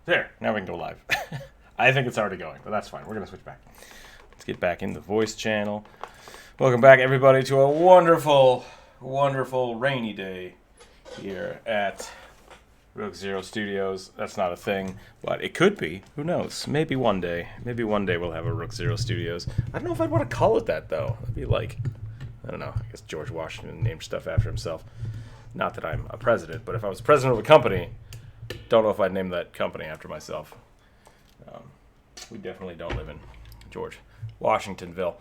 There, now we can go live. I think it's already going, but that's fine. We're going to switch back. Let's get back in the voice channel. Welcome back, everybody, to a wonderful, wonderful rainy day here at Rookzer0 Studios. That's not a thing, but it could be. Who knows? Maybe one day. Maybe one day we'll have a Rookzer0 Studios. I don't know if I'd want to call it that, though. It'd be like, I don't know, I guess George Washington named stuff after himself. Not that I'm a president, but if I was president of a company, don't know if I'd name that company after myself. We definitely don't live in George Washingtonville.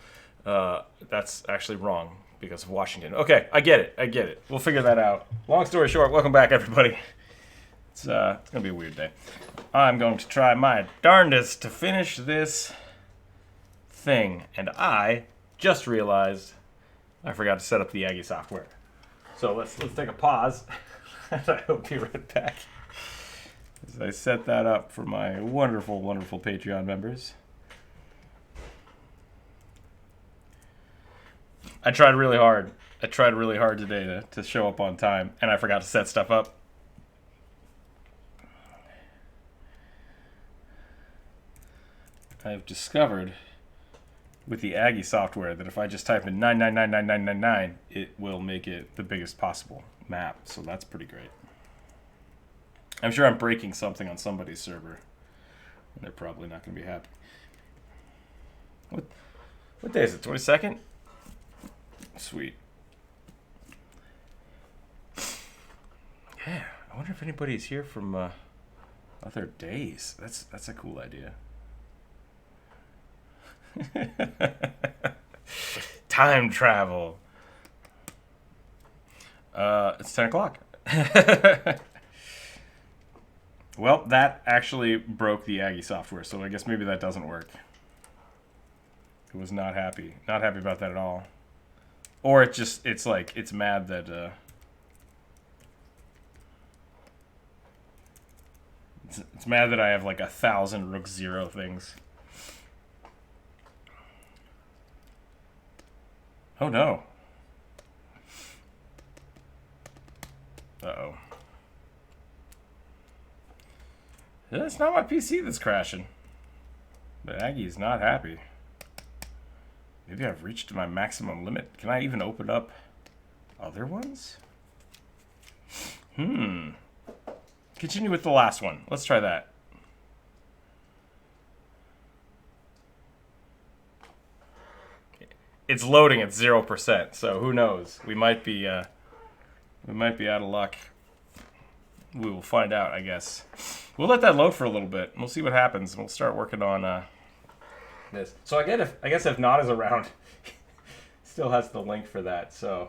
That's actually wrong because of Washington. Okay, I get it. We'll figure that out. Long story short, welcome back, everybody. It's going to be a weird day. I'm going to try my darndest to finish this thing. And I just realized I forgot to set up the Aggie software. So let's take a pause. And I will be right back. As I set that up for my wonderful, wonderful Patreon members. I tried really hard. Today to show up on time, and I forgot to set stuff up. I've discovered with the Aggie software that if I just type in 9999999, it will make it the biggest possible map. So that's pretty great. I'm sure I'm breaking something on somebody's server, and they're probably not going to be happy. What day is it? 22nd? Sweet. Yeah, I wonder if anybody's here from other days. That's a cool idea. Time travel. It's 10 o'clock. Well, that actually broke the Aggie software, so I guess maybe that doesn't work. It was not happy. Not happy about that at all. Or it's like, it's mad that, it's mad that I have like 1,000 Rookzer0 things. Oh no. Uh-oh. It's not my PC that's crashing. But Aggie's not happy. Maybe I've reached my maximum limit. Can I even open up other ones? Continue with the last one. Let's try that. It's loading at 0%, so who knows? We might be out of luck. We will find out, I guess. We'll let that load for a little bit. We'll see what happens. We'll start working on this. So I guess if Nod is around, still has the link for that. So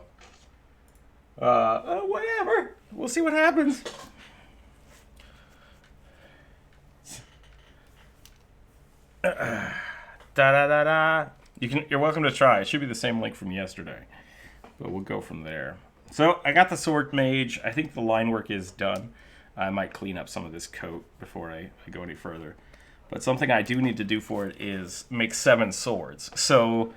whatever. We'll see what happens. Da da da da. You're welcome to try. It should be the same link from yesterday, but we'll go from there. So I got the Swordmage. I think the line work is done. I might clean up some of this coat before I go any further. But something I do need to do for it is make 7 swords. So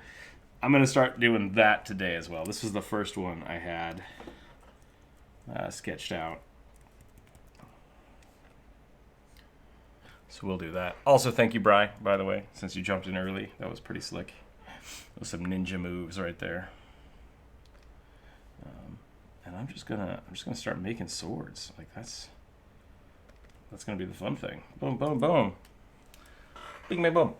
I'm going to start doing that today as well. This was the first one I had sketched out. So we'll do that. Also, thank you, Bri, by the way, since you jumped in early. That was pretty slick. Those some ninja moves right there. And I'm just gonna start making swords. Like that's gonna be the fun thing. Boom, boom, boom. Bing, bang, boom.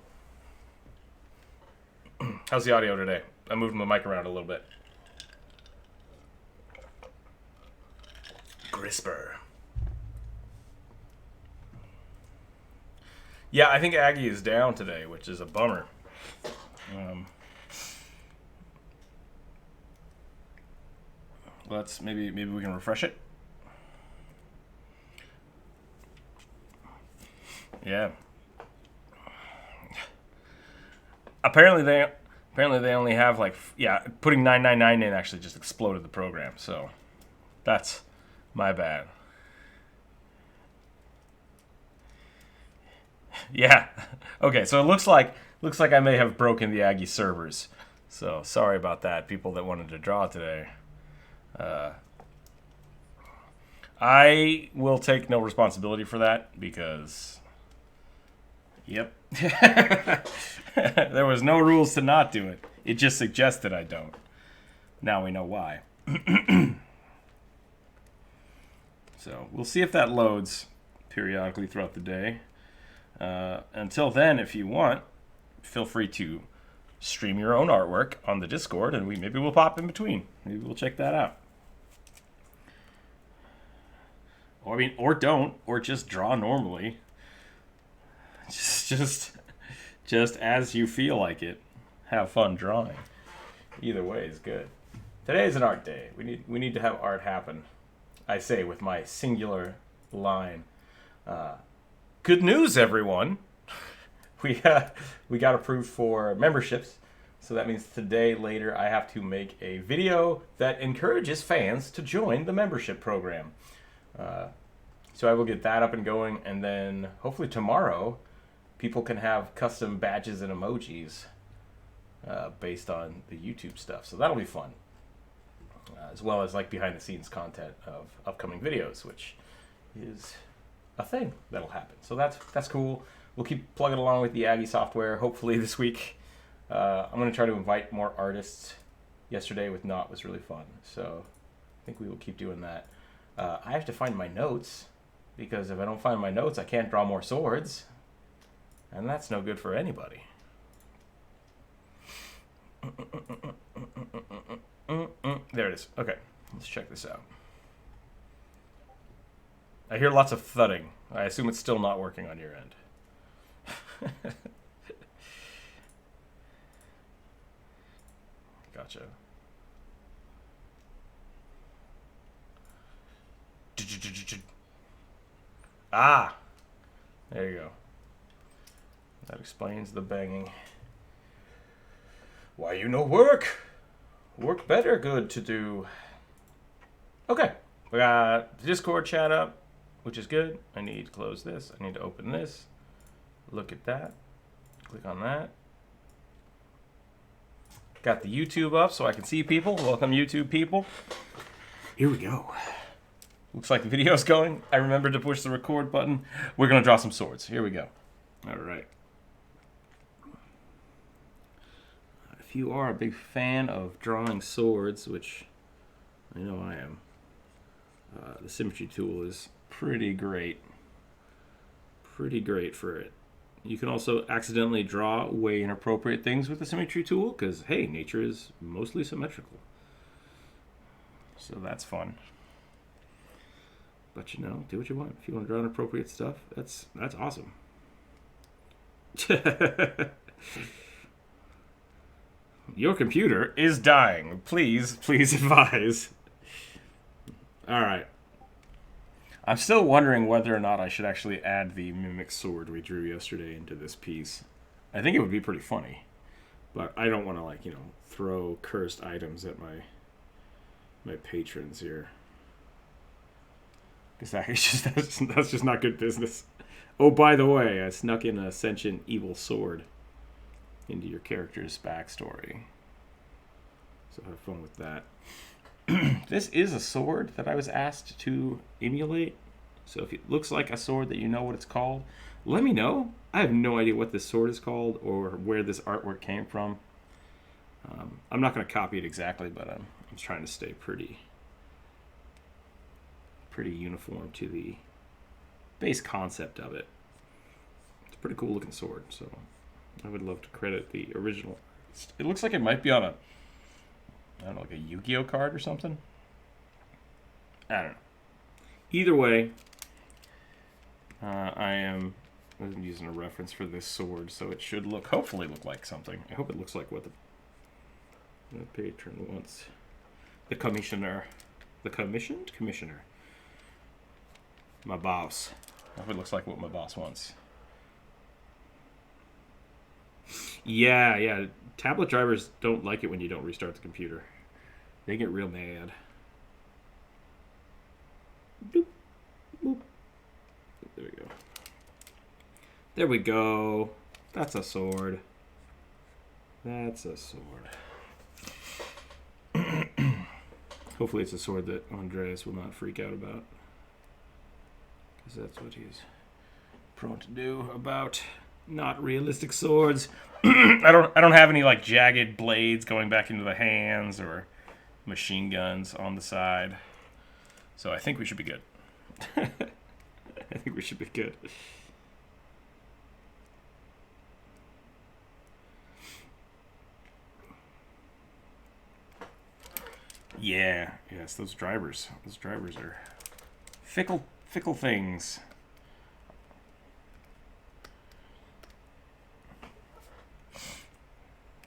How's the audio today? I'm moving the mic around a little bit. Crisper. Yeah, I think Aggie is down today, which is a bummer. Let's maybe we can refresh it. Yeah. Apparently they only have like putting 999 in actually just exploded the program. So that's my bad. Yeah. Okay, so it looks like I may have broken the Aggie servers. So sorry about that, people that wanted to draw today. I will take no responsibility for that because Yep. There was no rules to not do it. It just suggested I don't. Now we know why. So we'll see if that loads periodically throughout the day. Until then, if you want, feel free to stream your own artwork on the Discord, and maybe we'll pop in between. Maybe we'll check that out. Or don't, or just draw normally. Just as you feel like it. Have fun drawing. Either way is good. Today is an art day. We need to have art happen. I say with my singular line. Good news, everyone. We got approved for memberships. So that means today, later, I have to make a video that encourages fans to join the membership program. So I will get that up and going, and then hopefully tomorrow, people can have custom badges and emojis based on the YouTube stuff. So that'll be fun, as well as like behind-the-scenes content of upcoming videos, which is a thing that'll happen. So that's cool. We'll keep plugging along with the Aggie software. Hopefully this week, I'm going to try to invite more artists. Yesterday with Knot was really fun, so I think we will keep doing that. I have to find my notes, because if I don't find my notes, I can't draw more swords, and that's no good for anybody. There it is. Okay, let's check this out. I hear lots of thudding. I assume it's still not working on your end. Gotcha. Ah! There you go. That explains the banging. Why you no work? Work better good to do. Okay. We got the Discord chat up, which is good. I need to close this. I need to open this. Look at that. Click on that. Got the YouTube up so I can see people. Welcome, YouTube people. Here we go. Looks like the video's going. I remembered to push the record button. We're going to draw some swords. Here we go. All right. If you are a big fan of drawing swords, which I know I am, the symmetry tool is pretty great. Pretty great for it. You can also accidentally draw way inappropriate things with the symmetry tool because, hey, nature is mostly symmetrical. So that's fun. But, you know, do what you want. If you want to draw inappropriate stuff, that's awesome. Your computer is dying. Please advise. All right. I'm still wondering whether or not I should actually add the mimic sword we drew yesterday into this piece. I think it would be pretty funny, but I don't want to, like, you know, throw cursed items at my patrons here, because that's just not good business. Oh, by the way, I snuck in a sentient evil sword into your character's backstory, so have fun with that. This is a sword that I was asked to emulate, so if it looks like a sword that you know what it's called, let me know. I have no idea what this sword is called or where this artwork came from. I'm not going to copy it exactly, but I'm trying to stay pretty uniform to the base concept of it. It's a pretty cool looking sword, so I would love to credit the original. It looks like it might be on I don't know, like a Yu-Gi-Oh card or something. I don't know. Either way, I'm using a reference for this sword, so it should hopefully look like something. I hope it looks like what the patron wants. The commissioner. The commissioner. My boss. I hope it looks like what my boss wants. Yeah. Tablet drivers don't like it when you don't restart the computer. They get real mad. Doop, boop. There we go. There we go. That's a sword. That's a sword. Hopefully it's a sword that Andreas will not freak out about, because that's what he's prone to do about Not realistic swords. I don't have any like jagged blades going back into the hands or machine guns on the side. So I think we should be good. I think we should be good. Yeah, yes, those drivers are fickle things.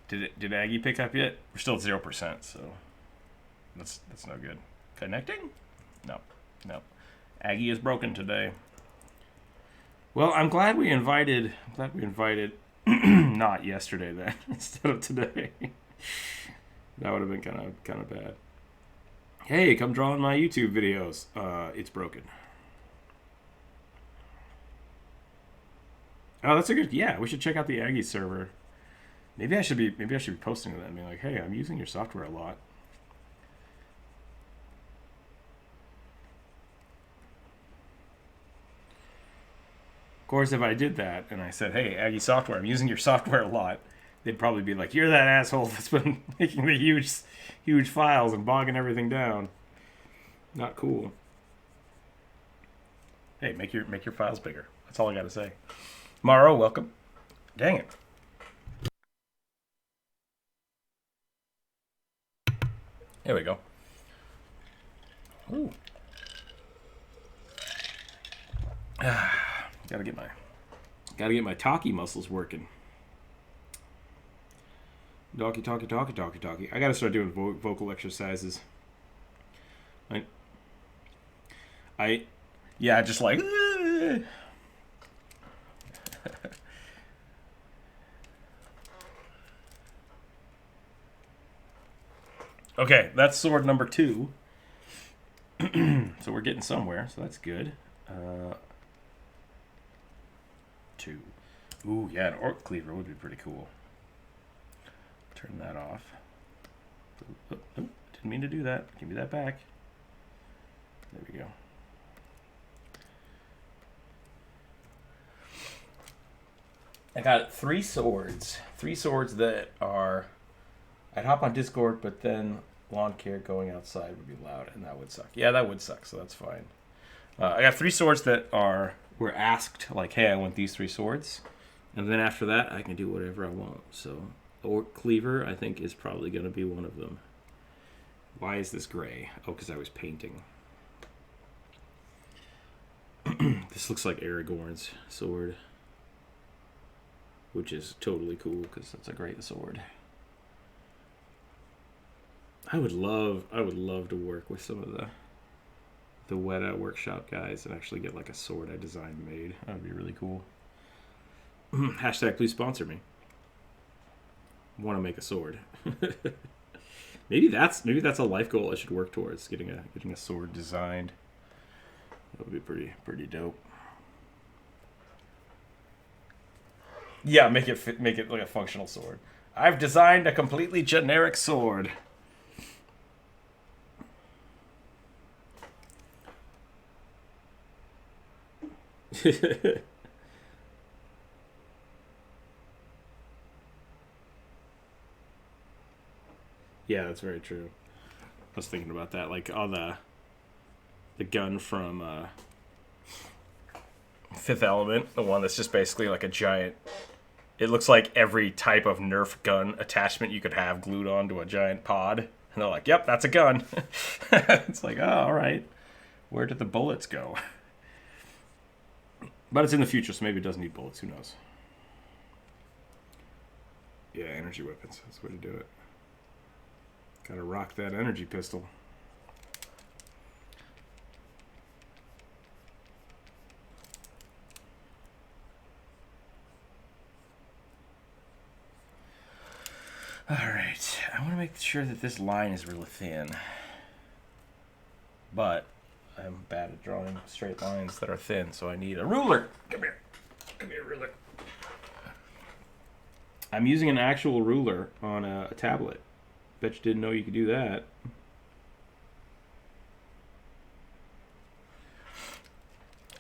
Did Aggie pick up yet? We're still at 0%, so that's no good. Connecting? No. Aggie is broken today. Well, I'm glad we invited not yesterday then instead of today. That would have been kind of bad. Hey, come draw in my YouTube videos. It's broken. Oh, that's a good. Yeah, we should check out the Aggie server. Maybe I should be posting to them, being like, "Hey, I'm using your software a lot." Of course, if I did that and I said, "Hey, Aggie Software, I'm using your software a lot," they'd probably be like, "You're that asshole that's been making the huge files and bogging everything down." Not cool. Hey, make your files bigger. That's all I gotta say. Morrow, welcome. Dang it. There we go. Ooh. Gotta get my talkie muscles working. Talkie. I gotta start doing vocal exercises. Yeah, just like. Okay, that's sword number 2. So we're getting somewhere, so that's good. 2. Ooh, yeah, an orc cleaver would be pretty cool. Turn that off. Oh, didn't mean to do that. Give me that back. There we go. I got 3 swords. 3 swords that are... I'd hop on Discord, but then lawn care going outside would be loud, and that would suck. Yeah, that would suck, so that's fine. I got 3 swords that were asked, like, hey, I want these 3 swords. And then after that, I can do whatever I want. So, orc cleaver, I think, is probably going to be one of them. Why is this gray? Oh, because I was painting. This looks like Aragorn's sword, which is totally cool because that's a great sword. I would love to work with some of the Weta workshop guys and actually get like a sword I designed made. That would be really cool. Hashtag please sponsor me. Want to make a sword. maybe that's a life goal I should work towards, getting a sword designed. That would be pretty dope. Yeah, make it like a functional sword. I've designed a completely generic sword. Yeah, that's very true. I was thinking about that, like on the gun from Fifth Element, the one that's just basically like a giant. It looks like every type of Nerf gun attachment you could have glued onto a giant pod, and they're like, "Yep, that's a gun." It's like, oh, all right. Where did the bullets go? But it's in the future, so maybe it doesn't need bullets. Who knows? Yeah, energy weapons. That's the way to do it. Gotta rock that energy pistol. Alright, I want to make sure that this line is really thin. But I'm bad at drawing straight lines that are thin, so I need a ruler. Come here. Come here, ruler. I'm using an actual ruler on a tablet. Bet you didn't know you could do that.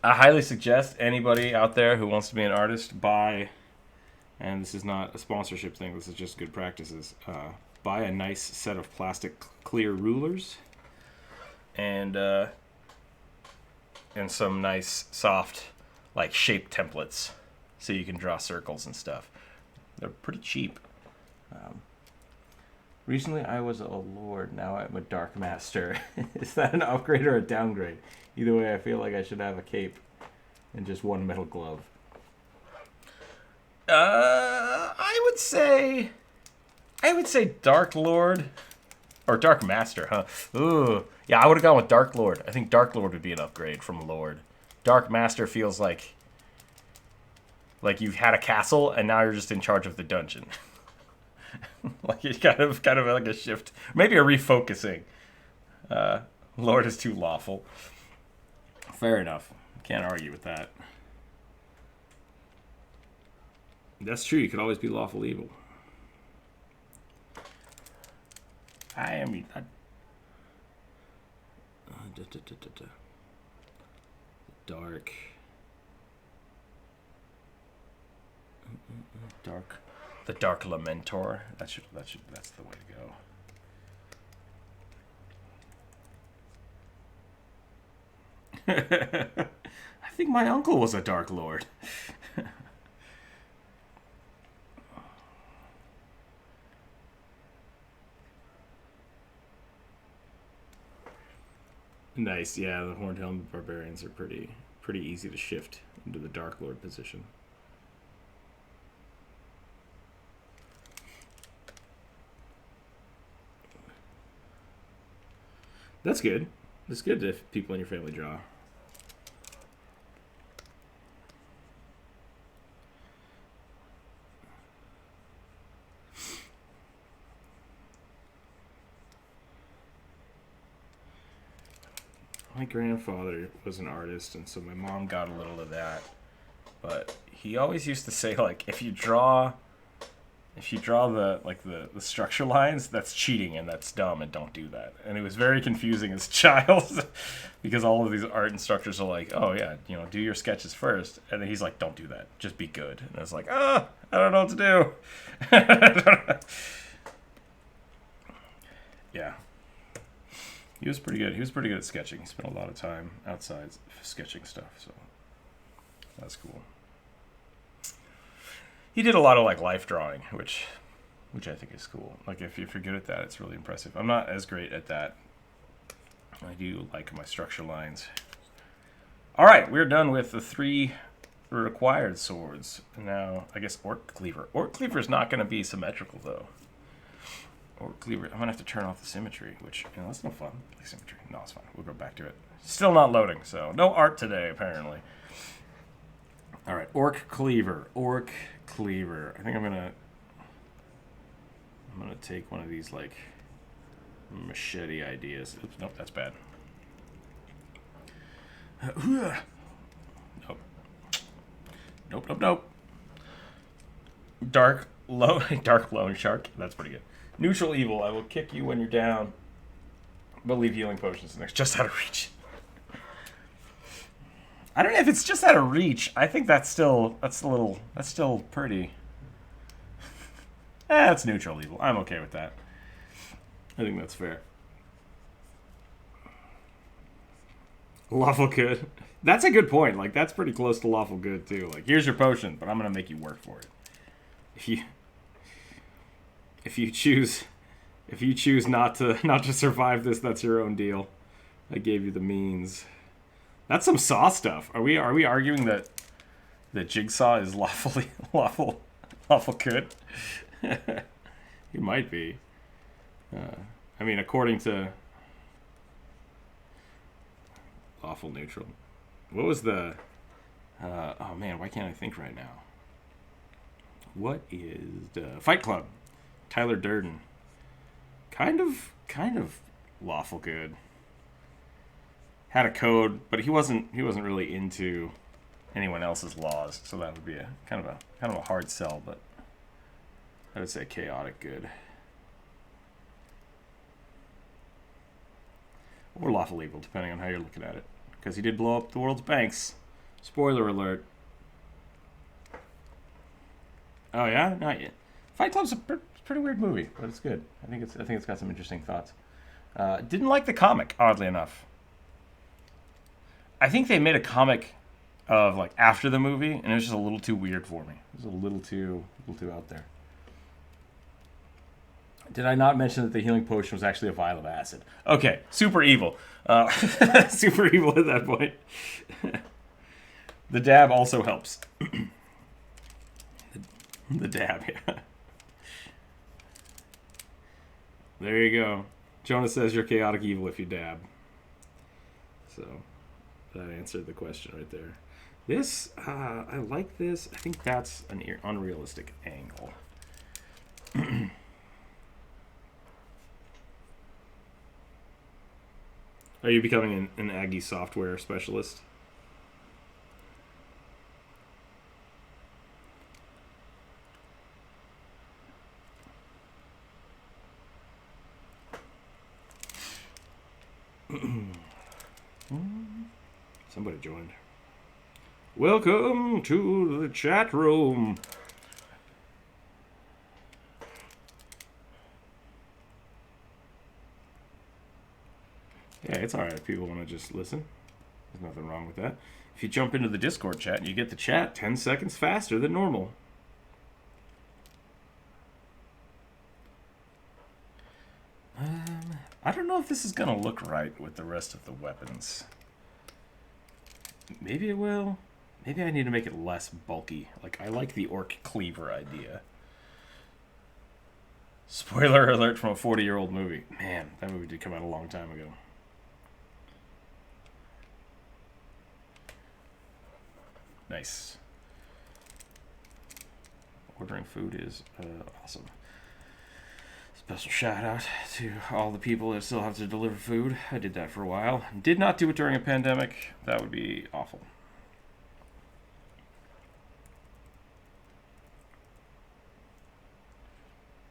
I highly suggest anybody out there who wants to be an artist buy and this is not a sponsorship thing, this is just good practices. Buy a nice set of plastic clear rulers and some nice soft like shape templates so you can draw circles and stuff. They're pretty cheap. Recently I was a lord, now I'm a dark master. Is that an upgrade or a downgrade? Either way, I feel like I should have a cape and just one metal glove. I would say Dark Lord or Dark Master, huh? Ooh, yeah, I would have gone with Dark Lord. I think Dark Lord would be an upgrade from Lord. Dark Master feels like you've had a castle and now you're just in charge of the dungeon. Like it's kind of like a shift, maybe a refocusing. Lord is too lawful. Fair enough. Can't argue with that. That's true. You could always be lawful evil. The Dark Lamentor. That's the way to go. I think my uncle was a Dark Lord. Nice, yeah. The Horned Helmet Barbarians are pretty easy to shift into the Dark Lord position. That's good. It's good if people in your family draw. My grandfather was an artist, and so my mom got a little of that. But he always used to say, like, if you draw the structure lines, that's cheating and that's dumb and don't do that. And it was very confusing as a child because all of these art instructors are like, oh yeah, do your sketches first. And then he's like, don't do that. Just be good. And I was like, I don't know what to do. Yeah. He was pretty good. He was pretty good at sketching. He spent a lot of time outside sketching stuff, so that's cool. He did a lot of like life drawing, which I think is cool. Like if you're good at that, it's really impressive. I'm not as great at that. I do like my structure lines. All right, we're done with the 3 required swords. Now, I guess Orc Cleaver. Orc Cleaver is not going to be symmetrical though. Orc Cleaver. I'm gonna have to turn off the symmetry, which that's no fun. Like symmetry. No, it's fine. We'll go back to it. Still not loading, so no art today apparently. All right, Orc Cleaver. Orc Cleaver. I think I'm gonna take one of these like machete ideas. Oops, nope, that's bad. Nope. Dark Loan Shark. That's pretty good. Neutral evil. I will kick you when you're down, but leave healing potions next. Just out of reach. I don't know if it's just out of reach. I think that's still pretty. That's neutral evil. I'm okay with that. I think that's fair. Lawful good. That's a good point. Like that's pretty close to lawful good too. Like here's your potion, but I'm gonna make you work for it. If you choose not to survive this, that's your own deal. I gave you the means. That's some Saw stuff. Are we arguing that Jigsaw is lawful good? He might be. I mean, according to lawful neutral. What was the? Oh man, why can't I think right now? What is the Fight Club? Tyler Durden. Kind of lawful good. Had a code, but he wasn't really into anyone else's laws, so that would be a kind of a hard sell, but I would say chaotic good. Or lawful evil, depending on how you're looking at it. Because he did blow up the world's banks. Spoiler alert. Oh yeah, not yet. Fight Club's a pretty weird movie, but it's good. I think it's got some interesting thoughts. Didn't like the comic, oddly enough. I think they made a comic of like after the movie, and it was just a little too weird for me. It was a little too out there. Did I not mention that the healing potion was actually a vial of acid? Okay, super evil. Super evil at that point. The dab also helps. The dab, yeah. There you go. Jonah says you're chaotic evil if you dab. So, that answered the question right there. This, I like this. I think that's an unrealistic angle. Are you becoming an Aggie software specialist? Somebody joined. Welcome to the chat room. Yeah, it's alright if people want to just listen. There's nothing wrong with that. If you jump into the Discord chat, you get the chat 10 seconds faster than normal. I don't know if this is going to look right with the rest of the weapons. Maybe it will. Maybe I need to make it less bulky. Like, I like the orc cleaver idea. Spoiler alert from a 40-year-old movie. Man, that movie did come out a long time ago. Nice. Ordering food is awesome. Special shout out to all the people that still have to deliver food. I did that for a while. Did not do it during a pandemic. That would be awful.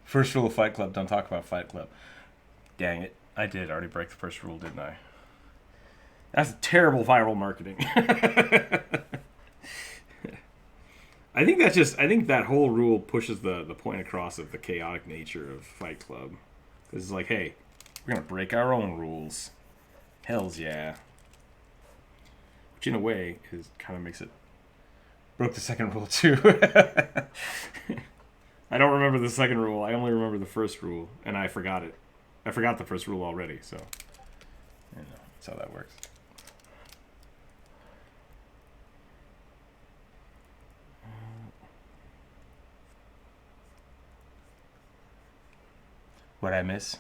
First rule of Fight Club, don't talk about Fight Club. Dang it. I did already break the first rule, didn't I? That's terrible viral marketing. I think that whole rule pushes the point across of the chaotic nature of Fight Club. Because it's like, hey, we're going to break our own rules. Hells yeah. Which in a way kind of makes it... Broke the second rule too. I don't remember the second rule. I only remember the first rule. And I forgot it. I forgot the first rule already, so... You know, that's how that works. What'd I miss?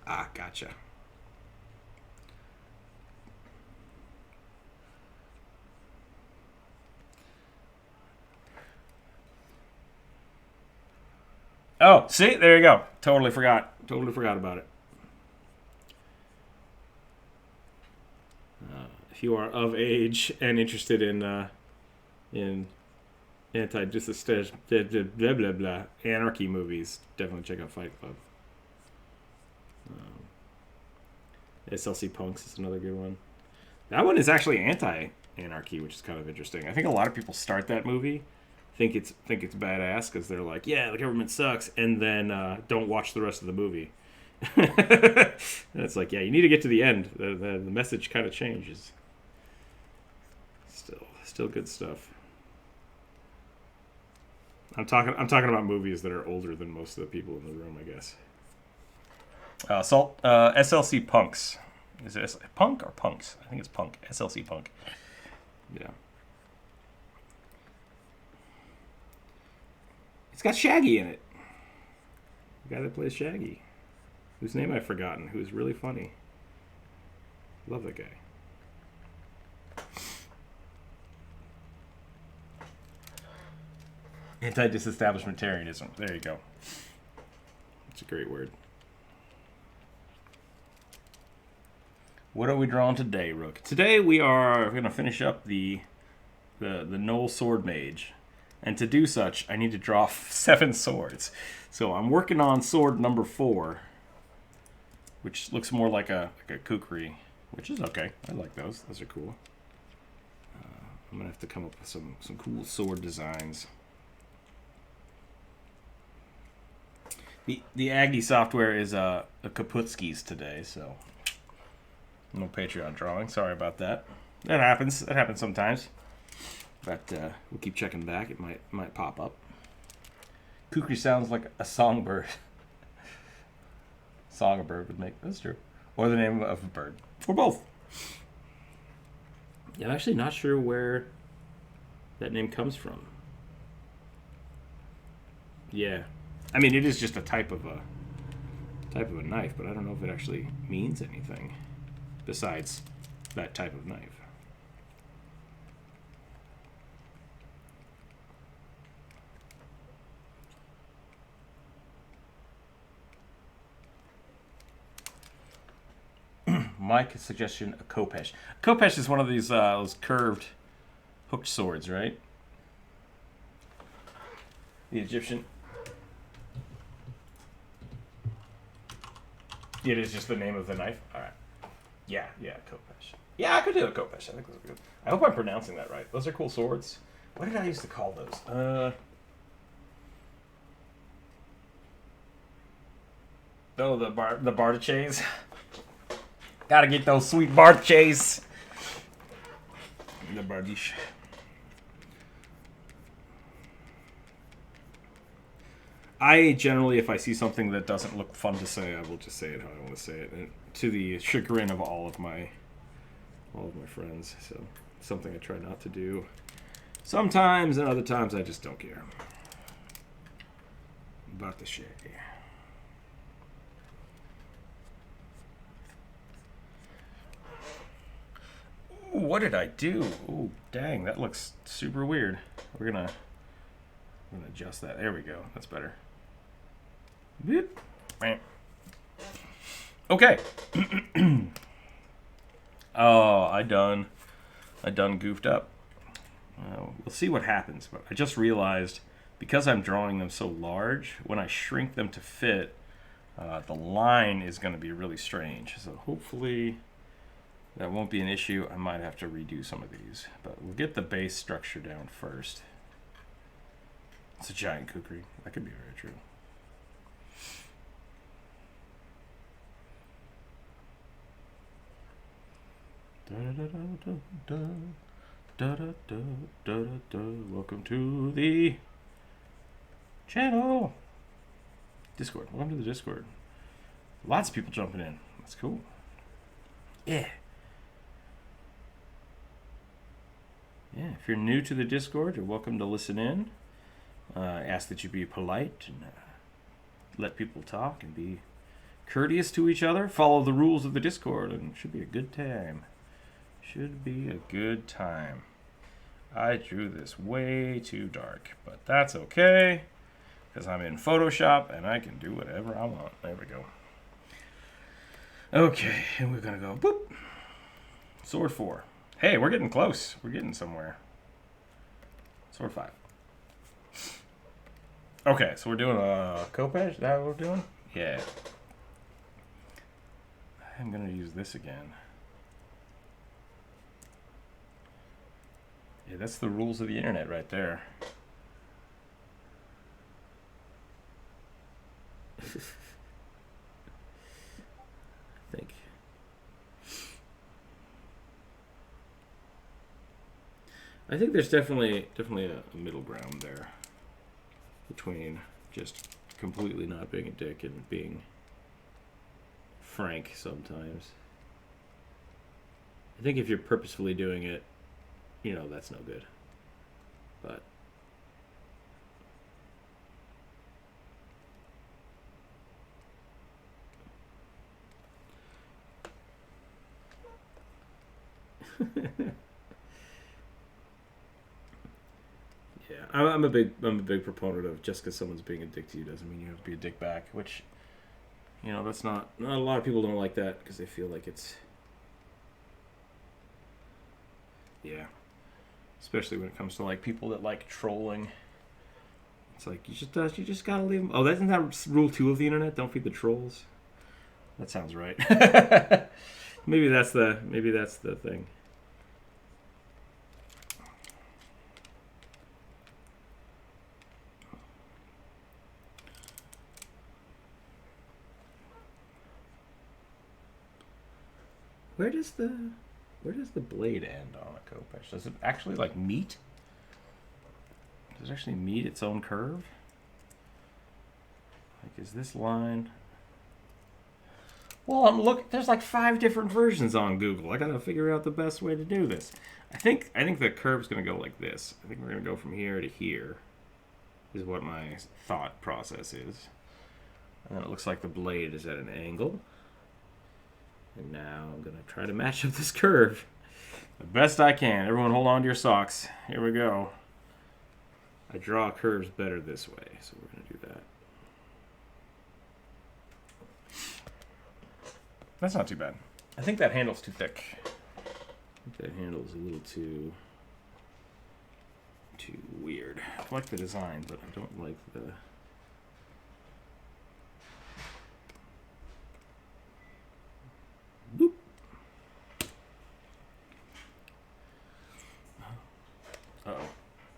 Ah, gotcha. Oh, see? There you go. Totally forgot. Totally forgot about it. If you are of age and interested in anti-disestablishment, blah, blah, blah, anarchy movies, definitely check out Fight Club. SLC Punks is another good one. That one is actually anti-anarchy, which is kind of interesting. I think a lot of people start that movie, think it's badass because they're like, yeah, the government sucks, and then don't watch the rest of the movie. And it's like, yeah, you need to get to the end. The message kind of changes. Still good stuff. I'm talking about movies that are older than most of the people in the room, I guess. SLC Punks. Is it Punk or Punks? I think it's Punk. SLC Punk. Yeah. It's got Shaggy in it. The guy that plays Shaggy. Whose name I've forgotten. Who's really funny. Love that guy. Anti-disestablishmentarianism. There you go. It's a great word. What are we drawing today, Rook? Today we are going to finish up the Gnoll Swordmage. And to do such, I need to draw 7 swords. So I'm working on sword number 4, which looks more like a kukri, which is okay. I like those. Those are cool. I'm gonna have to come up with some cool sword designs. The Aggie software is a Kaputskis today, so no Patreon drawing. Sorry about that. That happens. That happens sometimes. But we'll keep checking back. It might pop up. Kukri sounds like a songbird. Song a bird would make. That's true. Or the name of a bird. Or both. Yeah, I'm actually not sure where that name comes from. Yeah. I mean, it is just a type of a knife, but I don't know if it actually means anything besides that type of knife. Mike suggestion: a Kopesh. Kopesh is one of those curved, hooked swords, right? The Egyptian. It is just the name of the knife. All right. Yeah, Kopesh. Yeah, I could do a Kopesh. I think those are good. I hope I'm pronouncing that right. Those are cool swords. What did I used to call those? Oh, the Bardaches. Gotta get those sweet Bardaches. The Bardiche. I generally, if I see something that doesn't look fun to say, I will just say it how I want to say it, and to the chagrin of all of my friends. So, something I try not to do. Sometimes, and other times, I just don't care about the shit. Ooh, what did I do? Ooh, dang, that looks super weird. I'm gonna adjust that. There we go. That's better. Okay. Oh, I done goofed up. We'll see what happens, but I just realized because I'm drawing them so large, when I shrink them to fit, the line is going to be really strange. So hopefully that won't be an issue. I might have to redo some of these, but we'll get the base structure down first. It's a giant kukri. That could be very true. Welcome to the channel. Discord. Welcome to the Discord. Lots of people jumping in. That's cool. Yeah. Yeah, if you're new to the Discord, you're welcome to listen in. Ask that you be polite and let people talk and be courteous to each other. Follow the rules of the Discord, and it should be a good time. Should be a good time. I drew this way too dark, but that's okay, because I'm in Photoshop and I can do whatever I want. There we go. Okay, and we're going to go, boop. Sword 4. Hey, we're getting close. We're getting somewhere. Sword 5. Okay, so we're doing a Kopesh? Is that what we're doing? Yeah. I'm going to use this again. Yeah, that's the rules of the internet right there. I think there's definitely a middle ground there between just completely not being a dick and being frank sometimes. I think if you're purposefully doing it, you know, that's no good. But yeah, I'm a big proponent of just because someone's being a dick to you doesn't mean you have to be a dick back. Which, you know, that's not a lot of people don't like that because they feel like it's, yeah, especially when it comes to like people that like trolling. It's like you just gotta leave them. Oh, isn't that rule 2 of the internet? Don't feed the trolls. That sounds right. maybe that's the thing. Where does the blade end on a Copesh? Does it actually like meet? Does it actually meet its own curve? Like, is this line? Well, I'm looking. There's like 5 different versions on Google. I gotta figure out the best way to do this. I think the curve's gonna go like this. I think we're gonna go from here to here. Is what my thought process is. And then it looks like the blade is at an angle. And now I'm gonna try to match up this curve the best I can. Everyone, hold on to your socks. Here we go. I draw curves better this way, so we're gonna do that. That's not too bad. I think that handle's too thick. I think that handle is a little too weird. I like the design, but I don't like the... Boop. Uh-oh.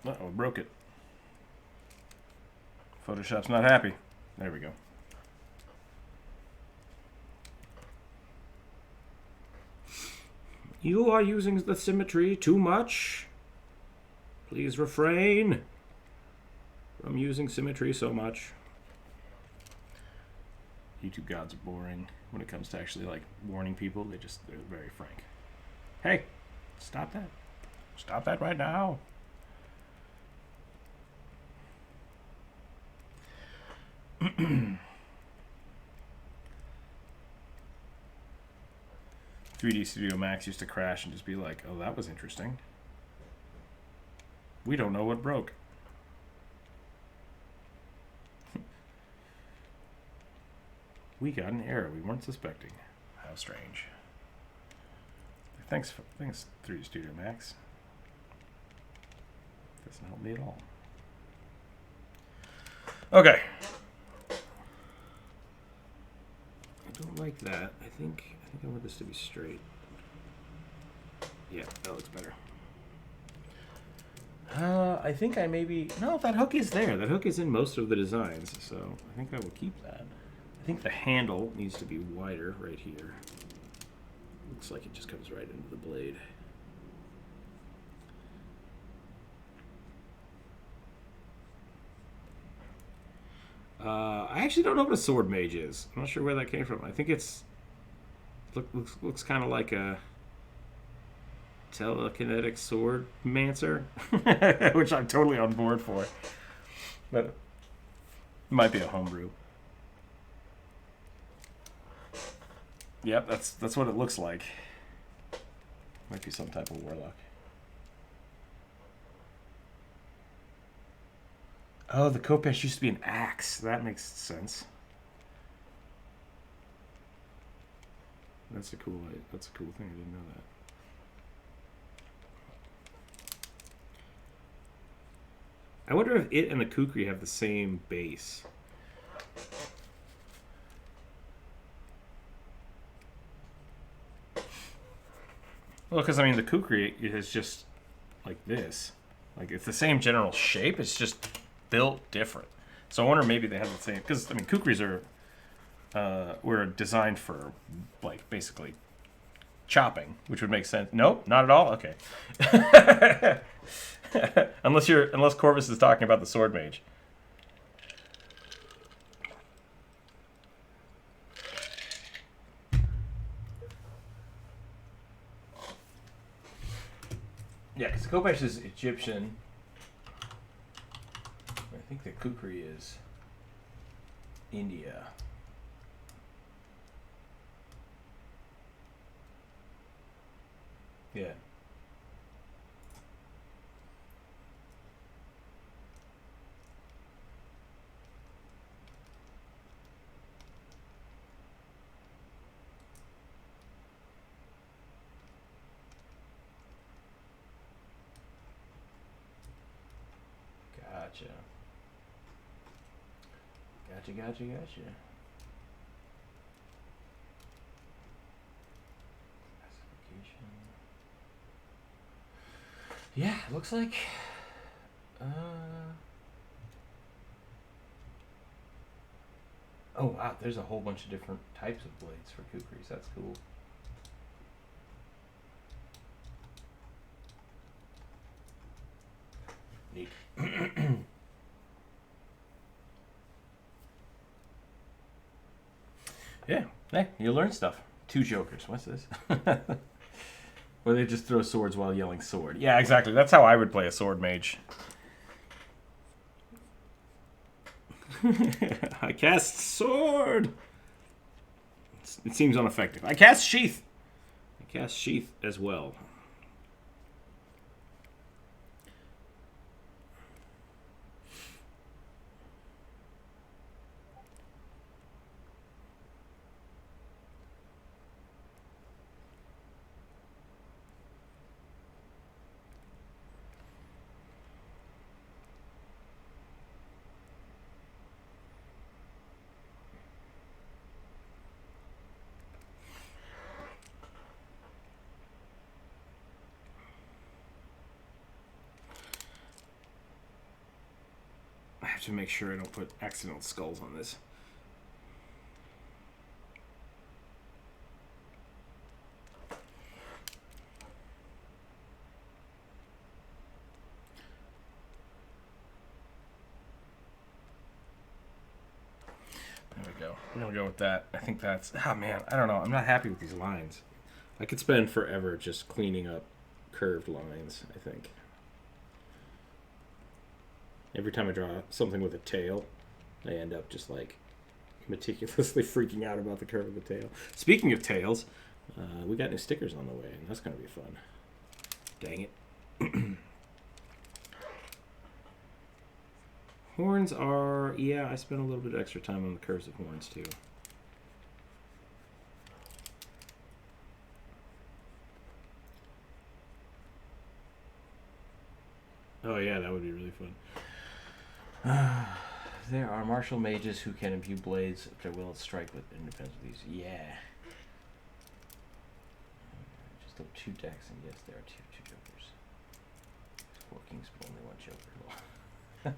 Uh-oh, broke it. Photoshop's not happy. There we go. You are using the symmetry too much. Please refrain from using symmetry so much. YouTube gods are boring when it comes to actually like warning people. They're very frank. Hey, stop that. Stop that right now. .3D Studio Max used to crash and just be like, oh, that was interesting. We don't know what broke. We got an error we weren't suspecting. How strange. Thanks 3D Studio Max. Doesn't help me at all. Okay. I don't like that. I think I want this to be straight. Yeah, that looks better. I think I maybe... No, that hook is there. That hook is in most of the designs, so I think I will keep that. I think the handle needs to be wider right here. Looks like it just comes right into the blade. I actually don't know what a Swordmage is. I'm not sure where that came from. I think it's... Looks kind of like a telekinetic sword mancer, which I'm totally on board for. But it might be a homebrew. Yep, that's what it looks like. Might be some type of warlock. Oh, the Copesh used to be an axe. That makes sense. That's a cool thing. I didn't know that. I wonder if it and the Kukri have the same base. Well, because, I mean, the Kukri is just like this. Like, it's the same general shape. It's just built different. So I wonder maybe they have the same... Because, I mean, Kukris were designed for, like, basically chopping, which would make sense. Nope, not at all? Okay. Unless Corvus is talking about the Swordmage. Yeah, because Copesh is Egyptian. I think the Kukri is India. Yeah. Gotcha. Gotcha. Classification. Yeah, looks like... Oh, wow, there's a whole bunch of different types of blades for Kukris. That's cool. Hey, you learn stuff. 2 jokers. What's this? Or they just throw swords while yelling sword. Yeah, exactly. That's how I would play a sword mage. I cast sword. It seems ineffective. I cast sheath. I cast sheath as well. I have to make sure I don't put accidental skulls on this. There we go. I'm gonna go with that. I think that's... Oh man, I don't know. I'm not happy with these lines. I could spend forever just cleaning up curved lines, I think. Every time I draw something with a tail, I end up just like meticulously freaking out about the curve of the tail. Speaking of tails, we got new stickers on the way, and that's going to be fun. Dang it. Horns are... Yeah, I spent a little bit of extra time on the curves of horns, too. Oh, yeah, that would be really fun. There are martial mages who can imbue blades if their will and strike with independent of these. Yeah. Just up 2 decks, and yes, there are two jokers. 4 kings, but only 1 joker.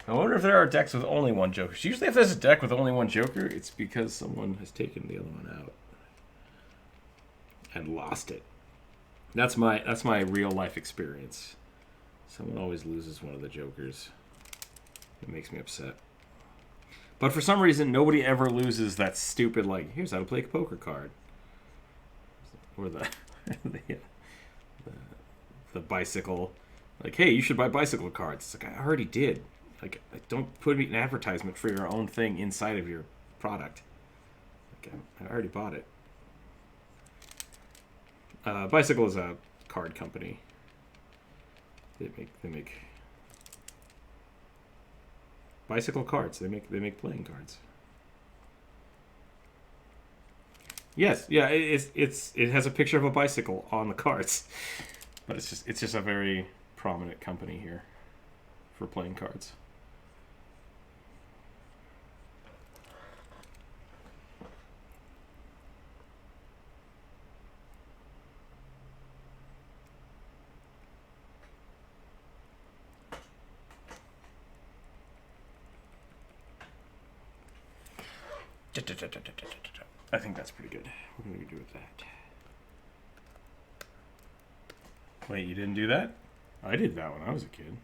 I wonder if there are decks with only 1 joker. Usually if there's a deck with only 1 joker, it's because someone has taken the other one out and lost it. That's my real life experience. Someone always loses one of the jokers. It makes me upset. But for some reason, nobody ever loses that stupid, like, here's how to play a poker card. Or the the bicycle. Like, hey, you should buy bicycle cards. It's like, I already did. Like, don't put an advertisement for your own thing inside of your product. Okay, I already bought it. Bicycle is a card company. They make bicycle cards. They make playing cards. Yes, yeah, it has a picture of a bicycle on the cards, but it's just a very prominent company here for playing cards. I think that's pretty good. What are we gonna do with that? Wait, you didn't do that? I did that when I was a kid.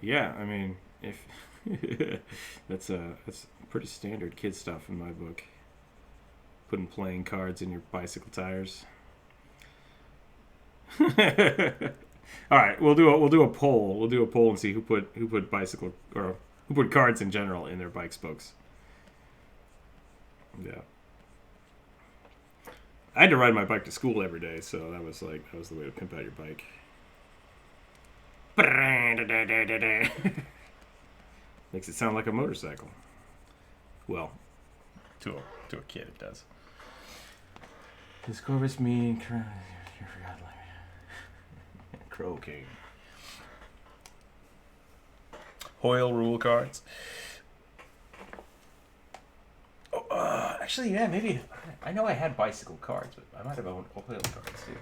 Yeah, I mean, if that's pretty standard kid stuff in my book. Putting playing cards in your bicycle tires. All right, we'll do a poll. We'll do a poll and see who put bicycle or who put cards in general in their bike spokes. Yeah. I had to ride my bike to school every day, so that was the way to pimp out your bike. Makes it sound like a motorcycle. Well, to a kid it does. Does Corvus mean you forgot like Crow King? Hoyle rule cards. Oh, actually, yeah, maybe. I know I had bicycle cards, but I might have owned Hoyle cards too.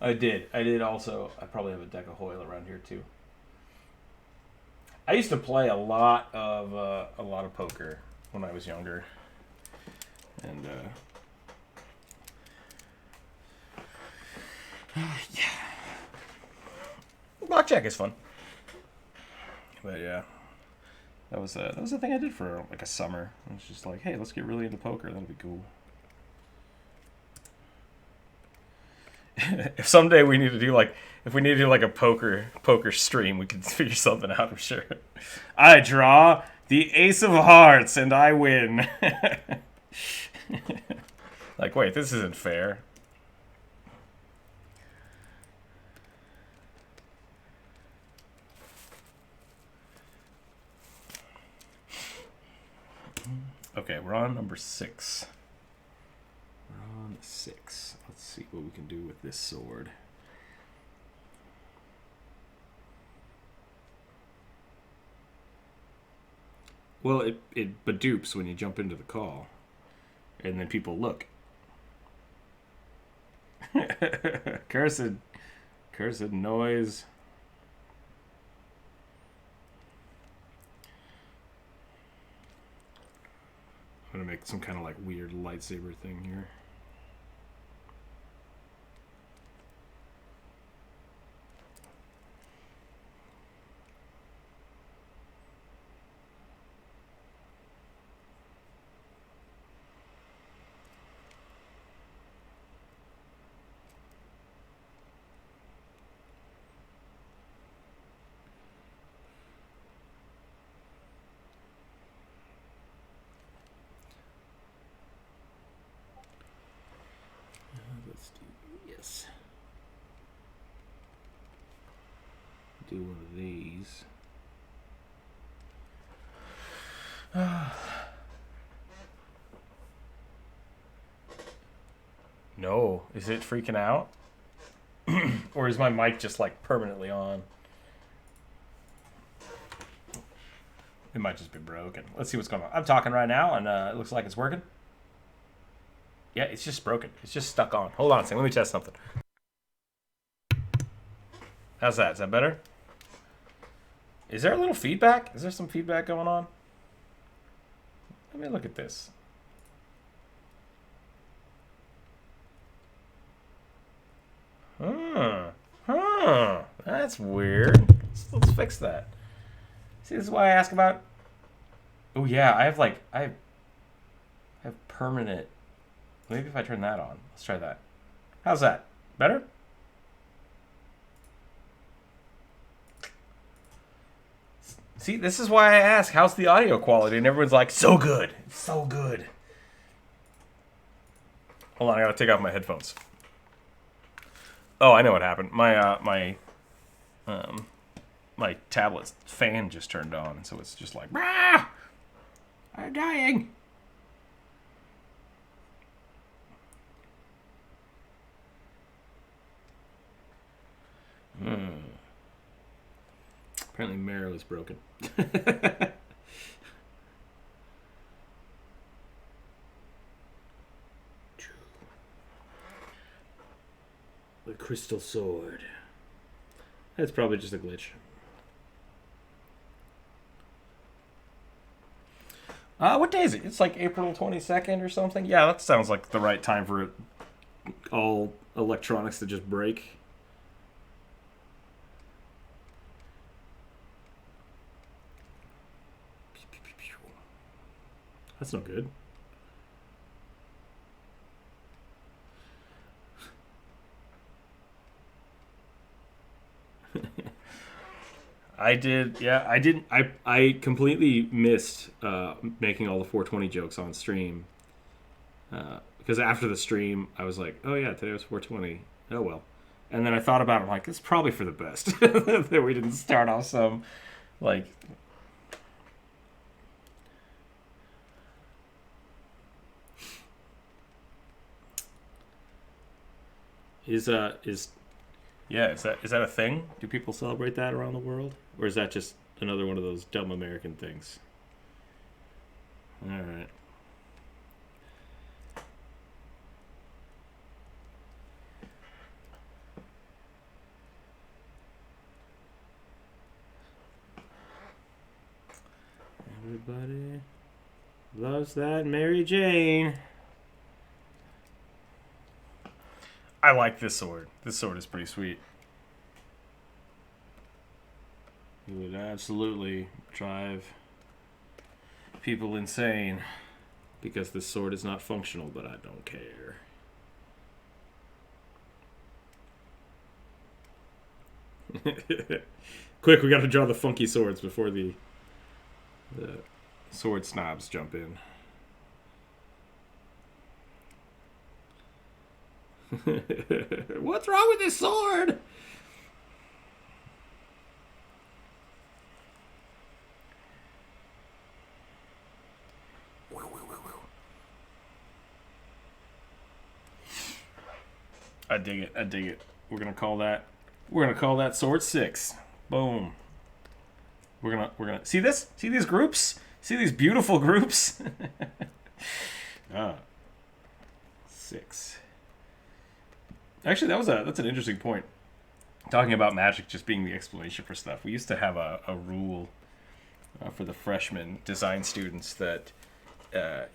I did also. I probably have a deck of Hoyle around here too. I used to play a lot of poker when I was younger, and yeah. Blackjack is fun. But yeah, that was a thing I did for like a summer. I was just like, hey, let's get really into poker. That'd be cool. If someday we need to do like, if we need to do like a poker stream, we can figure something out for sure. I draw the Ace of Hearts and I win. Like, wait, this isn't fair. Okay, we're on number 6. We're on 6. Let's see what we can do with this sword. Well, it bedupes when you jump into the call. And then people look. Cursed noise. I'm gonna make some kind of like weird lightsaber thing here. Let's do yes. Do one of these. No, is it freaking out? Or is my mic just like permanently on? It might just be broken. Let's see what's going on. I'm talking right now and it looks like it's working. Yeah, it's just broken. It's just stuck on. Hold on a second. Let me test something. How's that? Is that better? Is there a little feedback? Is there some feedback going on? Let me look at this. That's weird. Let's fix that. See, this is why I ask about... Oh, yeah, I have permanent... Maybe if I turn that on. Let's try that. How's that? Better? See, this is why I ask, how's the audio quality? And everyone's like, so good. So good. Hold on, I gotta take off my headphones. Oh, I know what happened. My tablet's fan just turned on, so it's just like, "Rah! I'm dying." Apparently Meryl is broken. The crystal sword. That's probably just a glitch. What day is it? It's like April 22nd or something. Yeah, that sounds like the right time for all electronics to just break. That's not good. I completely missed making all the 420 jokes on stream. Because after the stream, I was like, oh yeah, today was 420. Oh well. And then I thought about it, I'm like, it's probably for the best that we didn't start off some, like... Is that a thing? Do people celebrate that around the world? Or is that just another one of those dumb American things? All right. Everybody loves that Mary Jane. I like this sword. This sword is pretty sweet. It would absolutely drive people insane because this sword is not functional, but I don't care. Quick, we got to draw the funky swords before the sword snobs jump in. What's wrong with this sword? I dig it. I dig it. We're gonna call that sword 6. Boom. We're gonna see this? See these groups? See these beautiful groups? 6. Actually, that's an interesting point. Talking about magic just being the explanation for stuff. We used to have a rule for the freshman design students that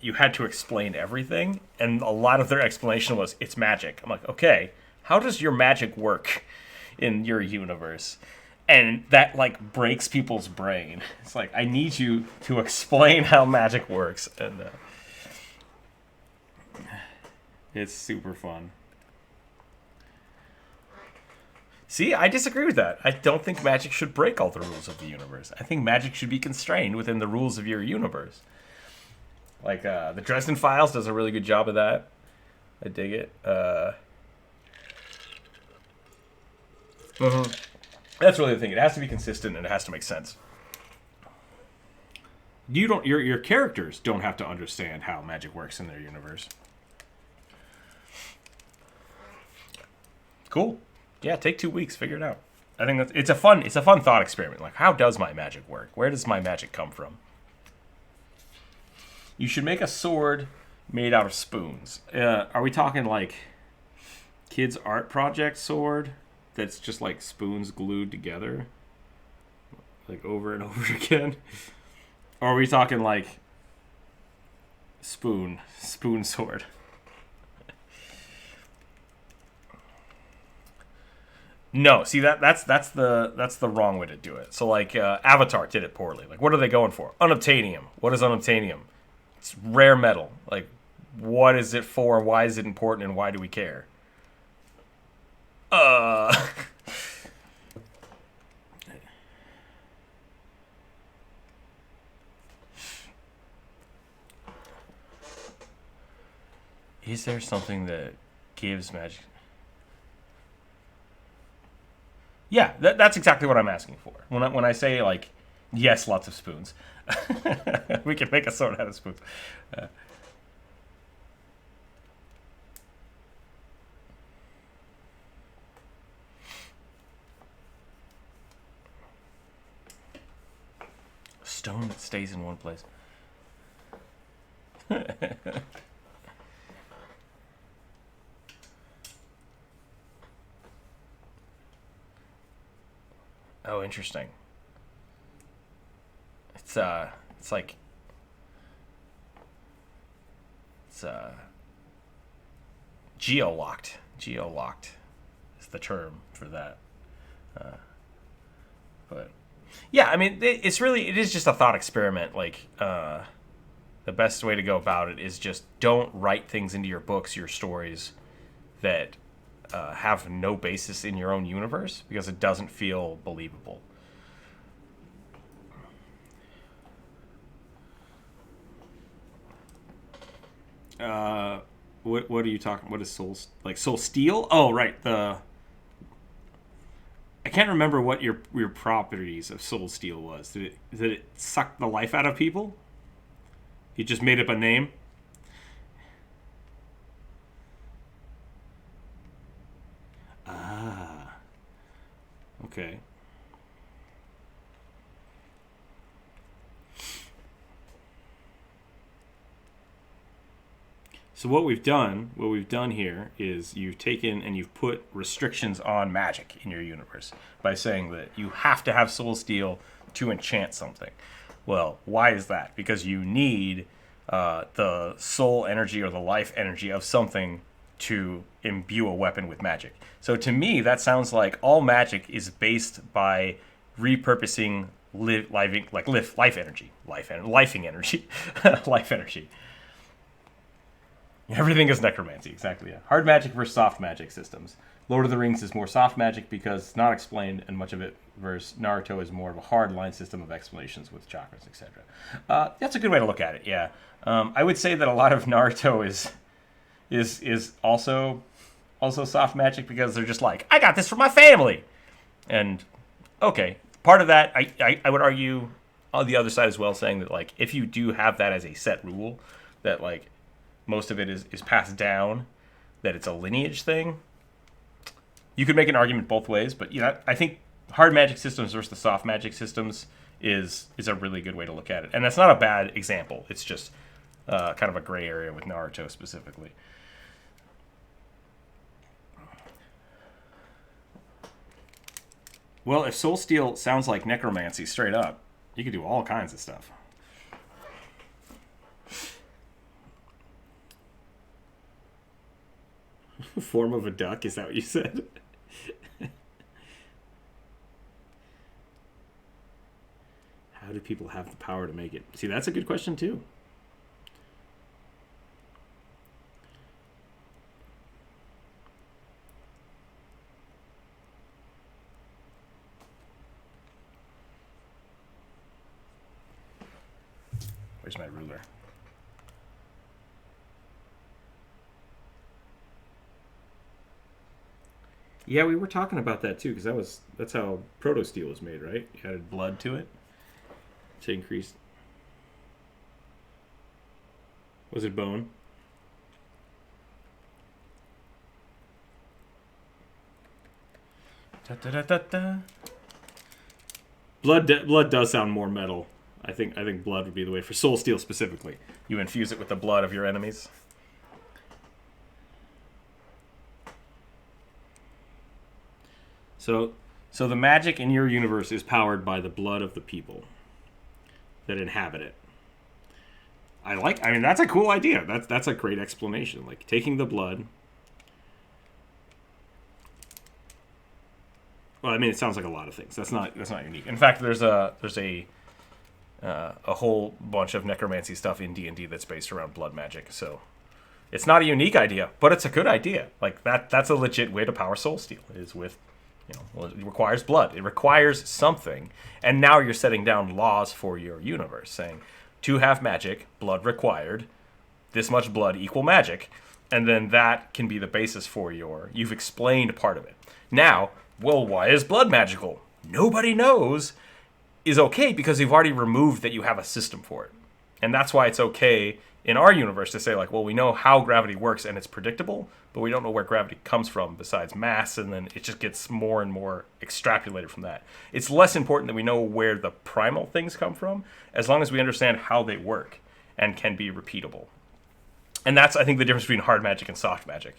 you had to explain everything, and a lot of their explanation was, it's magic. I'm like, okay, how does your magic work in your universe? And that, like, breaks people's brain. It's like, I need you to explain how magic works. And it's super fun. See, I disagree with that. I don't think magic should break all the rules of the universe. I think magic should be constrained within the rules of your universe. Like, the Dresden Files does a really good job of that. I dig it. That's really the thing. It has to be consistent and it has to make sense. Your characters don't have to understand how magic works in their universe. Cool. Yeah, take 2 weeks, figure it out. I think it's a fun thought experiment. Like, how does my magic work? Where does my magic come from? You should make a sword made out of spoons. Are we talking like kids' art project sword that's just like spoons glued together, like over and over again? Or are we talking like spoon sword? No, see that's the wrong way to do it. So like Avatar did it poorly. Like, what are they going for? Unobtainium. What is unobtainium? It's rare metal. Like, what is it for? Why is it important? And why do we care? Is there something that gives magic? Yeah, that's exactly what I'm asking for. When I say, like, yes, lots of spoons. We can make a sword out of spoons. Stone that stays in one place. Oh, interesting. It's like geolocked. Geolocked is the term for that. But yeah, I mean, it is just a thought experiment. Like, the best way to go about it is just don't write things into your books, your stories that have no basis in your own universe, because it doesn't feel believable. What are you talking? What is Soul Steel? Oh, right. I can't remember what your properties of Soul Steel was. Did it suck the life out of people? You just made up a name? Ah. Okay. So what we've done here is you've taken and you've put restrictions on magic in your universe by saying that you have to have Soul Steel to enchant something. Well, why is that? Because you need the soul energy or the life energy of something to imbue a weapon with magic. So to me, that sounds like all magic is based by repurposing life energy, lifing energy, life energy. Everything is necromancy, exactly. Yeah. Hard magic versus soft magic systems. Lord of the Rings is more soft magic because it's not explained, and much of it versus Naruto is more of a hard line system of explanations with chakras, etc. That's a good way to look at it. Yeah, I would say that a lot of Naruto is also soft magic because they're just like, I got this from my family, and okay, part of that I would argue on the other side as well, saying that like if you do have that as a set rule, that like most of it is passed down, that it's a lineage thing. You could make an argument both ways, but yeah, I think hard magic systems versus the soft magic systems is a really good way to look at it. And that's not a bad example. It's just kind of a gray area with Naruto specifically. Well, if Soul Steel sounds like necromancy straight up, you could do all kinds of stuff. Form of a duck, is that what you said? How do people have the power to make it? See, that's a good question too. Where's my ruler? Yeah, we were talking about that too, because that's how proto steel was made, right? You added blood to it to increase. Was it bone? Da, da, da, da, da. Blood does sound more metal. I think blood would be the way for soul steel specifically. You infuse it with the blood of your enemies. So the magic in your universe is powered by the blood of the people that inhabit it. I mean, that's a cool idea. That's a great explanation. Like taking the blood. Well, I mean, it sounds like a lot of things. That's not unique. In fact, there's a whole bunch of necromancy stuff in D&D that's based around blood magic. So it's not a unique idea, but it's a good idea. Like that's a legit way to power soul steel is with. Well, it requires blood. It requires something. And now you're setting down laws for your universe, saying, to have magic, blood required, this much blood equal magic, and then that can be the basis for you've explained part of it. Now, well, why is blood magical? Nobody knows is okay because you've already removed that you have a system for it. And that's why it's okay in our universe to say, like, well, we know how gravity works and it's predictable, but we don't know where gravity comes from besides mass, and then it just gets more and more extrapolated from that. It's less important that we know where the primal things come from, as long as we understand how they work and can be repeatable. And that's, I think, the difference between hard magic and soft magic.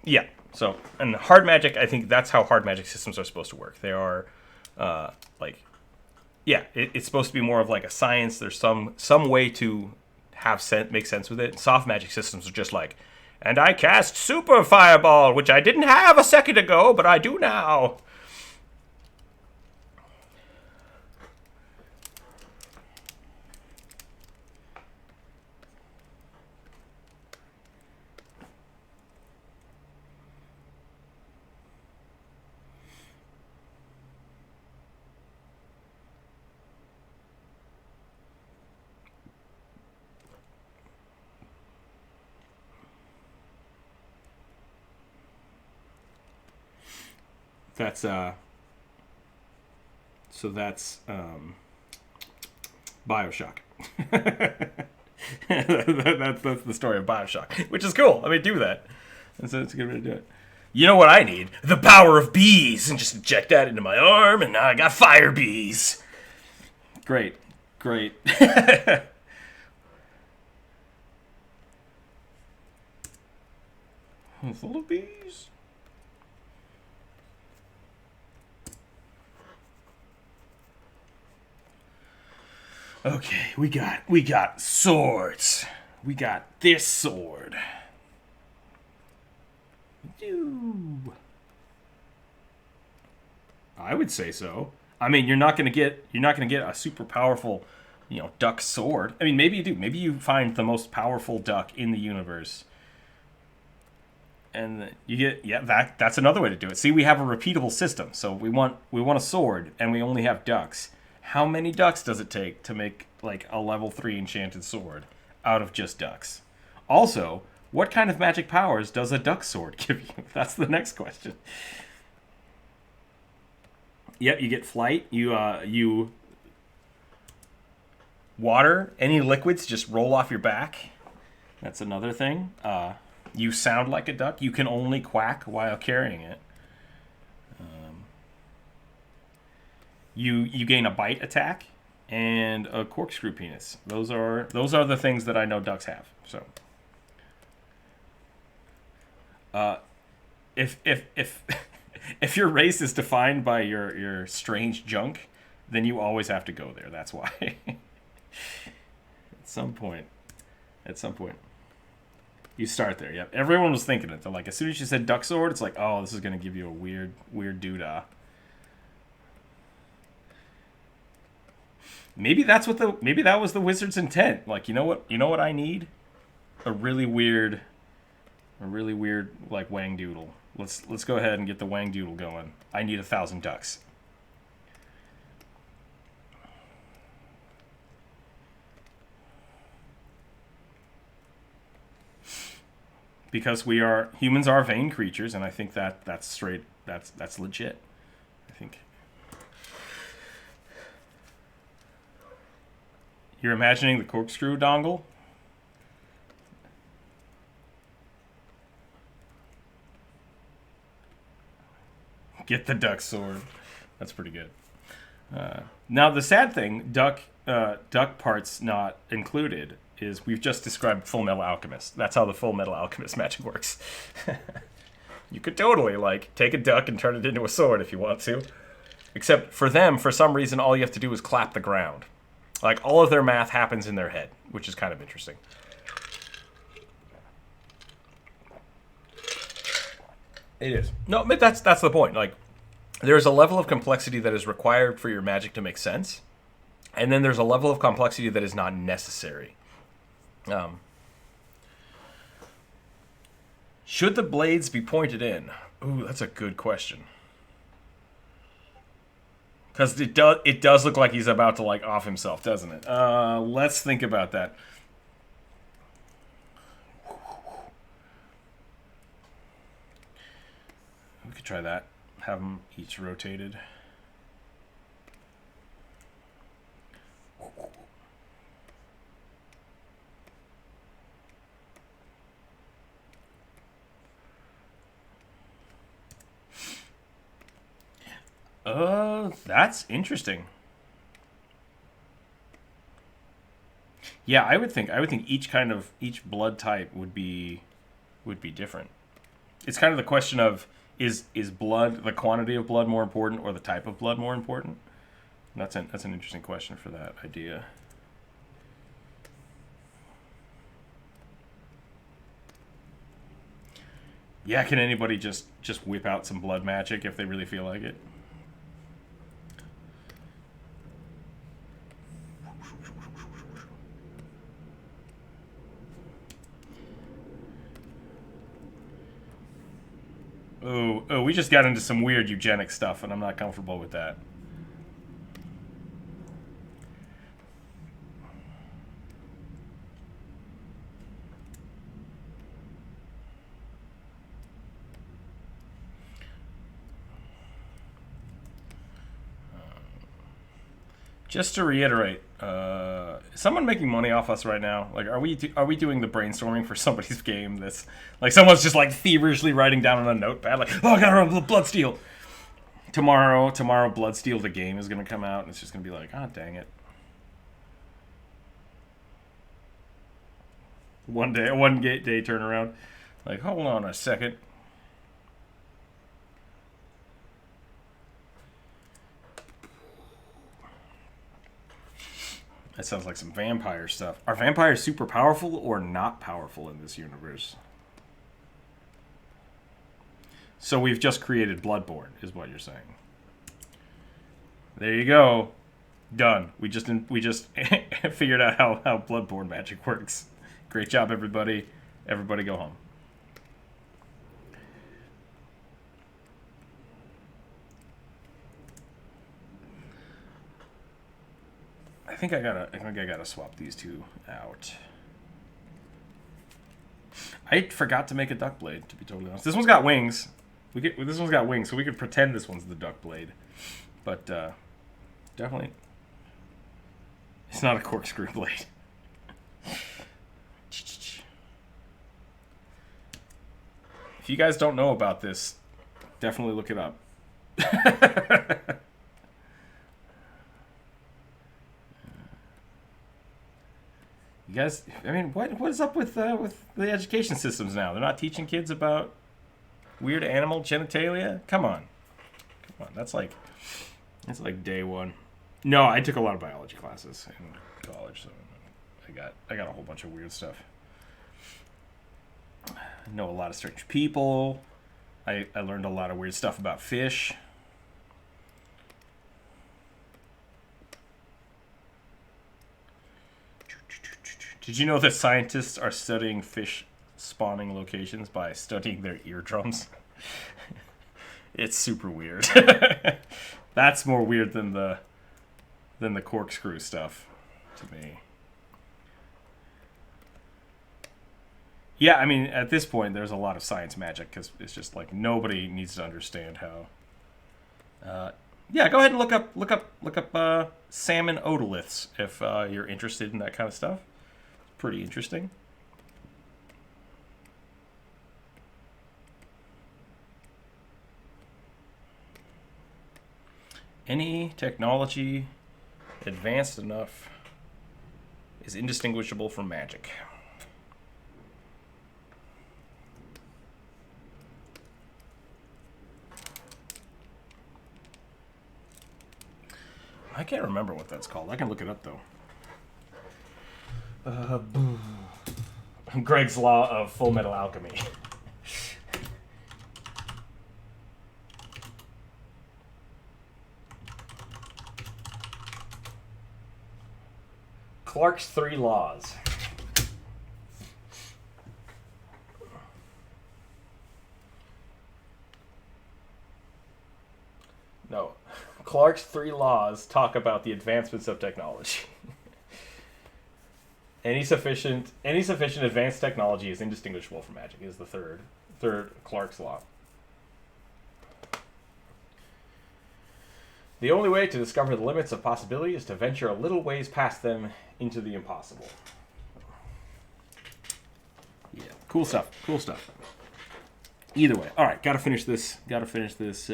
Yeah, so, and hard magic, I think that's how hard magic systems are supposed to work. They are, it's supposed to be more of like a science. There's some way to make sense with it. Soft magic systems are just like, and I cast Super Fireball, which I didn't have a second ago, but I do now. That's BioShock. that's the story of BioShock, which is cool. I mean, do that. It's a good way to do it. You know what I need? The power of bees, and just inject that into my arm, and now I got fire bees. Great. Full of bees. Okay, we got swords. We got this sword. I would say so. I mean, you're not gonna get a super powerful, duck sword. I mean, maybe you do. Maybe you find the most powerful duck in the universe, and you get that's another way to do it. See, we have a repeatable system. So we want a sword, and we only have ducks. How many ducks does it take to make like a level 3 enchanted sword out of just ducks? Also, what kind of magic powers does a duck sword give you? That's the next question. Yep, you get flight. You water, any liquids just roll off your back. That's another thing. You sound like a duck. You can only quack while carrying it. You gain a bite attack and a corkscrew penis. Those are the things that I know ducks have. So, if if your race is defined by your strange junk, then you always have to go there. That's why. At some point, you start there. Yep. Everyone was thinking it. They're like, as soon as you said duck sword, it's like, oh, this is gonna give you a weird doodah. Maybe that was the wizard's intent. Like, you know what I need? A really weird like wang doodle. Let's go ahead and get the wang doodle going. I need 1,000 ducks. Because humans are vain creatures, and I think that's legit. I think you're imagining the corkscrew dongle. Get the duck sword. That's pretty good. Now the sad thing, duck parts not included, is we've just described Full Metal Alchemist. That's how the Full Metal Alchemist magic works. You could totally take a duck and turn it into a sword if you want to. Except for them, for some reason, all you have to do is clap the ground. Like, all of their math happens in their head, which is kind of interesting. It is. No, but that's the point. Like, there's a level of complexity that is required for your magic to make sense, and then there's a level of complexity that is not necessary. Should the blades be pointed in? Ooh, that's a good question. Because it does look like he's about to off himself, doesn't it? Let's think about that. We could try that. Have them each rotated. That's interesting. Yeah, I would think each blood type would be different. It's kind of the question of is blood, the quantity of blood, more important, or the type of blood more important? That's an interesting question for that idea. Yeah, can anybody just whip out some blood magic if they really feel like it? Oh, we just got into some weird eugenic stuff, and I'm not comfortable with that. Just to reiterate, is someone making money off us right now? Like, are we doing the brainstorming for somebody's game? This, like, someone's just feverishly writing down on a notepad, like, oh, I gotta run Bloodsteel. Tomorrow, Bloodsteel the game is gonna come out, and it's just gonna be like, oh, dang it. One day turnaround. Like, hold on a second. That sounds like some vampire stuff. Are vampires super powerful or not powerful in this universe? So we've just created Bloodborne, is what you're saying. There you go. Done. We just figured out how Bloodborne magic works. Great job, everybody. Everybody go home. I think I gotta swap these two out. I forgot to make a duck blade, to be totally honest. This one's got wings. This one's got wings, so we could pretend this one's the duck blade. But definitely, it's not a corkscrew blade. If you guys don't know about this, definitely look it up. You guys, I mean, what is up with the education systems now? They're not teaching kids about weird animal genitalia? Come on. That's like day one. No, I took a lot of biology classes in college, so I got a whole bunch of weird stuff. I know a lot of strange people. I learned a lot of weird stuff about fish. Did you know that scientists are studying fish spawning locations by studying their eardrums? It's super weird. That's more weird than the corkscrew stuff to me. Yeah, I mean, at this point, there's a lot of science magic because it's just like nobody needs to understand how. Yeah, go ahead and look up salmon otoliths if you're interested in that kind of stuff. Pretty interesting. Any technology advanced enough is indistinguishable from magic. I can't remember what that's called. I can look it up though. Greg's Law of Full Metal Alchemy. Clark's 3 Laws. No. Clark's 3 Laws talk about the advancements of technology. Any sufficient advanced technology is indistinguishable from magic, is the third Clark's Law. The only way to discover the limits of possibility is to venture a little ways past them into the impossible. Yeah, cool stuff. Either way, all right, gotta finish this this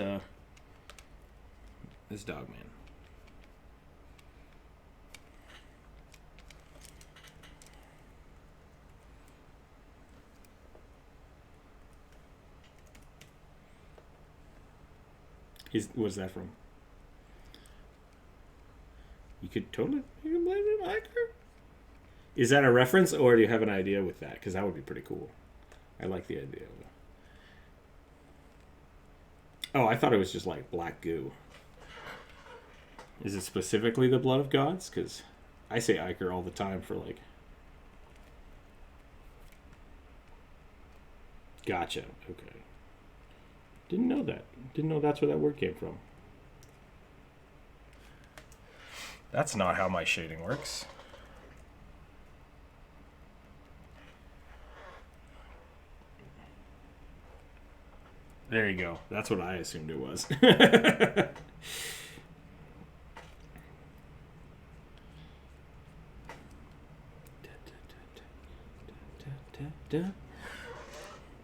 dog man. What's that from? You can blame it on Hiker? Is that a reference, or do you have an idea with that? Because that would be pretty cool. I like the idea of it. Oh, I thought it was just like black goo. Is it specifically the blood of gods? Because I say Iker all the time for like... Gotcha. Okay. Didn't know that. Didn't know that's where that word came from. That's not how my shading works. There you go. That's what I assumed it was.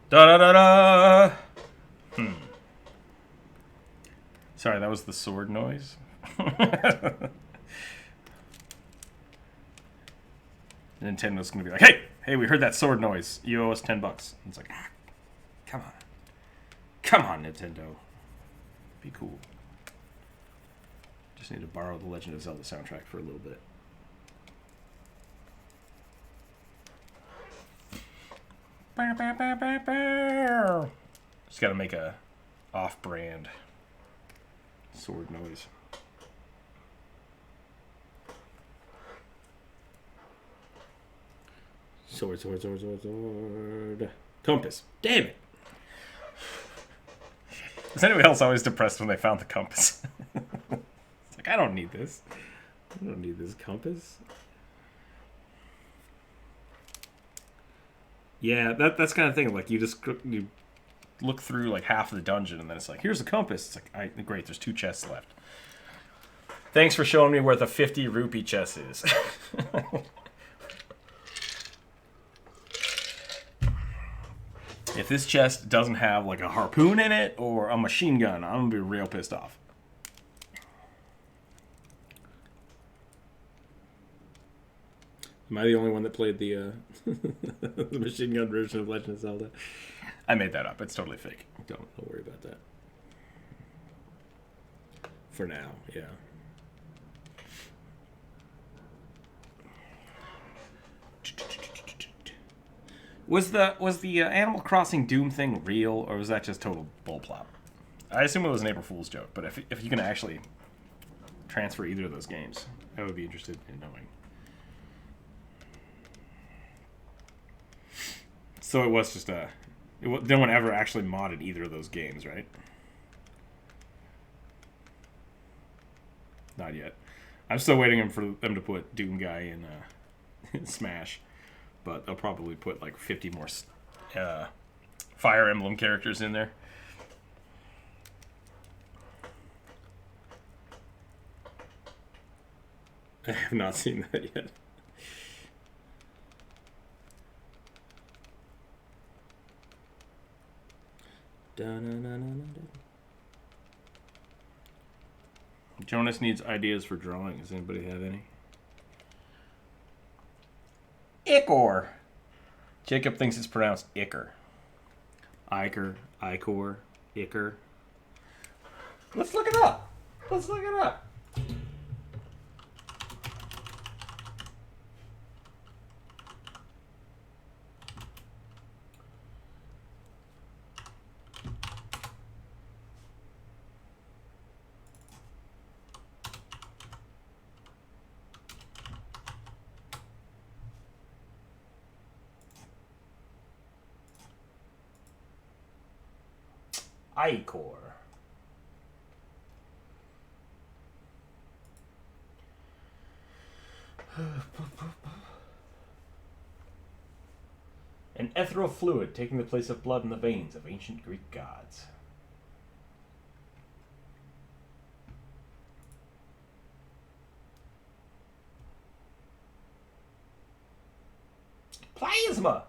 Da da da da. Sorry, that was the sword noise. Nintendo's gonna be like, hey, we heard that sword noise. You owe us $10. And it's like, come on, Nintendo. Be cool. Just need to borrow the Legend of Zelda soundtrack for a little bit. Just gotta make a off-brand sword noise. Sword. Compass. Damn it. Was anybody else always depressed when they found the compass? It's like, I don't need this. I don't need this compass. Yeah, that's kind of thing. Like, you look through like half of the dungeon, and then it's like, here's the compass. It's like, great, there's 2 chests left. Thanks for showing me where the 50 rupee chest is. If this chest doesn't have like a harpoon in it or a machine gun, I'm gonna be real pissed off. Am I the only one that played the the machine gun version of Legend of Zelda? I made that up. It's totally fake. Don't worry about that. For now, yeah. Was the Animal Crossing Doom thing real, or was that just total bullplop? I assume it was an April Fool's joke, but if you can actually transfer either of those games, I would be interested in knowing. So it was just no one ever actually modded either of those games, right? Not yet. I'm still waiting for them to put Doom Guy in Smash. But they'll probably put like 50 more Fire Emblem characters in there. I have not seen that yet. Jonas needs ideas for drawing. Does anybody have any? Ichor. Jacob thinks it's pronounced Ichor. Ichor, Ichor. Let's look it up. Ichor. An ethereal fluid taking the place of blood in the veins of ancient Greek gods. Plasma!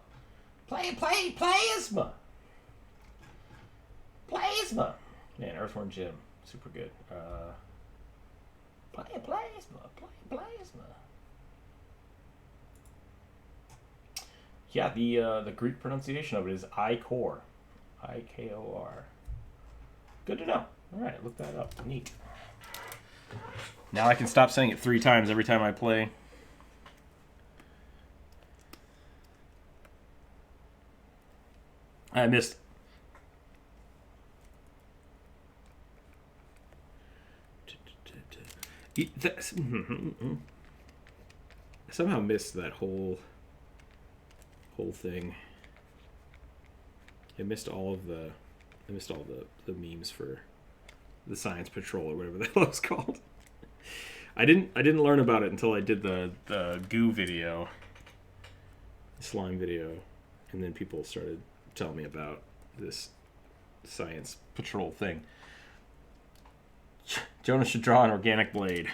Plasma! Plasma! Man, Earthworm Jim. Super good. Plasma. Yeah, the Greek pronunciation of it is Ichor. I-K-O-R. Good to know. Alright, look that up. Neat. Now I can stop saying it 3 times every time I play. I missed... I somehow missed that whole thing. I missed all the memes for the Science Patrol or whatever the hell it's called. I didn't learn about it until I did the goo video, the slime video, and then people started telling me about this Science Patrol thing. Jonas should draw an organic blade.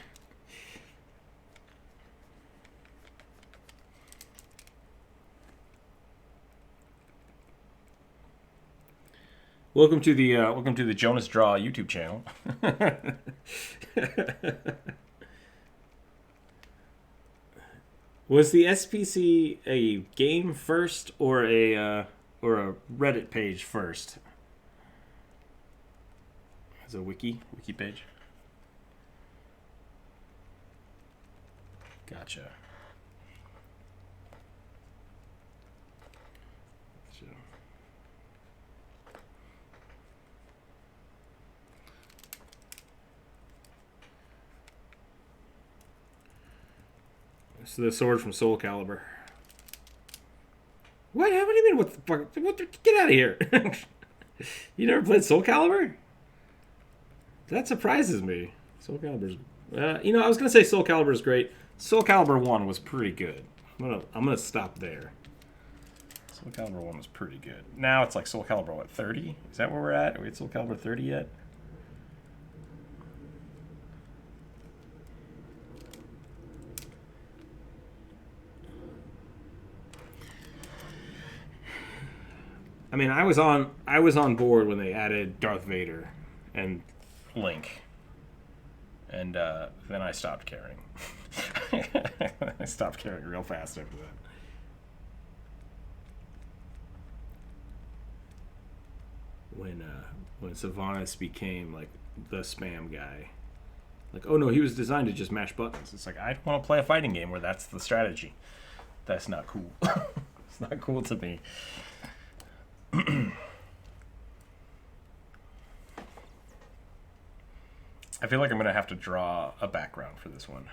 Welcome to the Jonas Draw YouTube channel. Was the SPC a game first or a Reddit page first? As a wiki page. Gotcha. So the sword from Soul Calibur. What? What do you mean? What the fuck? Get out of here! You never played Soul Calibur? That surprises me. Soul Calibur's. I was gonna say Soul Calibur is great. Soul Calibur 1 was pretty good. I'm gonna stop there. Soul Calibur 1 was pretty good. Now it's like Soul Calibur, what, 30? Is that where we're at? Are we at Soul Calibur 30 yet? I mean, I was on board when they added Darth Vader and Link. And then I stopped caring. I stopped caring real fast after that. when Sylvanas became like the spam guy. Like, oh no, he was designed to just mash buttons. It's like, I want to play a fighting game where that's the strategy. That's not cool. It's not cool to me. I feel like I'm going to have to draw a background for this one.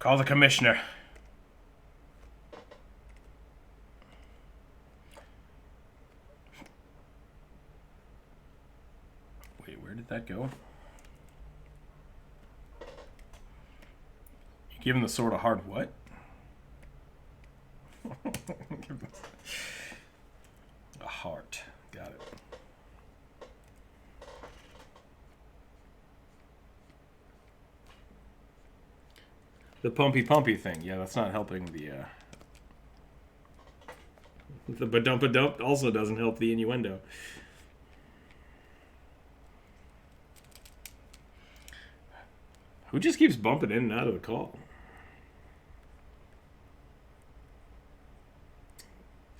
Call the commissioner. Wait, where did that go? You give him the sword a hard what? A heart. Got it. The pumpy thing. Yeah, that's not helping the badump also doesn't help the innuendo. Who just keeps bumping in and out of the call?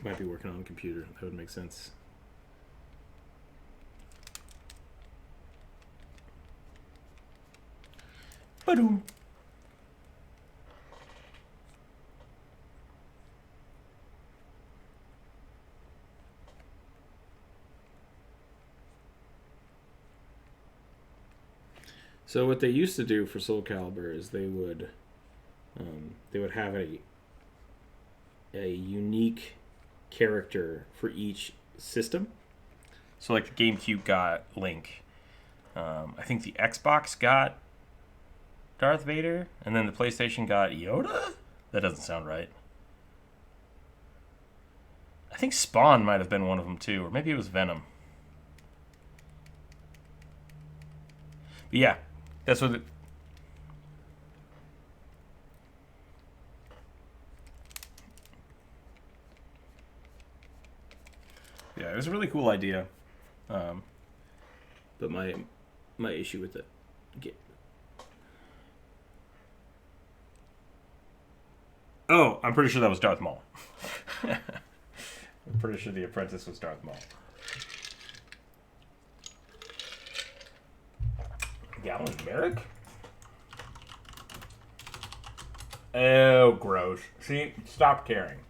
Might be working on a computer. That would make sense. Ba-doom. So what they used to do for Soul Calibur is they would have a unique character for each system. So like the GameCube got Link. I think the Xbox got Darth Vader, and then the PlayStation got Yoda? That doesn't sound right. I think Spawn might have been one of them too, or maybe it was Venom. But yeah, that's what yeah, it was a really cool idea. But my issue with it, oh, I'm pretty sure that was Darth Maul. I'm pretty sure the apprentice was Darth Maul. Gallon Merrick? Oh, gross. See, stop caring.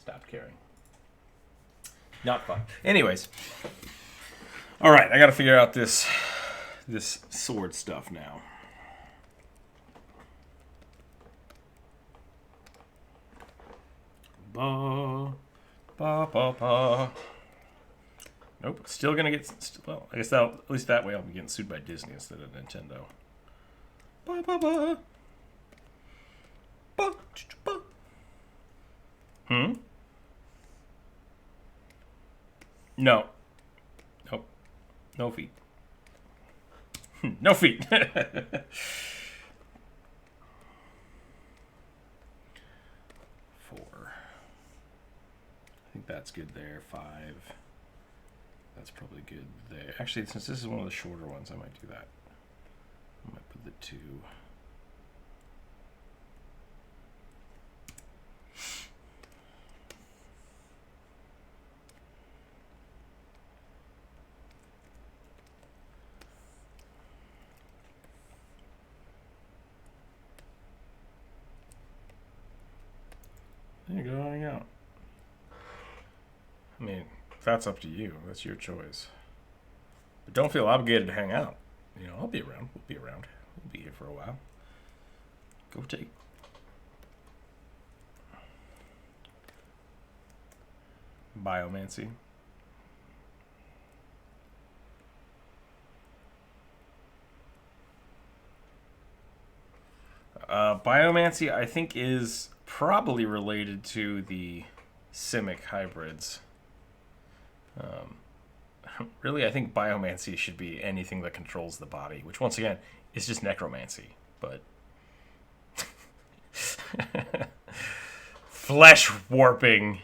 Stop caring. Not fun. Anyways. All right, I got to figure out this sword stuff now. Ba, ba, ba, ba. Nope, still gonna get. Well, I guess at least that way I'll be getting sued by Disney instead of Nintendo. Ba, ba, ba. Ba, ba. No. Nope. No feet. No feet. 4. I think that's good there. 5. That's probably good there. Actually, since this is one of the shorter ones, I might do that. I might put the 2. Yeah, go hang out. I mean, that's up to you. That's your choice. But don't feel obligated to hang out. You know, I'll be around. We'll be around. We'll be here for a while. Go take. Biomancy. Biomancy, I think, is probably related to the Simic hybrids. Really, I think biomancy should be anything that controls the body, which, once again, is just necromancy. But flesh warping.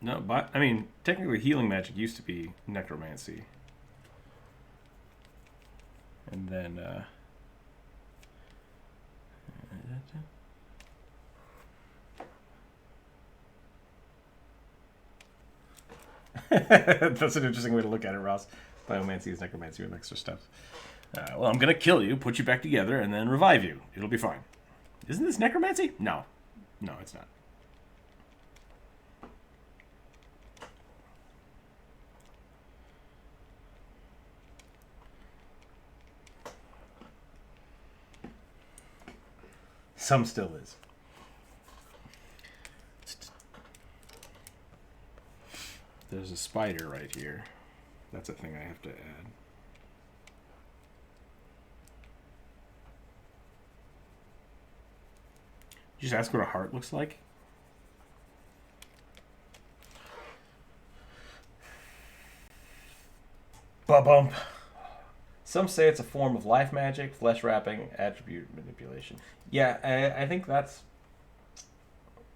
No, but I mean, technically, healing magic used to be necromancy, and then that's an interesting way to look at it, Ross. Biomancy is necromancy with extra steps. Well, I'm gonna kill you, put you back together, and then revive you. It'll be fine. Isn't this necromancy? No, no, it's not. Some still is. There's a spider right here. That's a thing I have to add. You just ask what a heart looks like? Ba-bump. Some say it's a form of life magic, flesh wrapping, attribute manipulation. Yeah, I think that's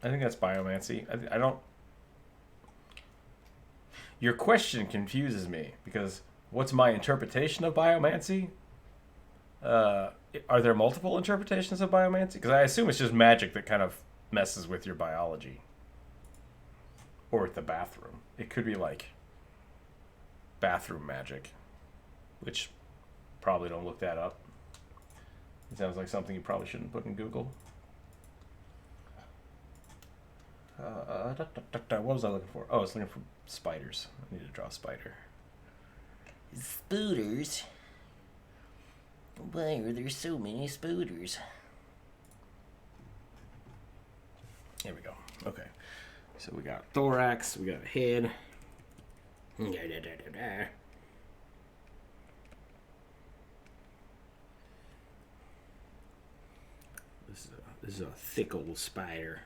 biomancy. I don't. Your question confuses me because what's my interpretation of biomancy? Are there multiple interpretations of biomancy? Because I assume it's just magic that kind of messes with your biology, or with the bathroom. It could be like bathroom magic, which probably don't look that up. It sounds like something you probably shouldn't put in Google. What was I looking for? Oh, I was looking for spiders. I need to draw a spider. Spooters? Why are there so many spooters? Here we go. Okay. So we got thorax, we got a head. This is a thick old spider.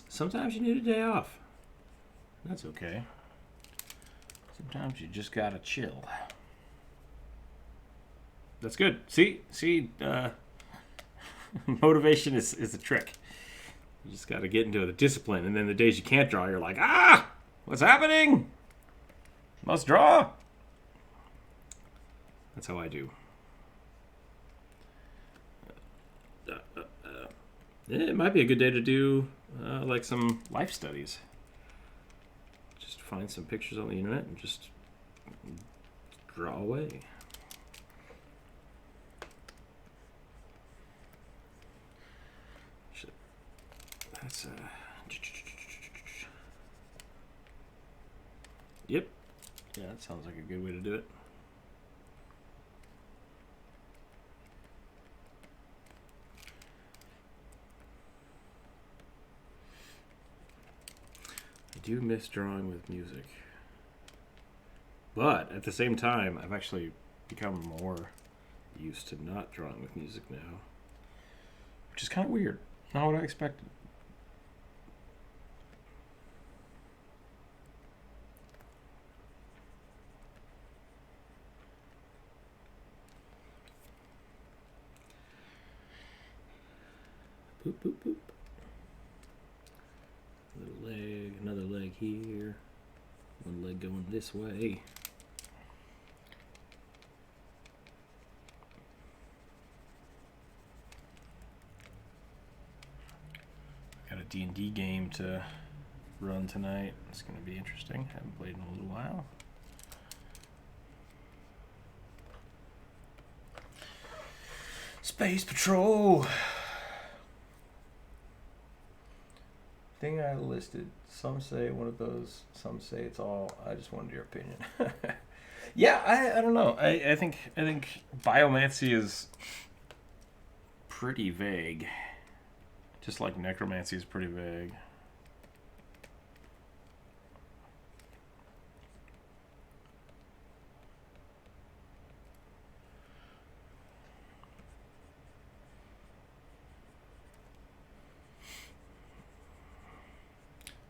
Sometimes you need a day off. That's okay. Sometimes you just gotta chill. That's good. See, motivation is a trick. You just gotta get into the discipline, and then the days you can't draw, you're like, what's happening? Must draw. That's how I do. It might be a good day to do like some life studies. Just find some pictures on the internet and just draw away. That's yep. Yeah, that sounds like a good way to do it. I do miss drawing with music. But at the same time, I've actually become more used to not drawing with music now. Which is kind of weird. Not what I expected. Boop, boop, boop. leg, another leg here. One leg going this way. Got a D&D game to run tonight. It's going to be interesting. Haven't played in a little while. Space Patrol. Thing I listed. Some say one of those. Some say it's all. I just wanted your opinion. Yeah, I don't know. I think biomancy is pretty vague. Just like necromancy is pretty vague.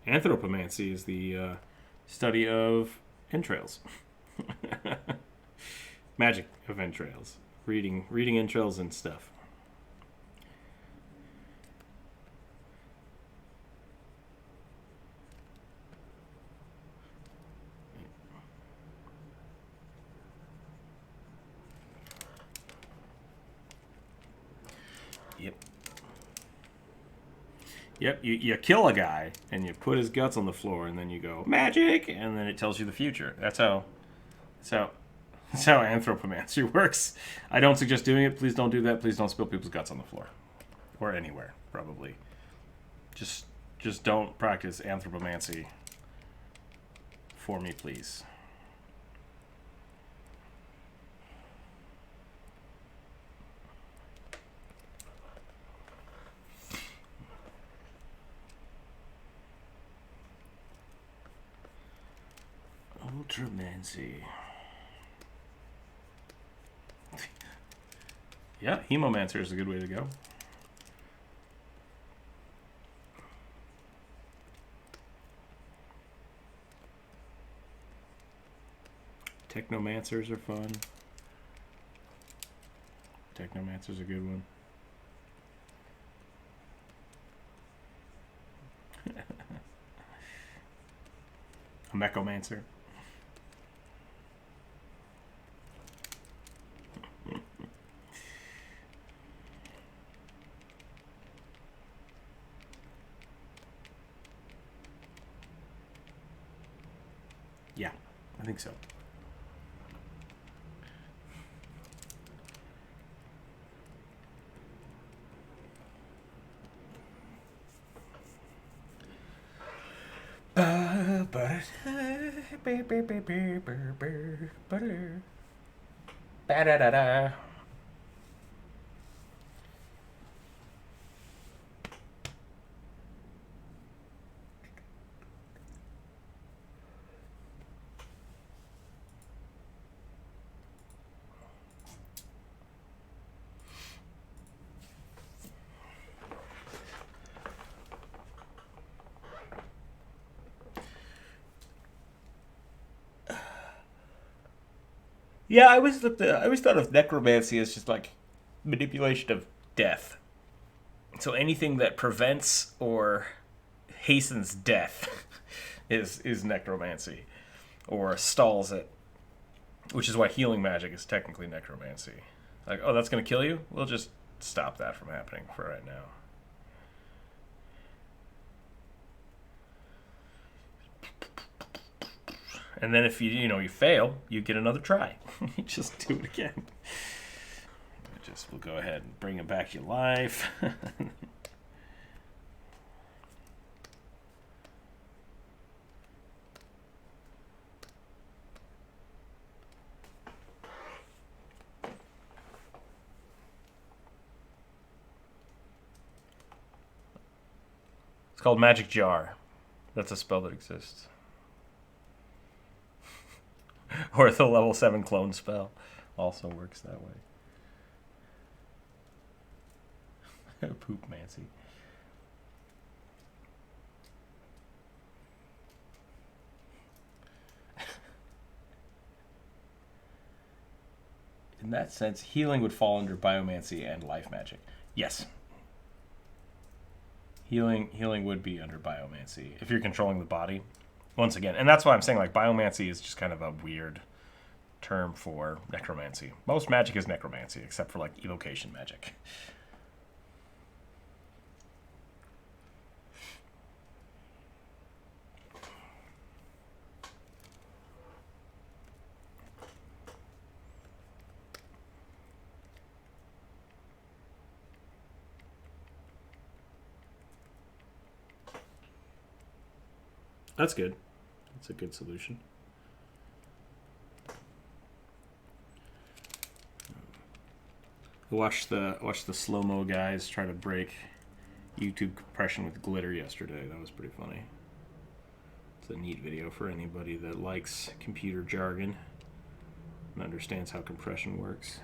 Anthropomancy is the study of entrails. Magic of entrails. Reading entrails and stuff. Yep, you kill a guy, and you put his guts on the floor, and then you go, magic, and then it tells you the future. That's how anthropomancy works. I don't suggest doing it. Please don't do that. Please don't spill people's guts on the floor. Or anywhere, probably. Just don't practice anthropomancy for me, please. Ultramancy. Yeah, Hemomancer is a good way to go. Technomancers are fun. Technomancer's a good one. A Mechomancer. Yeah, I think so. Ba-da-da-da. Yeah, I always thought of necromancy as just like manipulation of death. So anything that prevents or hastens death is necromancy, or stalls it, which is why healing magic is technically necromancy. Like, oh, that's gonna kill you? We'll just stop that from happening for right now. And then if you fail, you get another try. You just do it again. We'll go ahead and bring it back your life. It's called Magic Jar. That's a spell that exists. Or the level 7 clone spell also works that way. Poopmancy. In that sense, healing would fall under biomancy and life magic. Yes. Healing would be under biomancy if you're controlling the body. Once again, and that's why I'm saying like biomancy is just kind of a weird term for necromancy. Most magic is necromancy, except for like evocation magic. That's good. That's a good solution. I watched the slow-mo guys try to break YouTube compression with glitter yesterday. That was pretty funny. It's a neat video for anybody that likes computer jargon and understands how compression works.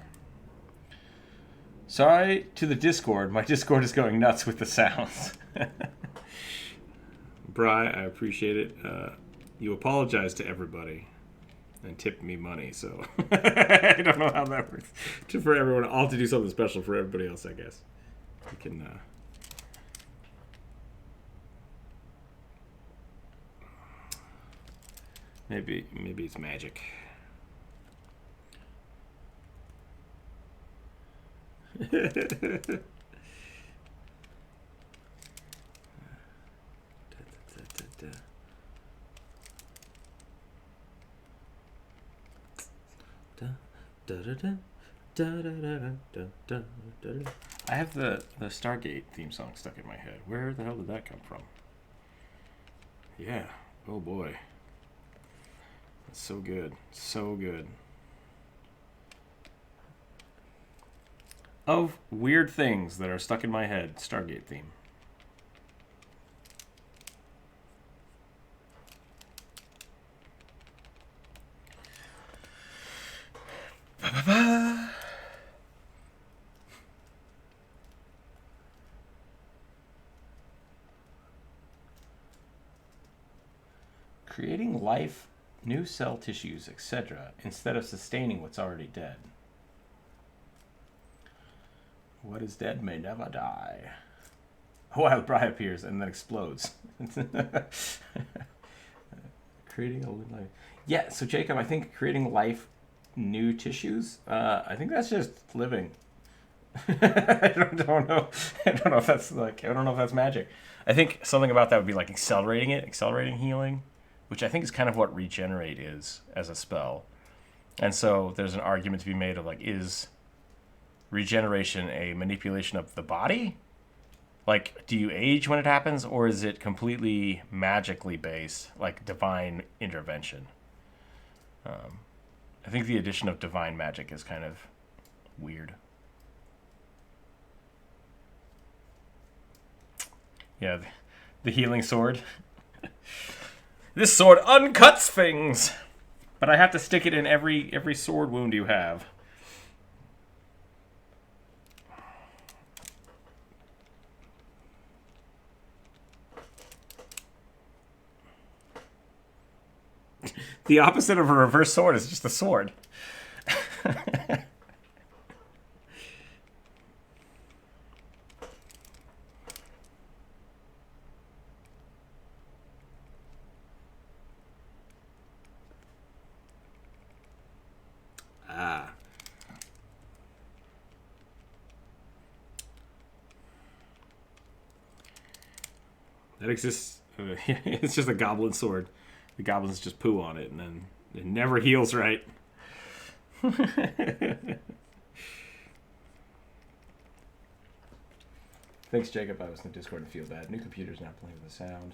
Sorry to the Discord. My Discord is going nuts with the sounds. Bri, I appreciate it. You apologize to everybody and tipped me money, so I don't know how that works. For everyone, I'll have to do something special for everybody else, I guess. We can. Maybe it's magic. I have the Stargate theme song stuck in my head. Where the hell did that come from? Yeah. Oh boy. That's so good. So good. Of weird things that are stuck in my head, Stargate theme. Creating life, new cell tissues, etc., instead of sustaining what's already dead. What is dead may never die. A wild Bri appears and then explodes. Creating a life. Yeah, so Jacob, I think creating life, new tissues, I think that's just living. I don't know if that's magic. I think something about that would be like accelerating healing, which I think is kind of what regenerate is as a spell. And so there's an argument to be made of like, is regeneration a manipulation of the body? Like, do you age when it happens, or is it completely magically based, like divine intervention? I think the addition of divine magic is kind of weird. Yeah, the healing sword. This sword uncuts things, but I have to stick it in every sword wound you have. The opposite of a reverse sword is just a sword. That exists. It's just a goblin sword. The goblins just poo on it, and then it never heals right. Thanks, Jacob. I was in the Discord and feel bad. New computer's not playing with the sound.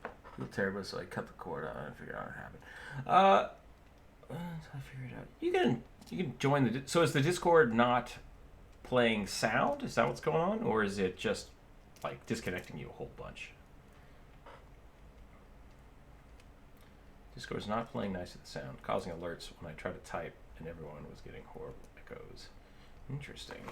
I feel terrible, so I cut the cord out and figure out what happened. I figured it out. You can join the. So is the Discord not playing sound? Is that what's going on, or is it just like disconnecting you a whole bunch? Discord's not playing nice with the sound, causing alerts when I try to type, and everyone was getting horrible echoes. Interesting.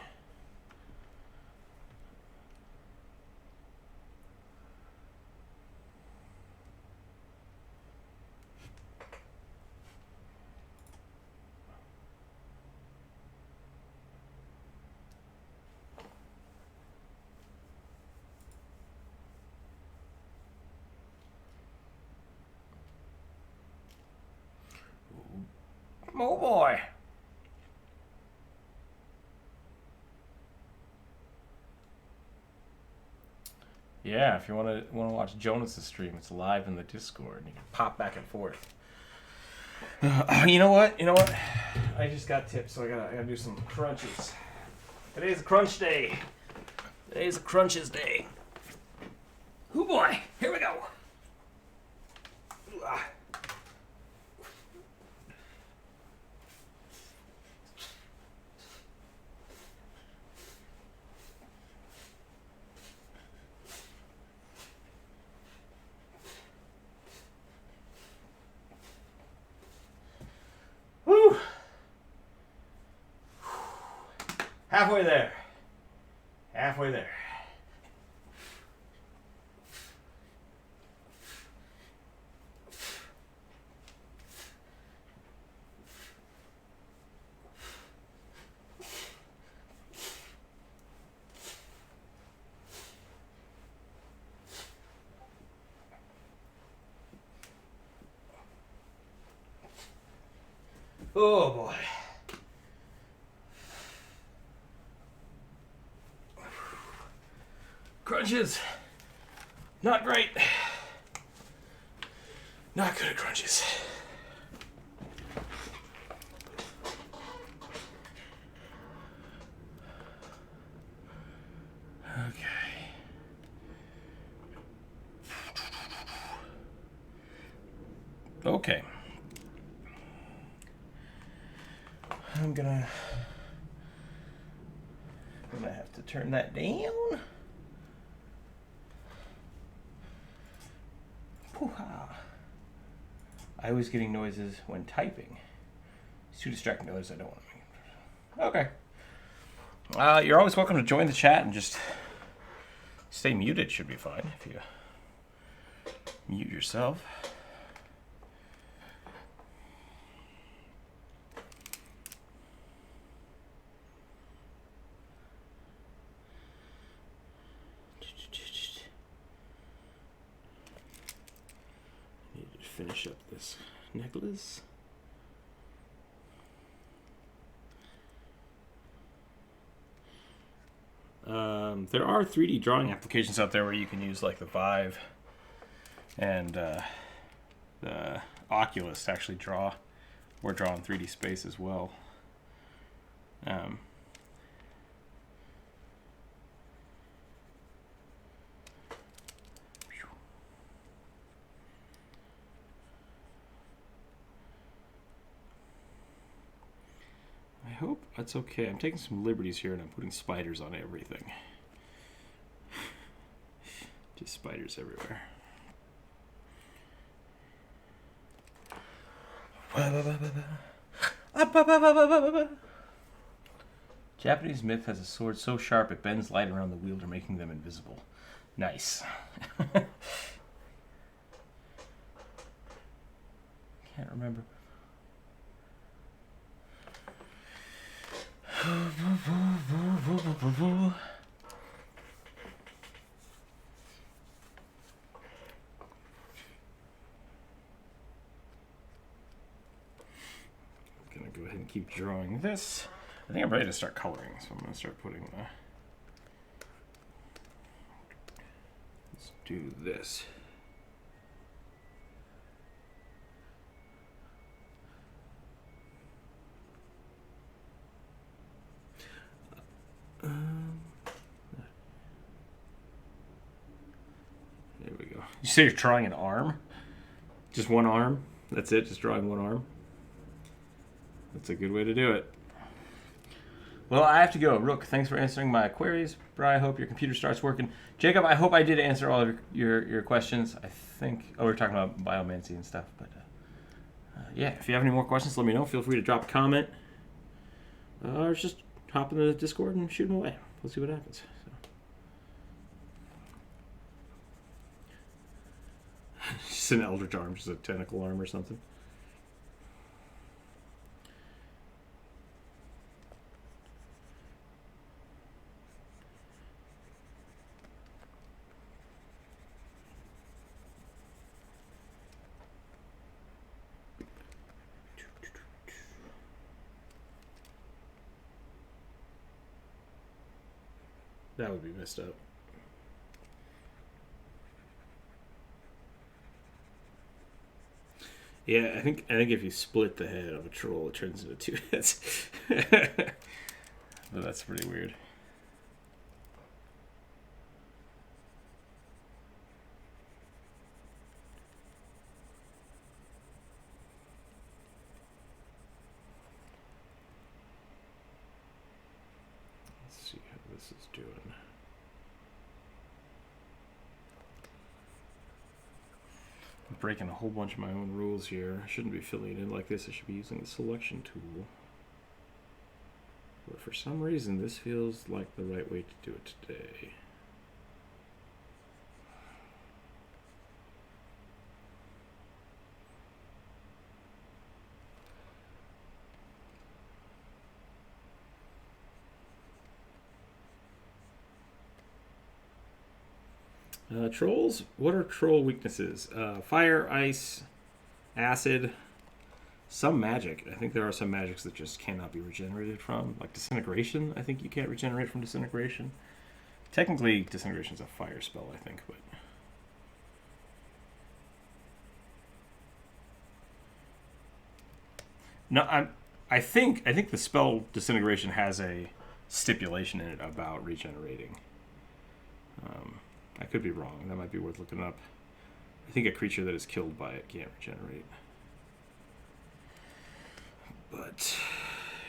Oh boy. Yeah, if you want to watch Jonas's stream, it's live in the Discord. You can pop back and forth. You know what? I just got tips, so I gotta do some crunches. Today's a crunch day. Today's a crunches day. Oh boy, here we go. Woo! Halfway there. Halfway there. Oh boy. Crunches. Not great. Not good at crunches. Okay. Okay. I'm gonna have to turn that down. Pooh-ha. I was getting noises when typing. It's too distracting to others. I don't want to make. Okay. You're always welcome to join the chat and just stay muted. Should be fine if you mute yourself. Finish up this necklace. There are 3D drawing applications out there where you can use like the Vive and the Oculus to actually draw in 3D space as well. I hope that's okay. I'm taking some liberties here and I'm putting spiders on everything. Just spiders everywhere. Japanese myth has a sword so sharp it bends light around the wielder, making them invisible. Nice. Can't remember. I'm gonna go ahead and keep drawing this. I think I'm ready to start coloring, so I'm gonna start putting the. Let's do this. There we go. You say you're drawing an arm? Just one arm? That's it? Just drawing one arm? That's a good way to do it. Well, I have to go. Rook, thanks for answering my queries. Brian, I hope your computer starts working. Jacob, I hope I did answer all of your questions. I think... Oh, we're talking about biomancy and stuff. But yeah, if you have any more questions, let me know. Feel free to drop a comment. Or just hop in the Discord and shoot them away. We'll see what happens. Just an eldritch arm, just a tentacle arm or something. That would be messed up. Yeah, I think if you split the head of a troll, it turns into two heads. But that's pretty weird. Let's see how this is doing. I'm breaking a whole bunch of my own rules here. I shouldn't be filling it in like this. I should be using the selection tool. But for some reason, this feels like the right way to do it today. Trolls? What are troll weaknesses? Fire, ice, acid, some magic. I think there are some magics that just cannot be regenerated from. Like disintegration, I think you can't regenerate from disintegration. Technically, disintegration is a fire spell, I think, but... No, I think the spell disintegration has a stipulation in it about regenerating. I could be wrong. That might be worth looking up. I think a creature that is killed by it can't regenerate. But,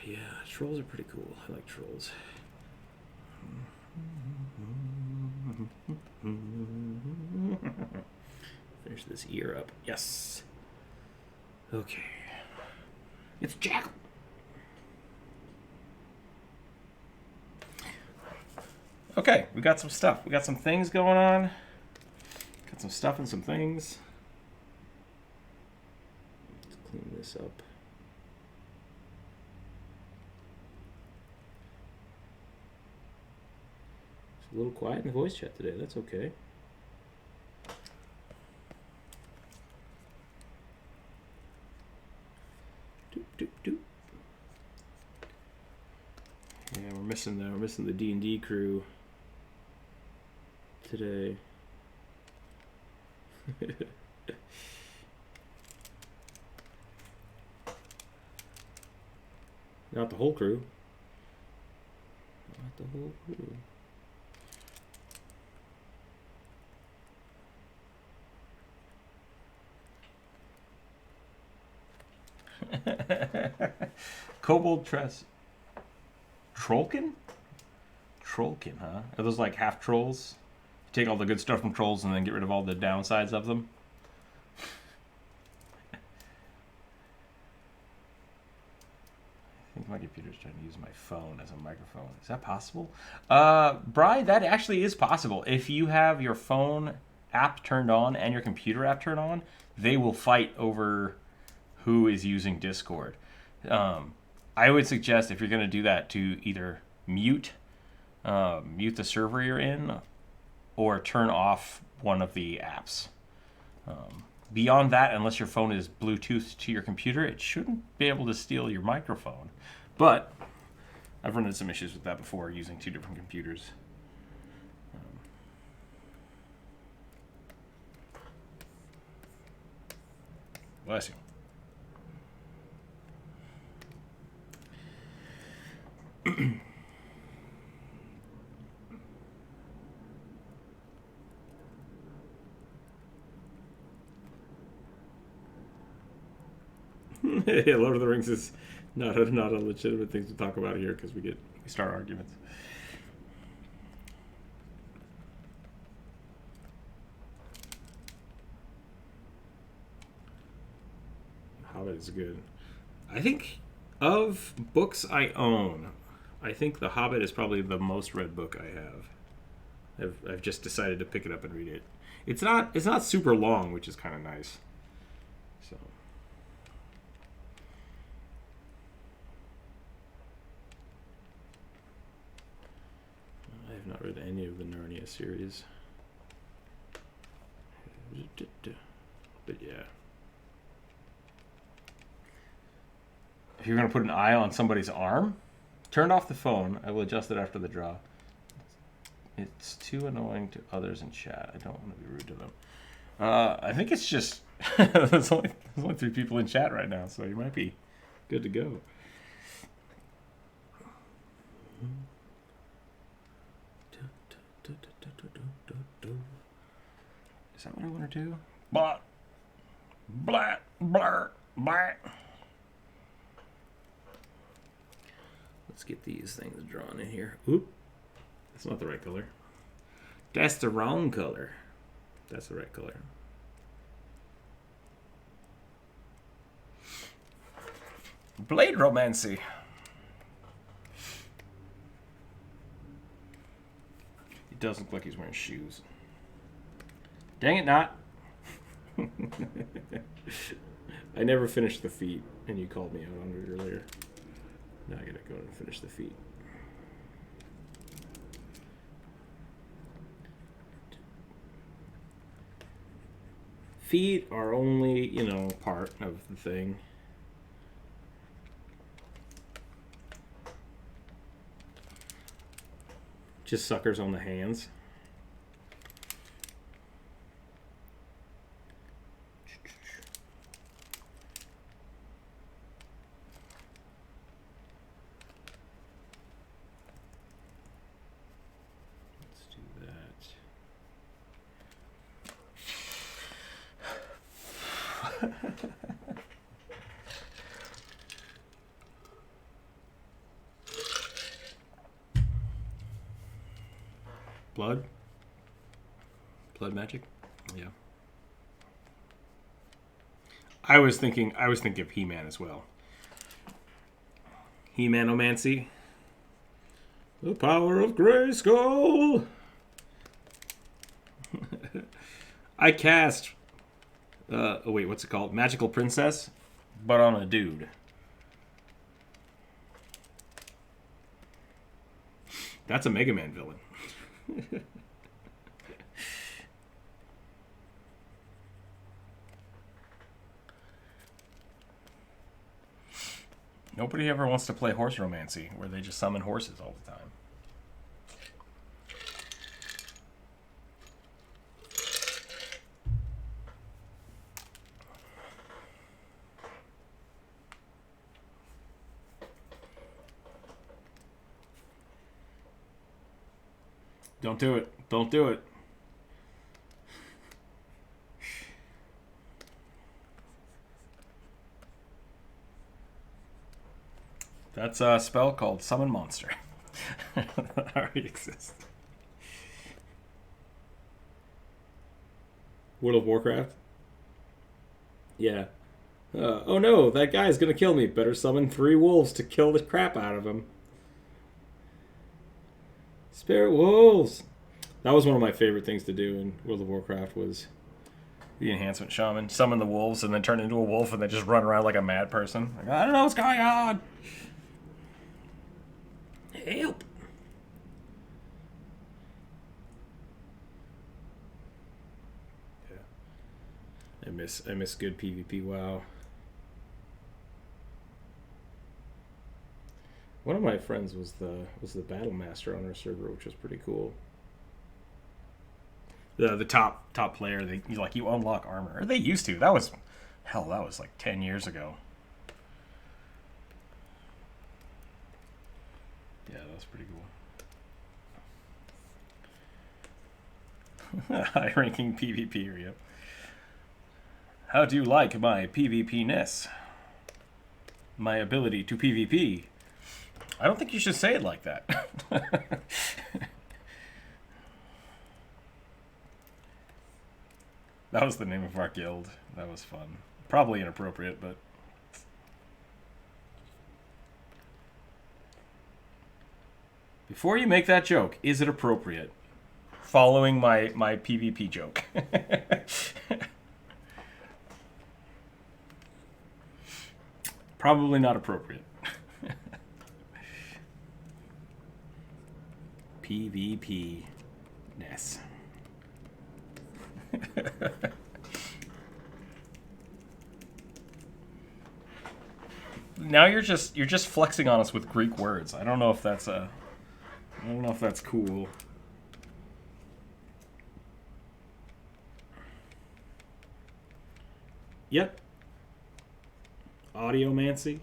yeah, trolls are pretty cool. I like trolls. Finish this ear up. Yes. Okay. It's Jackal. Okay, we got some stuff. We got some things going on. Got some stuff and some things. Let's clean this up. It's a little quiet in the voice chat today. That's okay. Doop, doop, doop. Yeah, we're missing the D&D crew today. Not the whole crew. Not the whole crew. Kobold Tress. Trollkin? Trollkin, huh? Are those like half trolls? You take all the good stuff from trolls and then get rid of all the downsides of them? I think my computer's trying to use my phone as a microphone. Is that possible? Bri, that actually is possible. If you have your phone app turned on and your computer app turned on, they will fight over who is using Discord. I would suggest if you're going to do that to either mute the server you're in or turn off one of the apps. Beyond that, unless your phone is Bluetooth to your computer, it shouldn't be able to steal your microphone. But I've run into some issues with that before using two different computers. Bless you. Yeah, Lord of the Rings is not a legitimate thing to talk about here because we start arguments. Hobbit is good. I think of books I own, I think The Hobbit is probably the most read book I have. I've just decided to pick it up and read it. It's not super long, which is kind of nice. So. I have not read any of the Narnia series. But yeah. If you're going to put an eye on somebody's arm, turn off the phone. I will adjust it after the draw. It's too annoying to others in chat. I don't want to be rude to them. I think it's just there's only 3 people in chat right now, so you might be good to go. Is that what I want to do? Blah, blah, blah, blah. Let's get these things drawn in here. Oop. That's not the right color. That's the wrong color. That's the right color. Blade Romancy. He does look like he's wearing shoes. Dang it, not. I never finished the feet, and you called me out on it earlier. Now I gotta go and finish the feet. Feet are only, part of the thing. Just suckers on the hands. Let's do that. Blood magic? Yeah. I was thinking of He-Man as well. He-Man-omancy. The power of Grayskull. I cast what's it called? Magical Princess, but on a dude. That's a Mega Man villain. Nobody ever wants to play horse romancy, where they just summon horses all the time. Don't do it. Don't do it. That's a spell called Summon Monster. That already exists. World of Warcraft? Yeah. Oh no, that guy's gonna kill me. Better summon 3 wolves to kill the crap out of him. Spirit wolves! That was one of my favorite things to do in World of Warcraft was... The enhancement shaman. Summon the wolves and then turn into a wolf and then just run around like a mad person. Like, I don't know what's going on! Help! Yeah. I miss good PvP. Wow. One of my friends was the battle master on our server, which was pretty cool. The top player, you unlock armor. Or they used to. That was like 10 years ago. Yeah, that was pretty cool. High ranking PvP area. How do you like my PvP-ness? My ability to PvP? I don't think you should say it like that. That was the name of our guild. That was fun. Probably inappropriate, but... Before you make that joke, is it appropriate? Following my PvP joke. Probably not appropriate. PvP-ness. Now you're just flexing on us with Greek words. I don't know if that's cool. Yep. Audiomancy.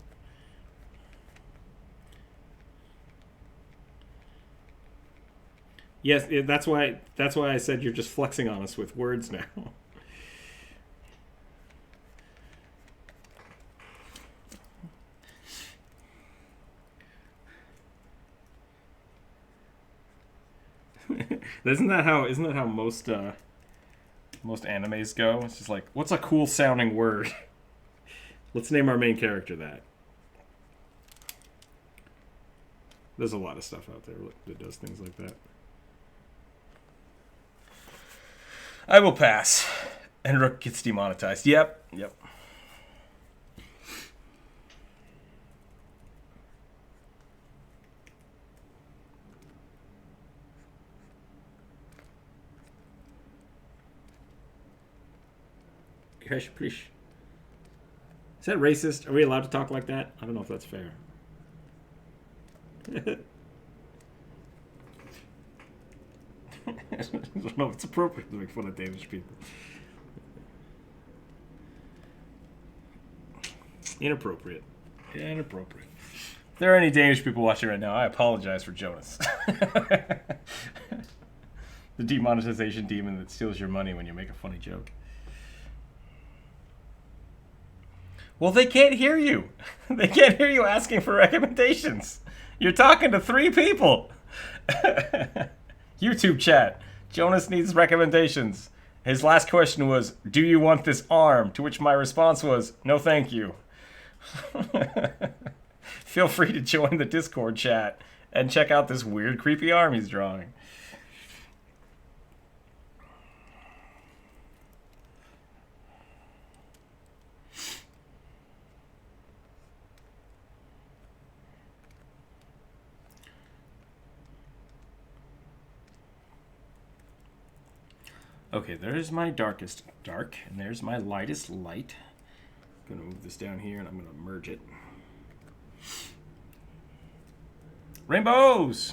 Yes, that's why I said you're just flexing on us with words now. Isn't that how most animes go? It's just like, what's a cool sounding word? Let's name our main character that. There's a lot of stuff out there that does things like that. I will pass. And Rook gets demonetized. Yep. Is that racist? Are we allowed to talk like that? I don't know if that's fair. I don't know if it's appropriate to make fun of Danish people. Inappropriate. If there are any Danish people watching right now, I apologize for Jonas. The demonetization demon that steals your money when you make a funny joke. Well, they can't hear you. They can't hear you asking for recommendations. You're talking to 3 people. YouTube chat. Jonas needs recommendations. His last question was, do you want this arm? To which my response was, no thank you. Feel free to join the Discord chat and check out this weird, creepy arm he's drawing. Okay, there's my darkest dark, and there's my lightest light. I'm gonna move this down here, and I'm gonna merge it. Rainbows!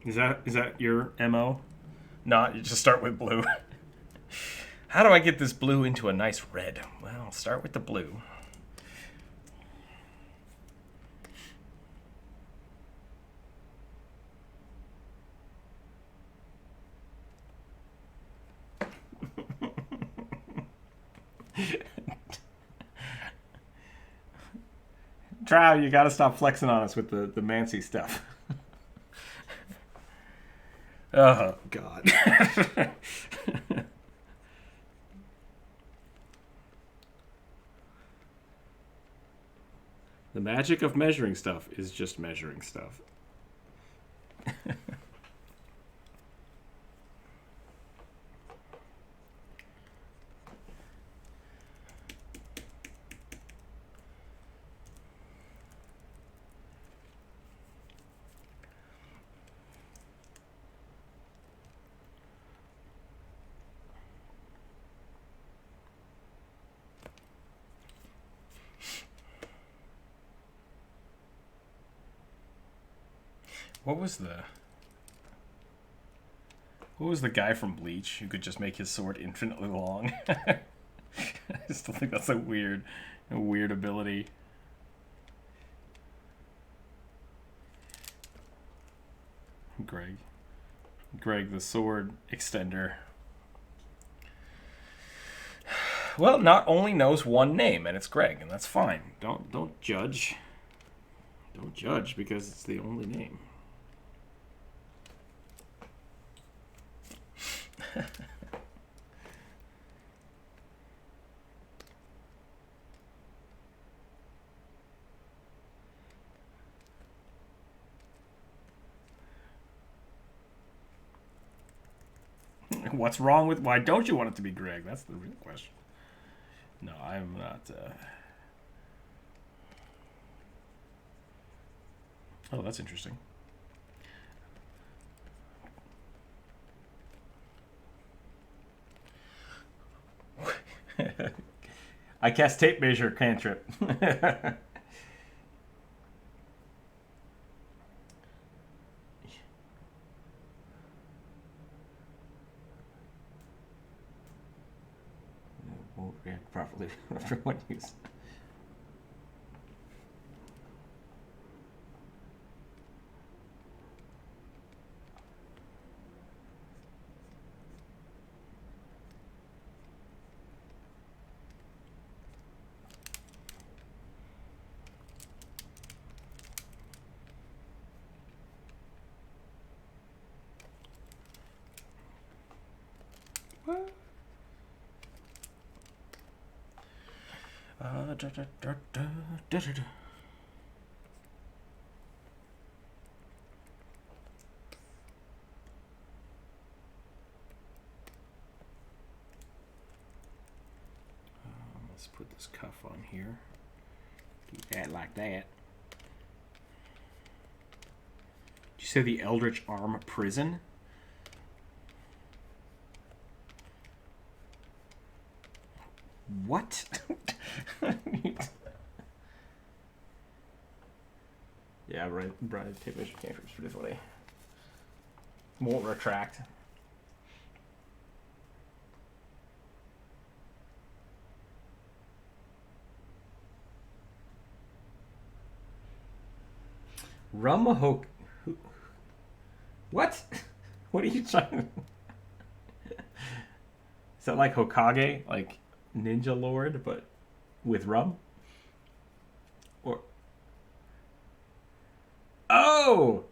Is that your MO? Not, you just start with blue. How do I get this blue into a nice red? Well, I'll start with the blue. Trow, you gotta stop flexing on us with the Mancy stuff. Oh, God. The magic of measuring stuff is just measuring stuff. What was the guy from Bleach who could just make his sword infinitely long? I still think that's a weird ability. Greg, the sword extender. Well, not only knows one name, and it's Greg, and that's fine. Don't judge. Don't judge because it's the only name. What's wrong with... Why don't you want it to be Greg? That's the real question. No, I'm not... Oh, that's interesting. I cast tape measure cantrip. react properly after one use. Let's put this cuff on here. Keep that like that. Did you say the Eldritch Arm Prison? What? Yeah, right. Tape measure cantrips pretty funny. Won't retract. Rumahok. What? What are you trying? Is that like Hokage, like Ninja Lord, but with rum? Or oh,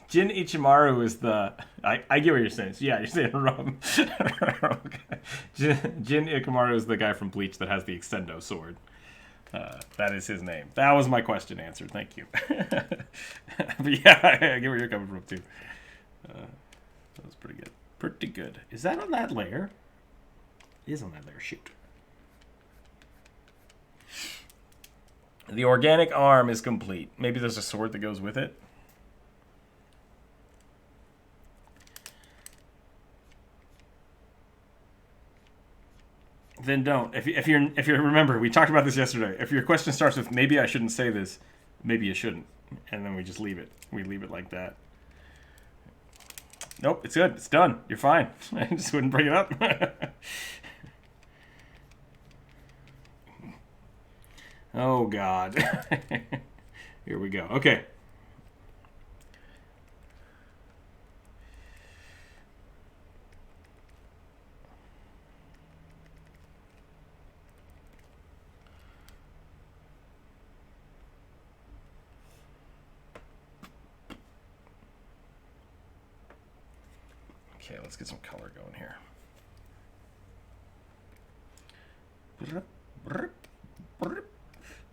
Jin Ichimaru is the. I get what you're saying. So yeah, you're saying rum. Okay. Jin Ichimaru is the guy from Bleach that has the extendo sword. That is his name. That was my question answered. Thank you. But yeah, I get where you're coming from too. That was pretty good. Pretty good. Is that on that layer? It is on that layer. Shoot. The organic arm is complete. Maybe there's a sword that goes with it. Then don't. If you remember, we talked about this yesterday. If your question starts with maybe I shouldn't say this, maybe you shouldn't, and then we just leave it. We leave it like that. Nope, it's good. It's done. You're fine. I just wouldn't bring it up. Oh God. Here we go. Okay. Okay, let's get some color going here.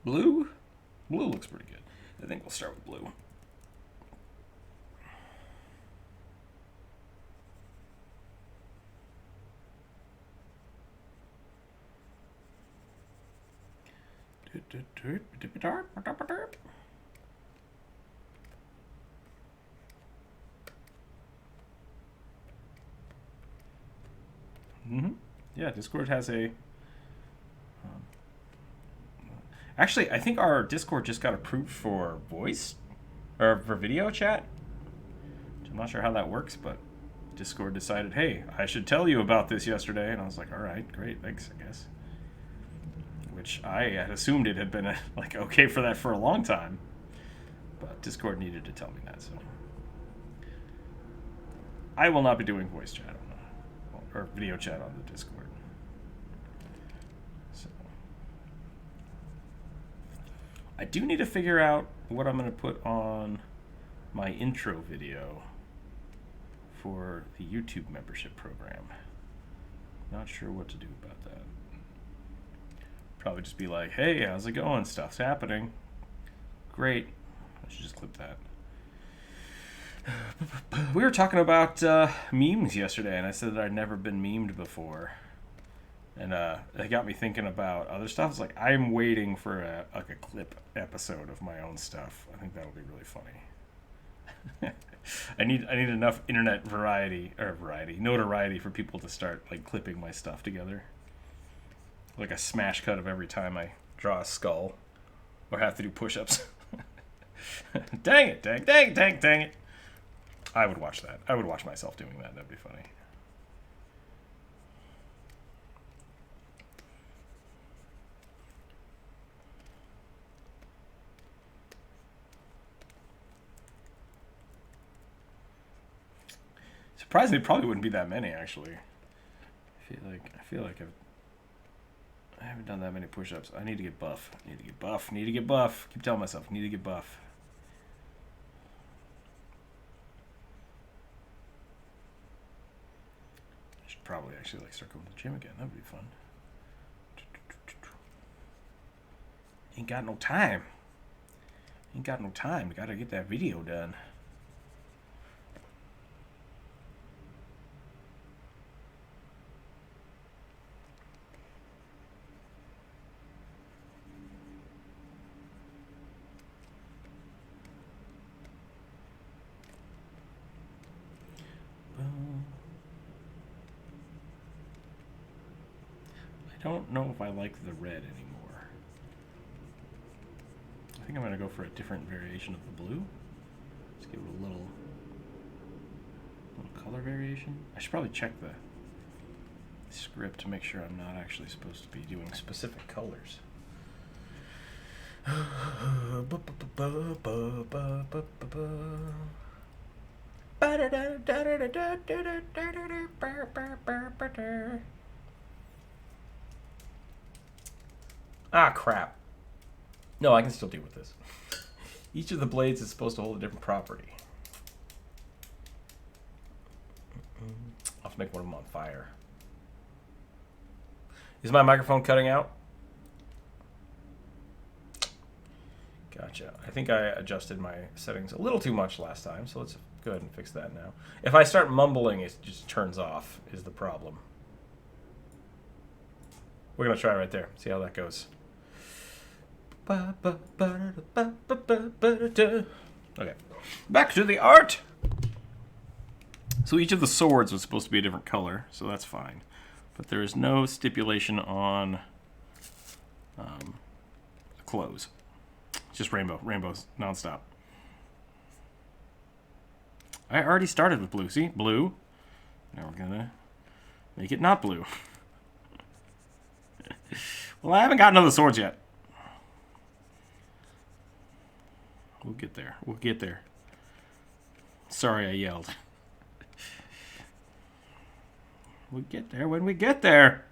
Blue? Blue looks pretty good. I think we'll start with blue. Yeah, Discord has a... Actually, I think our Discord just got approved for voice, or for video chat. I'm not sure how that works, but Discord decided, hey, I should tell you about this yesterday. And I was like, all right, great, thanks, I guess. Which I had assumed it had been like okay for that for a long time. But Discord needed to tell me that, so. I will not be doing voice chat or video chat on the Discord. So I do need to figure out what I'm going to put on my intro video for the YouTube membership program. Not sure what to do about that. Probably just be like, hey, how's it going? Stuff's happening. Great. I should just clip that. We were talking about memes yesterday, and I said that I'd never been memed before. And that got me thinking about other stuff. It's like, I'm waiting for a clip episode of my own stuff. I think that'll be really funny. I need enough internet notoriety for people to start like clipping my stuff together. Like a smash cut of every time I draw a skull or have to do push-ups. Dang it. I would watch that. I would watch myself doing that. That'd be funny. Surprisingly, probably wouldn't be that many actually. I feel like I haven't done that many push-ups. I need to get buff. Need to get buff. Need to get buff. Keep telling myself, need to get buff. I should probably actually like start going to the gym again. That would be fun. Ain't got no time. Ain't got no time. Gotta get that video done. I don't know if I like the red anymore. I think I'm going to go for a different variation of the blue. Let's give it a little color variation. I should probably check the script to make sure I'm not actually supposed to be doing specific colors. Ah, crap. No, I can still deal with this. Each of the blades is supposed to hold a different property. I'll have to make one of them on fire. Is my microphone cutting out? Gotcha. I think I adjusted my settings a little too much last time, so let's go ahead and fix that now. If I start mumbling, it just turns off, is the problem. We're going to try right there. See how that goes. Okay. Back to the art! So each of the swords was supposed to be a different color, so that's fine. But there is no stipulation on the clothes. It's just rainbows, nonstop. I already started with blue. See? Blue. Now we're gonna make it not blue. Well, I haven't gotten to the swords yet. We'll get there. We'll get there. Sorry I yelled. We'll get there when we get there.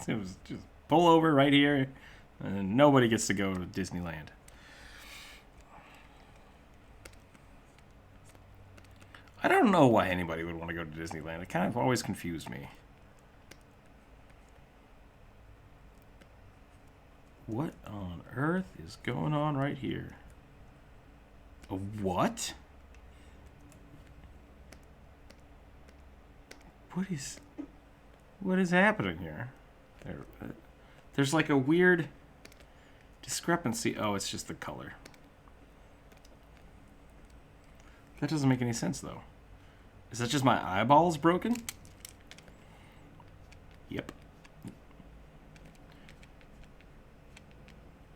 It was just pull over right here, and nobody gets to go to Disneyland. I don't know why anybody would want to go to Disneyland. It kind of always confused me. What on earth is going on right here? A what? What is happening here? There's like a weird discrepancy. Oh, it's just the color. That doesn't make any sense, though. Is that just my eyeballs broken? Yep.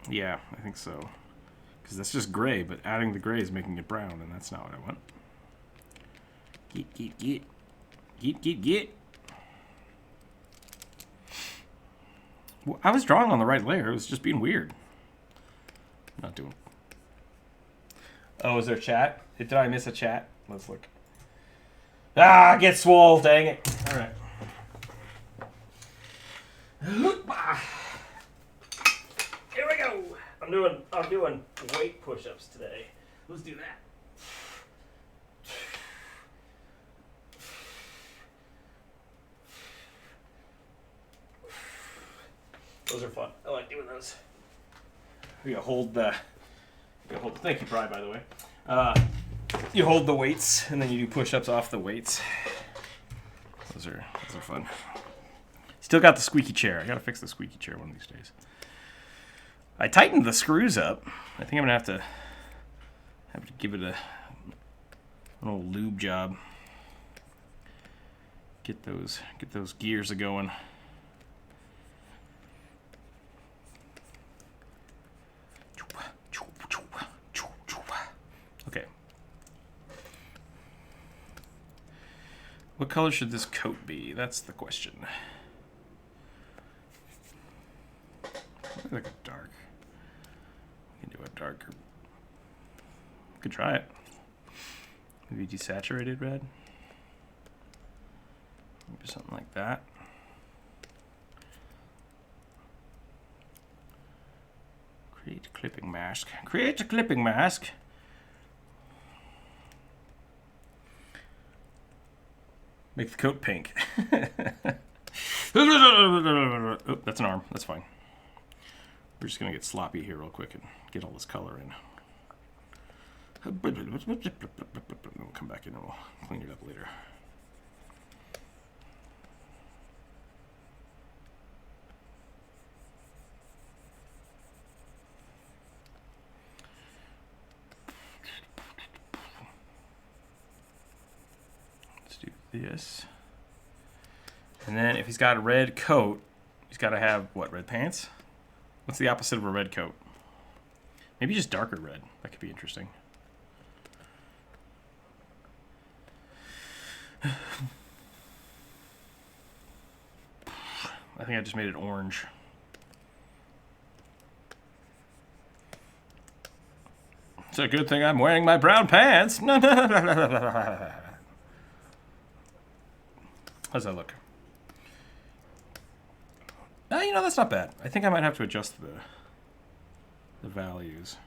Yeah, I think so. Because that's just gray, but adding the gray is making it brown, and that's not what I want. Get. Well, I was drawing on the right layer. It was just being weird. Not doing. Oh, is there chat? Did I miss a chat? Let's look. Ah, get swole, dang it. All right. Here we go. I'm doing weight push-ups today. Let's do that. Those are fun. I like doing those. You hold the. Thank you, Pride, by the way. You hold the weights, and then you do push-ups off the weights. Those are fun. Still got the squeaky chair. I gotta fix the squeaky chair one of these days. I tightened the screws up. I think I'm gonna have to give it an old lube job. Get those gears a going. Okay. What color should this coat be? That's the question. Like a dark. We can do a darker Could try it. Maybe desaturated red. Maybe something like that. Create a clipping mask. Create a clipping mask. Make the coat pink. Oh, that's an arm. That's fine. We're just going to get sloppy here real quick and get all this color in. We'll come back in and we'll clean it up later. Let's do this. And then if he's got a red coat, he's got to have, what, red pants? What's the opposite of a red coat? Maybe just darker red. That could be interesting. I think I just made it orange. It's a good thing I'm wearing my brown pants. How's that look? You know, that's not bad. I think I might have to adjust the values.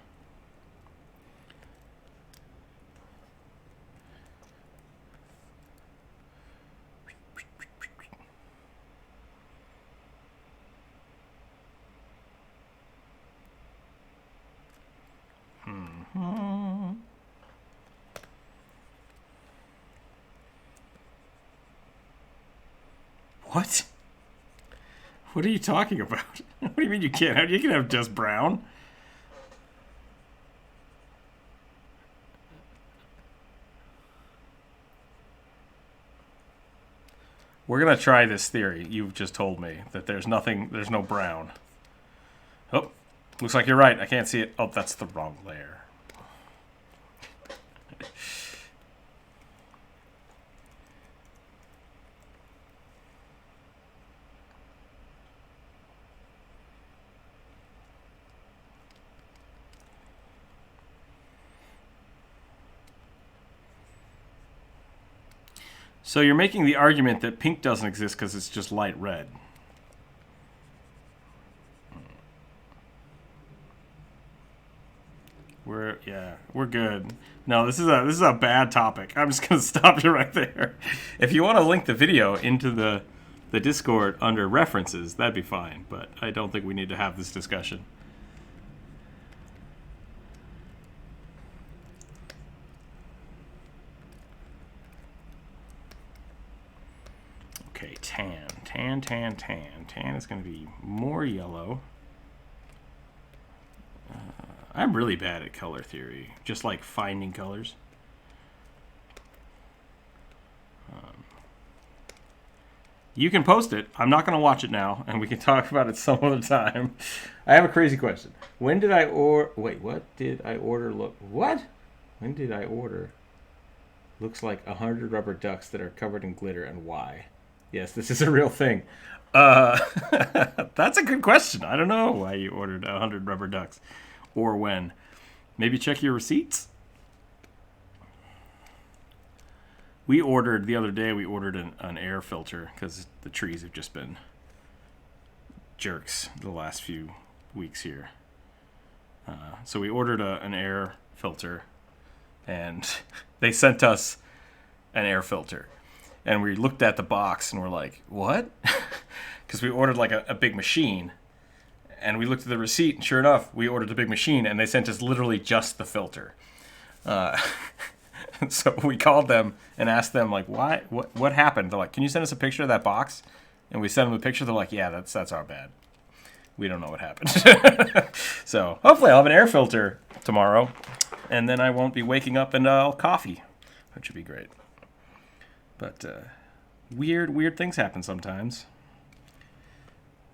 What? What are you talking about? What do you mean you can't have? You can have just brown. We're gonna try this theory. You've just told me that there's nothing. There's no brown. Oh, looks like you're right. I can't see it. Oh, that's the wrong layer. So you're making the argument that pink doesn't exist because it's just light red. We're good. No, this is a bad topic. I'm just gonna stop you right there. If you want to link the video into the Discord under references, that'd be fine. But I don't think we need to have this discussion. Okay, tan. Tan is going to be more yellow. I'm really bad at color theory, just like finding colors. You can post it. I'm not going to watch it now, and we can talk about it some other time. I have a crazy question. When did I order... Wait, what did I order? What? When did I order? Looks like 100 rubber ducks that are covered in glitter, and why? Yes, this is a real thing. That's a good question. I don't know why you ordered 100 rubber ducks or when. Maybe check your receipts. We ordered, the other day, we ordered an air filter because the trees have just been jerks the last few weeks here. So we ordered an air filter, and they sent us an air filter. And we looked at the box and we're like, what? Because we ordered like a big machine. And we looked at the receipt, and sure enough, we ordered a big machine, and they sent us literally just the filter. So we called them and asked them, like, why? What happened? They're like, can you send us a picture of that box? And we sent them a picture. They're like, yeah, that's our bad. We don't know what happened. So hopefully I'll have an air filter tomorrow, and then I won't be waking up and I'll coffee, which would be great. But weird things happen sometimes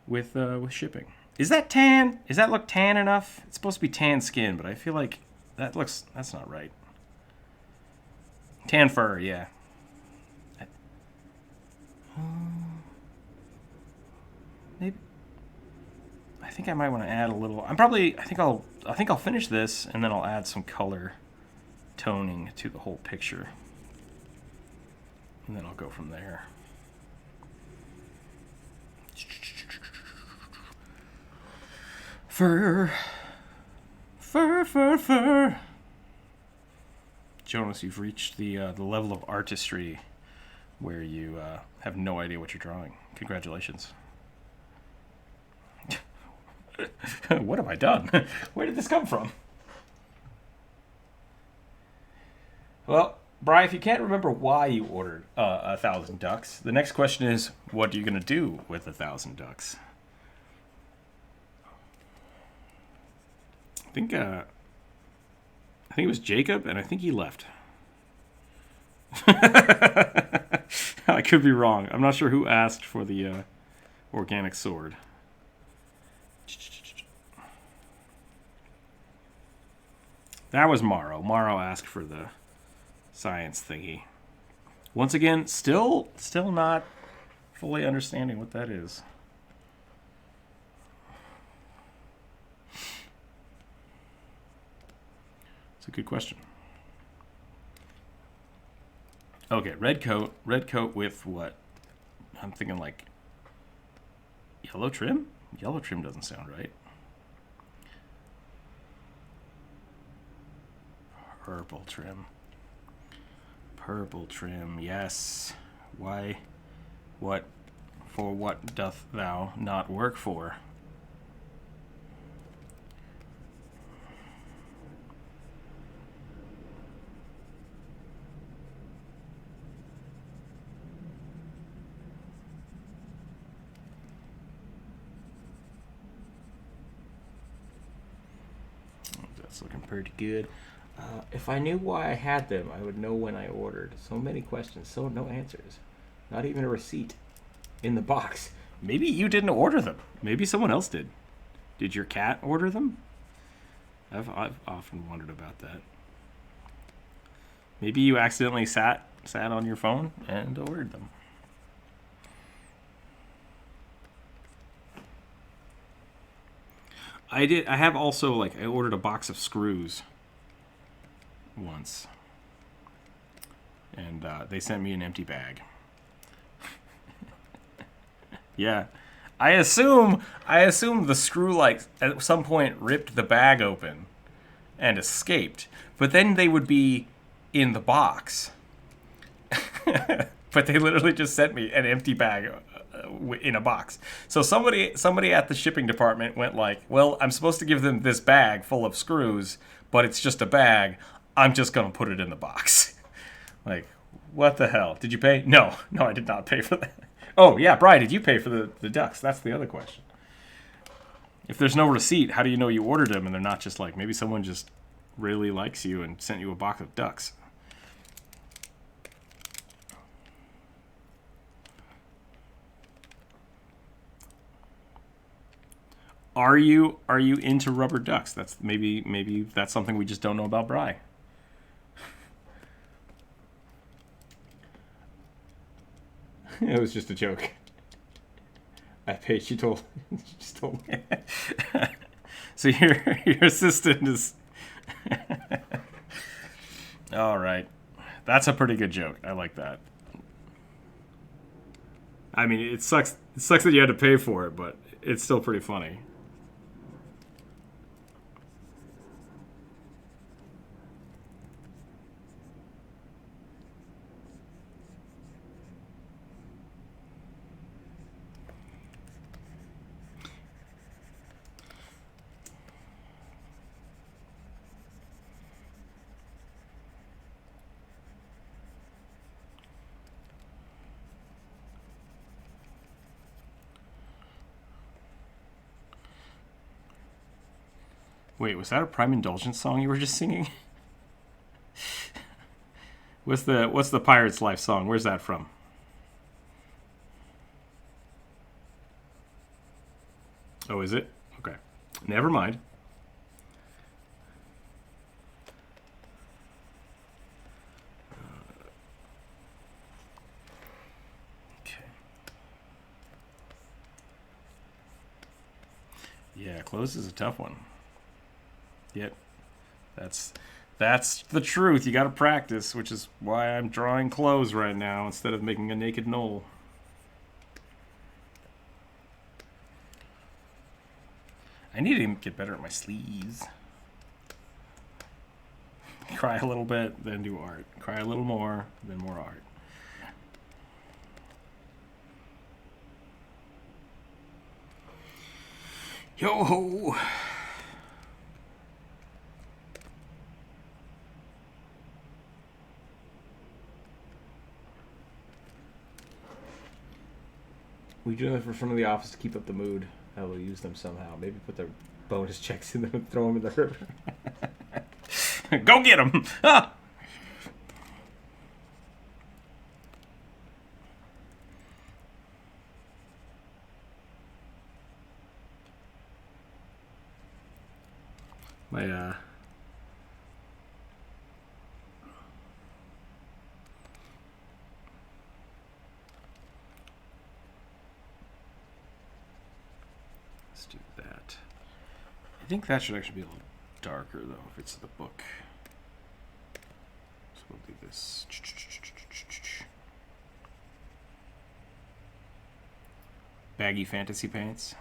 with shipping. Is that tan? Does that look tan enough? It's supposed to be tan skin, but I feel like that's not right. Tan fur, yeah. Maybe. I think I might want to add a little. I think I'll finish this and then I'll add some color toning to the whole picture. And then I'll go from there. Fur. Fur, fur, fur. Jonas, you've reached the level of artistry where you have no idea what you're drawing. Congratulations. What have I done? Where did this come from? Well, Bri, if you can't remember why you ordered 1,000 ducks, the next question is, what are you going to do with 1,000 ducks? I think it was Jacob, and I think he left. I could be wrong. I'm not sure who asked for the organic sword. That was Morrow. Morrow asked for the science thingy. Once again, still not fully understanding what that is. It's a good question. Okay, red coat with what? I'm thinking like yellow trim? Yellow trim doesn't sound right. Purple trim. Purple trim, yes. Why? What? For what doth thou not work for? That's looking pretty good. If I knew why I had them, I would know when I ordered. So many questions, so no answers. Not even a receipt in the box. Maybe you didn't order them. Maybe someone else did. Did your cat order them? I've often wondered about that. Maybe you accidentally sat on your phone and ordered them. I did. I have also, like, I ordered a box of screws once, and they sent me an empty bag. Yeah, I assume the screw, like, at some point ripped the bag open and escaped, but then they would be in the box. But they literally just sent me an empty bag in a box. So somebody at the shipping department went like, well, I'm supposed to give them this bag full of screws, but it's just a bag. I'm just going to put it in the box. Like, what the hell? Did you pay? No, I did not pay for that. Oh, yeah, Brian, did you pay for the ducks? That's the other question. If there's no receipt, how do you know you ordered them and they're not just like, maybe someone just really likes you and sent you a box of ducks? Are you into rubber ducks? That's maybe that's something we just don't know about Bri. It was just a joke. I paid. She just told me. So your assistant is. All right, that's a pretty good joke. I like that. I mean, it sucks. It sucks that you had to pay for it, but it's still pretty funny. Wait, was that a Prime Indulgence song you were just singing? What's the Pirate's Life song? Where's that from? Oh, is it? Okay. Never mind. Okay. Yeah, close is a tough one. Yep. That's the truth. You got to practice, which is why I'm drawing clothes right now instead of making a naked gnoll. I need to get better at my sleeves. Cry a little bit, then do art. Cry a little more, then more art. Yo ho! We do it for front of the office to keep up the mood. I will use them somehow. Maybe put their bonus checks in them and throw them in the river. Go get them! Ah! My let's do that. I think that should actually be a little darker though if it's the book. So we'll do this. Baggy fantasy paints.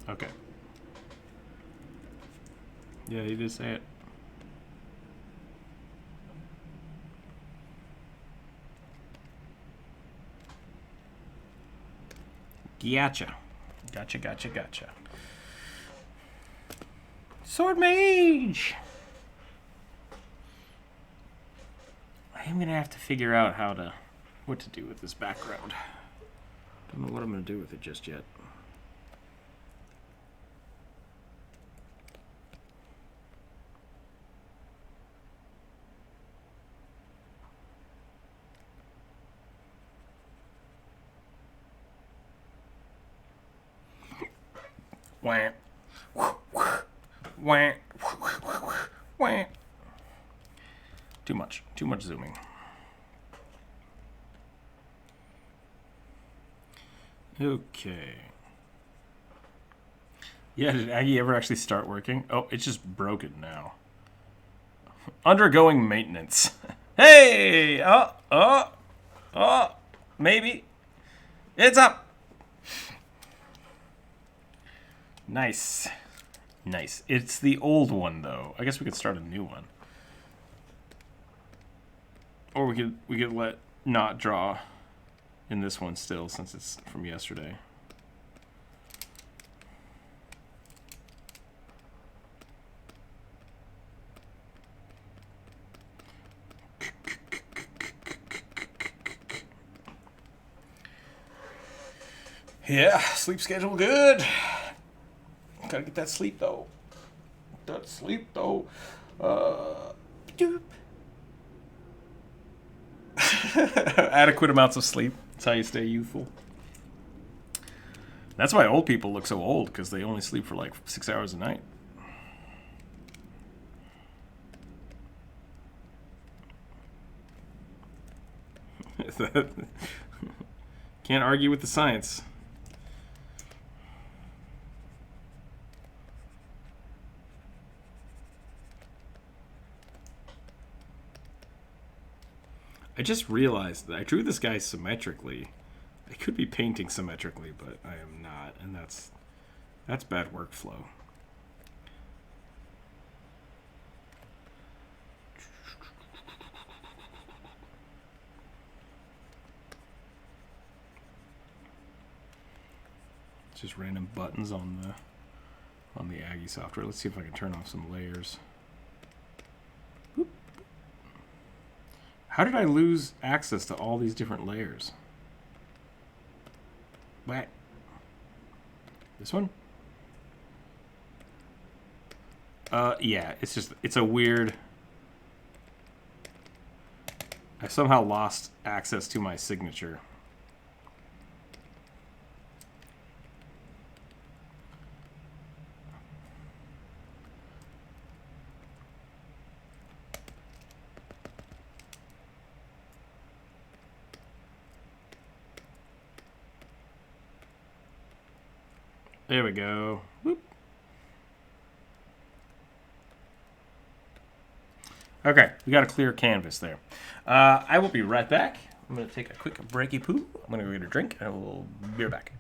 Okay. Yeah, you did say it. Gotcha. Gotcha. Swordmage! I am gonna have to figure out what to do with this background. Don't know what I'm gonna do with it just yet. Wah. Wah. Wah. Too much zooming. Okay. Yeah, did Aggie ever actually start working? Oh, it's just broken now. Undergoing maintenance. Hey! Maybe. It's up! Nice. It's the old one, though. I guess we could start a new one. Or we could let not draw in this one still, since it's from yesterday. Yeah, sleep schedule good. Gotta get that sleep though. Doop. Adequate amounts of sleep. That's how you stay youthful. That's why old people look so old, because they only sleep for like 6 hours a night. Can't argue with the science. I just realized that I drew this guy symmetrically. I could be painting symmetrically, but I am not, and that's bad workflow. Just random buttons on the Aggie software. Let's see if I can turn off some layers. Boop. How did I lose access to all these different layers? What? This one? Yeah, it's a weird... I somehow lost access to my signature. There we go. Whoop. Okay, we got a clear canvas there. I will be right back. I'm going to take a quick breaky poo. I'm going to go get a drink, and we'll be right back.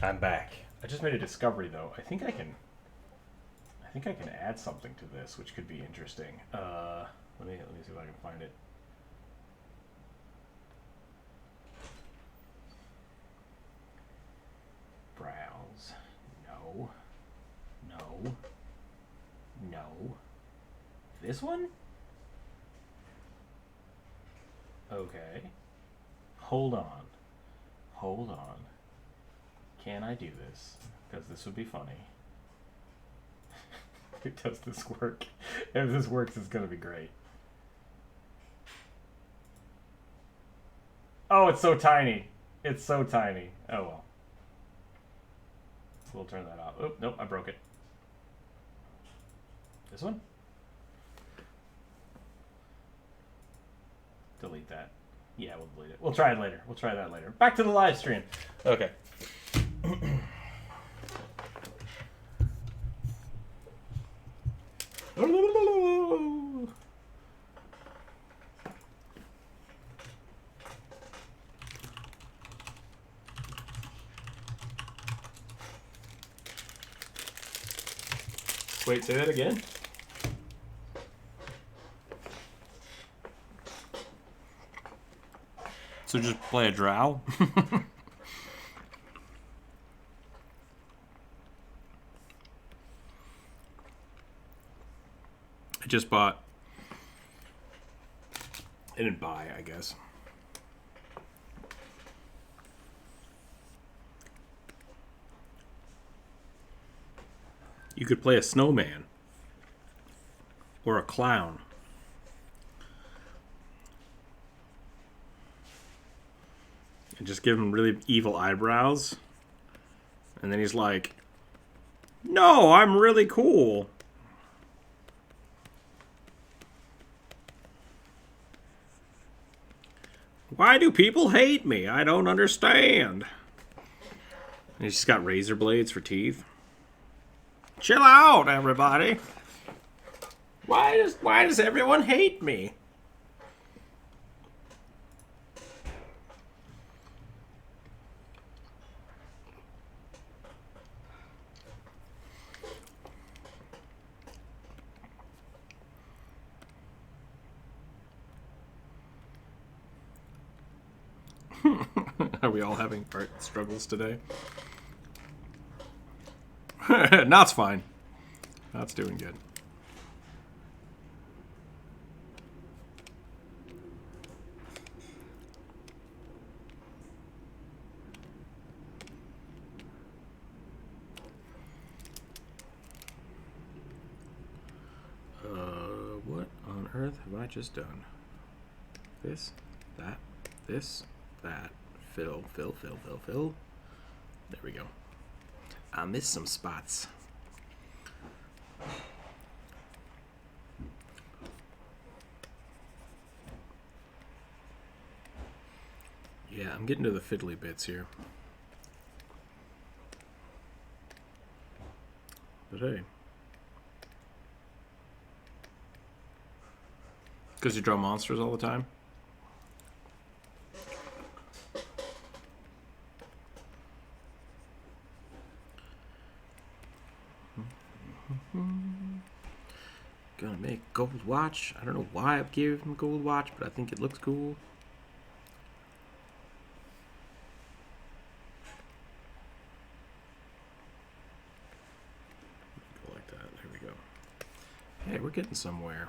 I'm back. I just made a discovery, though. I think I can add something to this, which could be interesting. Let me see if I can find it. Browse. No. No. No. This one? Okay. Hold on. Hold on. Can I do this? Because this would be funny. Does this work? If this works, it's going to be great. Oh, it's so tiny. It's so tiny. Oh, well. We'll turn that off. Oh, nope, I broke it. This one? Delete that. Yeah, we'll delete it. We'll try it later. We'll try that later. Back to the live stream. Okay. Wait, say that again? So just play a drow? I just bought. I didn't buy, I guess. You could play a snowman. Or a clown. And just give him really evil eyebrows. And then he's like, no, I'm really cool. Why do people hate me? I don't understand. And he's just got razor blades for teeth. Chill out, everybody. Why does everyone hate me? Are we all having art struggles today? Not's fine. Not's doing good. What on earth have I just done? This, that, this, that. Fill. There we go. I missed some spots. Yeah, I'm getting to the fiddly bits here. But hey. Because you draw monsters all the time? Gonna make gold watch. I don't know why I gave him gold watch, but I think it looks cool. Go like that. There we go. Hey, we're getting somewhere.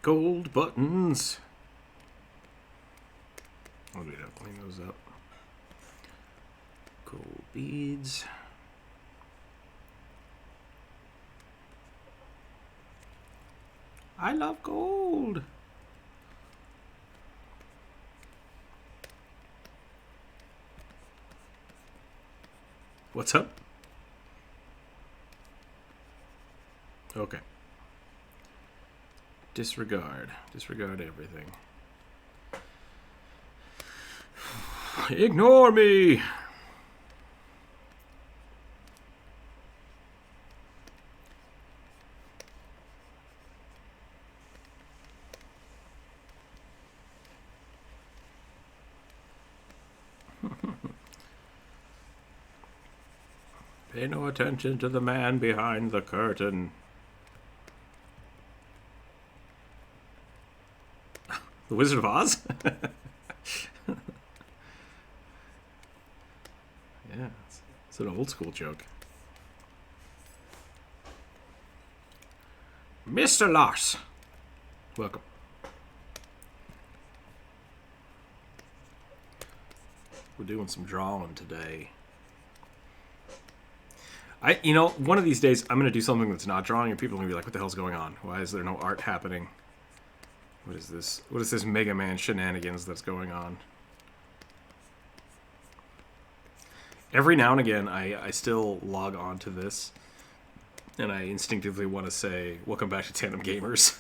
Gold buttons. I'll do that. Clean those up. Gold beads. I love gold. What's up? Okay. Disregard. Disregard everything. Ignore me! Pay no attention to the man behind the curtain. The Wizard of Oz? Yeah, it's an old school joke. Mr. Lars, welcome. We're doing some drawing today. One of these days I'm gonna do something that's not drawing, and people are gonna be like, "What the hell's going on? Why is there no art happening? What is this? What is this Mega Man shenanigans that's going on?" Every now and again, I still log on to this, and I instinctively want to say, "Welcome back to Tandem Gamers."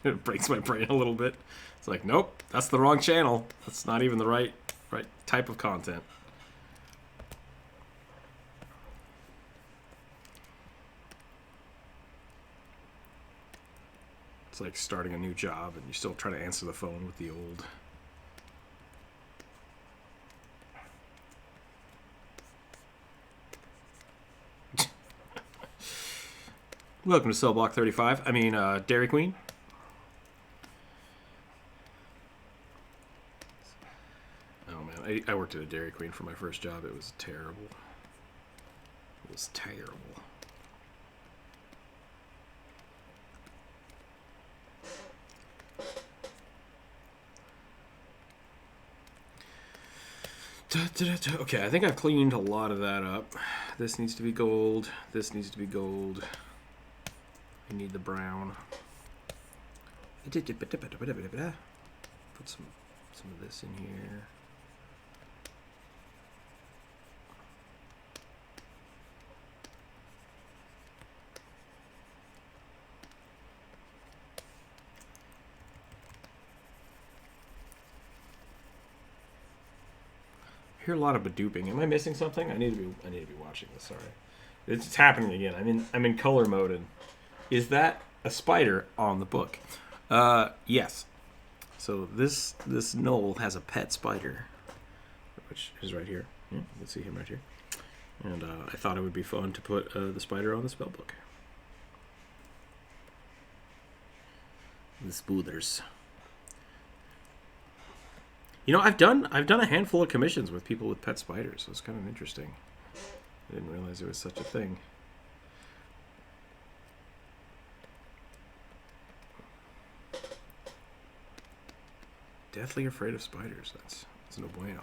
It breaks my brain a little bit. It's like, nope, that's the wrong channel. That's not even the right type of content. It's like starting a new job, and you're still trying to answer the phone with the old. Welcome to Cell Block 35. I mean, Dairy Queen. Oh man, I worked at a Dairy Queen for my first job. It was terrible. It was terrible. Okay, I think I've cleaned a lot of that up. This needs to be gold. This needs to be gold. I need the brown. Put some of this in here. hear a lot of badooping. Am I missing something? I need to be watching this. Sorry, it's happening again. I'm in color mode. And is that a spider on the book? Yes. So this Gnoll has a pet spider, which is right here. Yeah, you can see him right here. And I thought it would be fun to put the spider on the spell book. The spooders. You know, I've done a handful of commissions with people with pet spiders, so it's kind of interesting. I didn't realize there was such a thing. Deathly afraid of spiders. That's no bueno.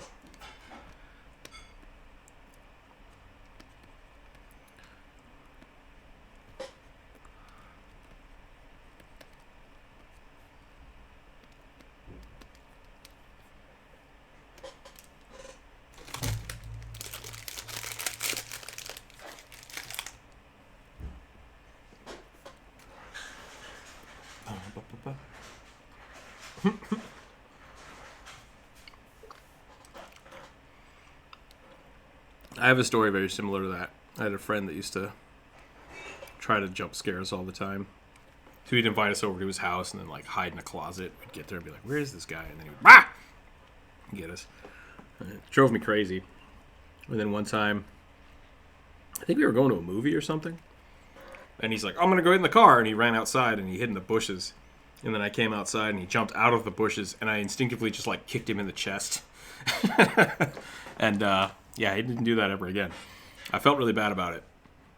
I have a story very similar to that. I had a friend that used to try to jump scare us all the time. So he'd invite us over to his house and then like hide in a closet. We'd get there and be like, "Where is this guy?" And then he would get us. And it drove me crazy. And then one time, I think we were going to a movie or something. And he's like, "I'm going to go in the car." And he ran outside and he hid in the bushes. And then I came outside and he jumped out of the bushes. And I instinctively just like kicked him in the chest. And yeah, he didn't do that ever again. I felt really bad about it.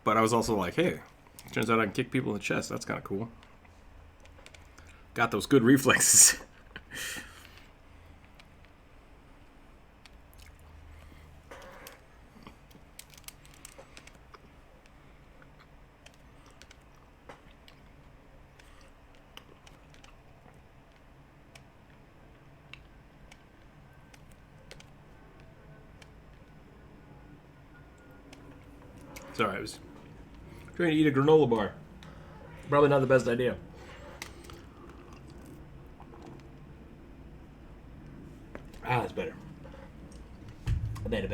But I was also like, hey, turns out I can kick people in the chest. That's kind of cool. Got those good reflexes. Sorry, I was trying to eat a granola bar. Probably not the best idea. Ah, that's better. Better.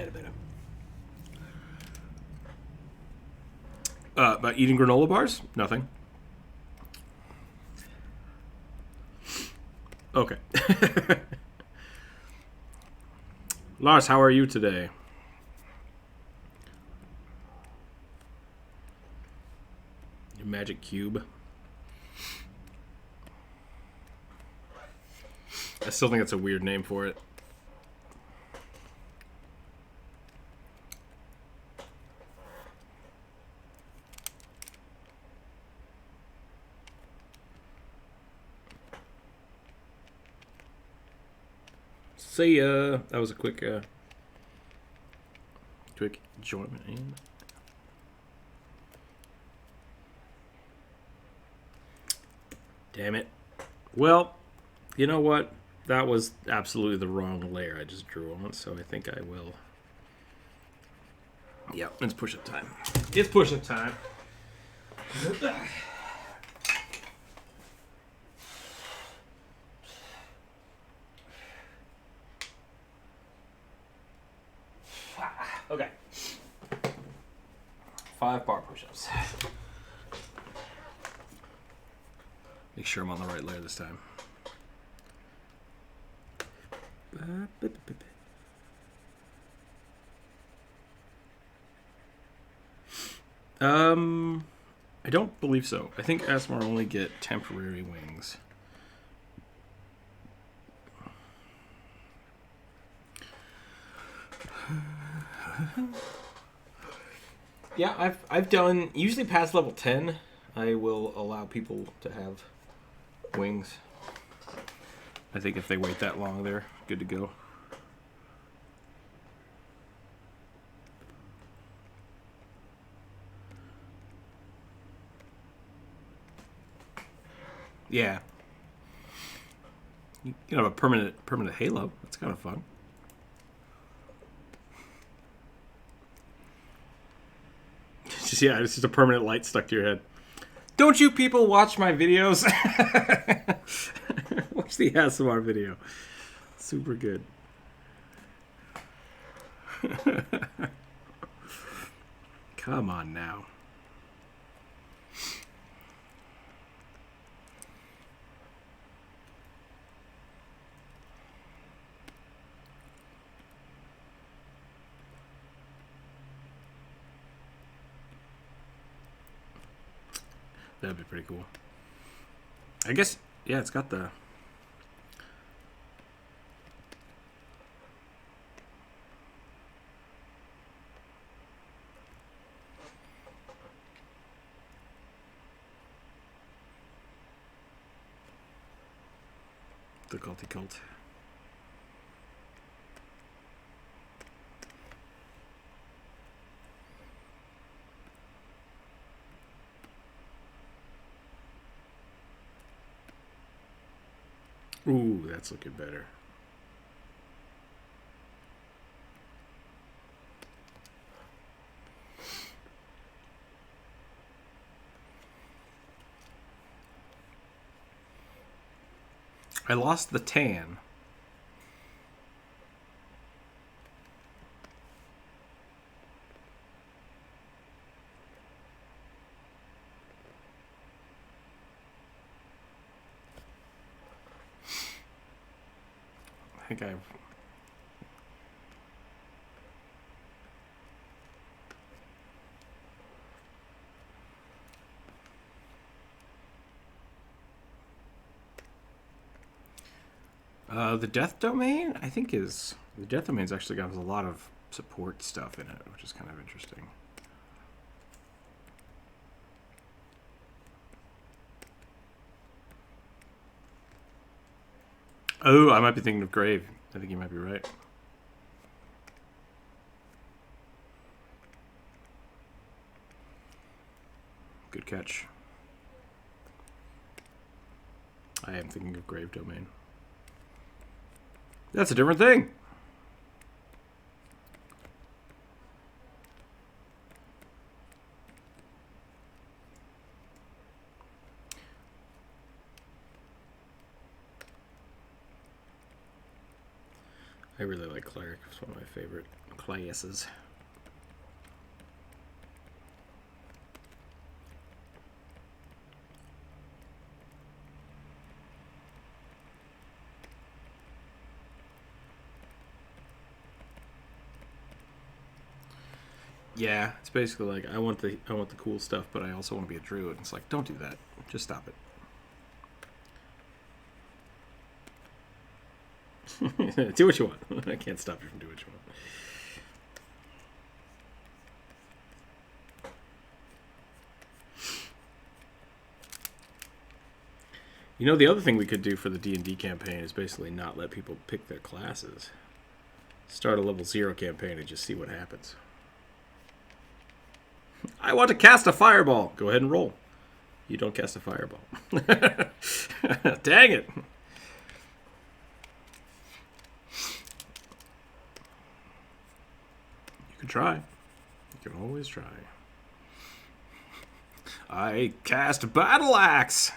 About eating granola bars? Nothing. Okay. Lars, how are you today? Your magic cube. I still think that's a weird name for it. See ya. That was a quick enjoyment. Damn it. Well, you know what? That was absolutely the wrong layer I just drew on, so I think I will. Yeah, it's push-up time. It's push-up time. Okay. 5 bar push-ups. Make sure I'm on the right layer this time. I don't believe so. I think Asmar only get temporary wings. Yeah, I've done usually past level 10. I will allow people to have wings. I think if they wait that long, they're good to go. Yeah. You can have a permanent halo. That's kind of fun. It's just a permanent light stuck to your head. Don't you people watch my videos? Watch the ASMR video. Super good. Come on now. That'd be pretty cool. I guess, yeah, it's got the... the culty cult. Ooh, that's looking better. I lost the tan. I think I've... the Death Domain, I think is... The Death Domain's actually got a lot of support stuff in it, which is kind of interesting. Oh, I might be thinking of Grave. I think you might be right. Good catch. I am thinking of Grave Domain. That's a different thing. I really like Cleric. It's one of my favorite classes. Yeah, it's basically like I want the cool stuff, but I also want to be a druid. It's like, don't do that. Just stop it. Do what you want. I can't stop you from doing what you want. You know, the other thing we could do for the D&D campaign is basically not let people pick their classes. Start a level 0 campaign and just see what happens. I want to cast a fireball. Go ahead and roll. You don't cast a fireball. Dang it. You can try. You can always try. I cast Battle Axe.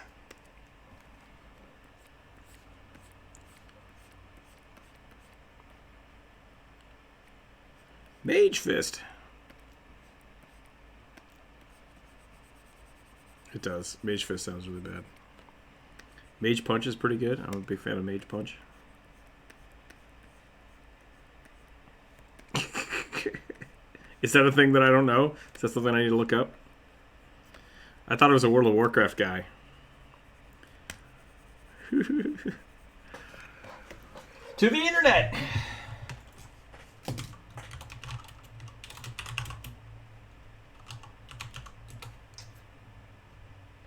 Mage Fist. It does. Mage Fist sounds really bad. Mage Punch is pretty good. I'm a big fan of Mage Punch. Is that a thing that I don't know? Is that something I need to look up? I thought it was a World of Warcraft guy. To the internet!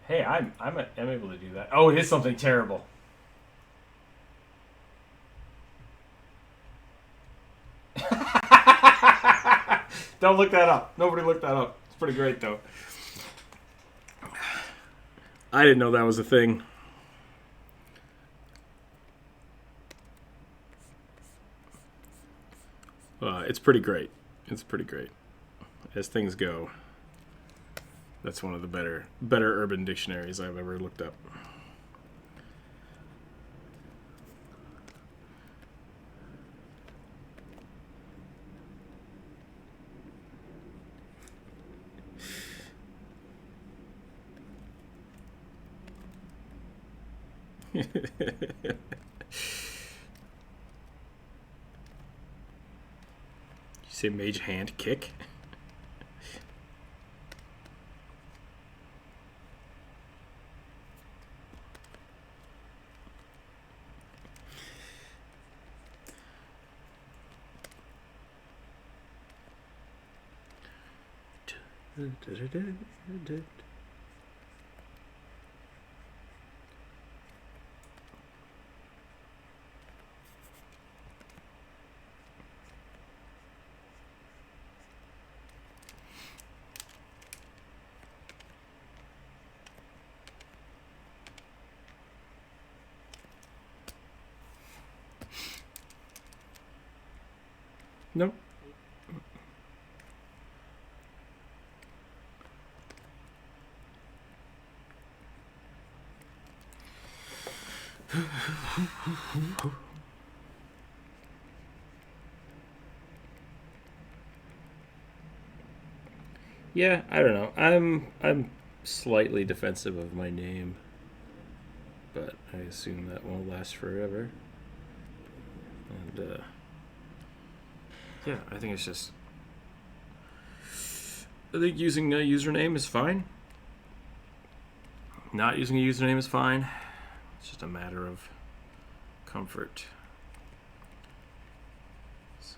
Hey, I'm able to do that. Oh, it is something terrible. Don't look that up. Nobody looked that up. It's pretty great, though. I didn't know that was a thing. It's pretty great. It's pretty great. As things go, that's one of the better urban dictionaries I've ever looked up. say mage hand kick? Nope. Yeah, I don't know. I'm slightly defensive of my name, but I assume that won't last forever. And yeah, I think it's just. I think using a username is fine. Not using a username is fine. It's just a matter of comfort. So,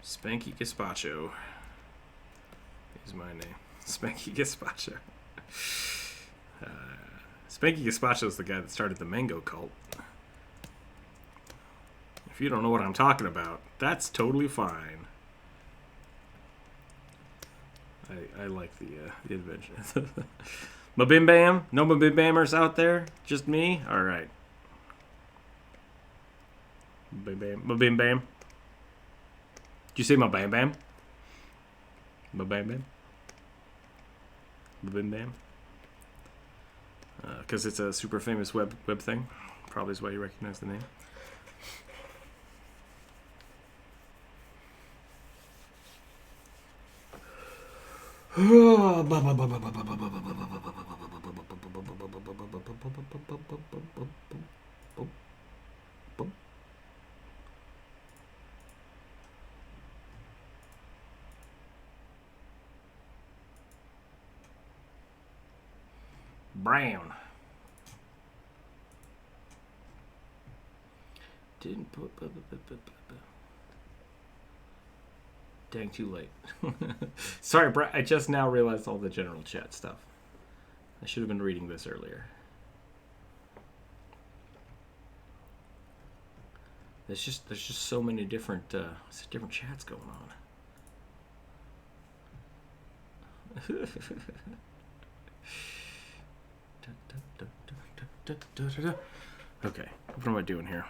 Spanky Gazpacho is my name. Spanky Gazpacho. Spanky Gazpacho is the guy that started the Mango cult. If you don't know what I'm talking about, that's totally fine. I like the invention. Mabim Bam? No Mabim Bammers out there? Just me? Alright. Mabim Bam? Did you say Mabam Bam? Mabam Bam? Mabim Bam? Because it's a super famous web thing. Probably is why you recognize the name. Brown. Didn't put. Dang, too late. Sorry, Brett. I just now realized all the general chat stuff. I should have been reading this earlier. There's just so many different chats going on. Okay, what am I doing here?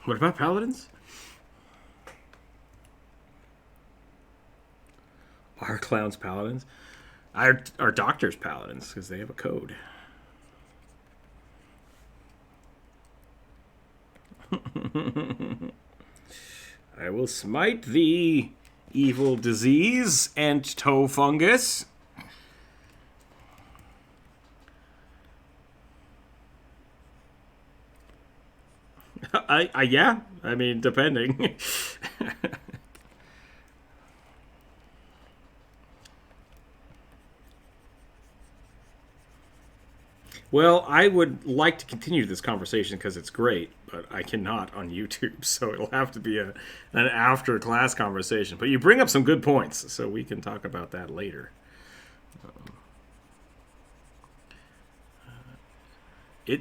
What about paladins? Are clowns paladins? Are doctors paladins because they have a code? I will smite thee, evil disease and toe fungus. Yeah, I mean, depending. Well, I would like to continue this conversation because it's great, but I cannot on YouTube, so it'll have to be an after-class conversation. But you bring up some good points, so we can talk about that later.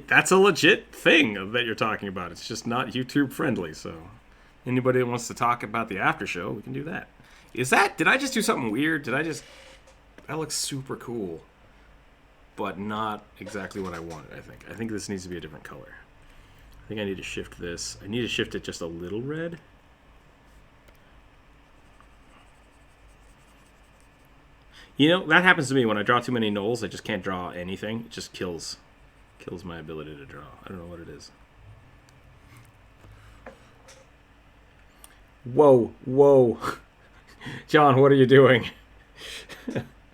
That's a legit thing that you're talking about. It's just not YouTube friendly, so anybody that wants to talk about the after show, we can do that. Did I just do something weird? That looks super cool, but not exactly what I wanted, I think this needs to be a different color. I think I need to shift this. I need to shift it just a little red. You know, that happens to me when I draw too many gnolls. I just can't draw anything. It just kills my ability to draw. I don't know what it is. Whoa, whoa. John, what are you doing?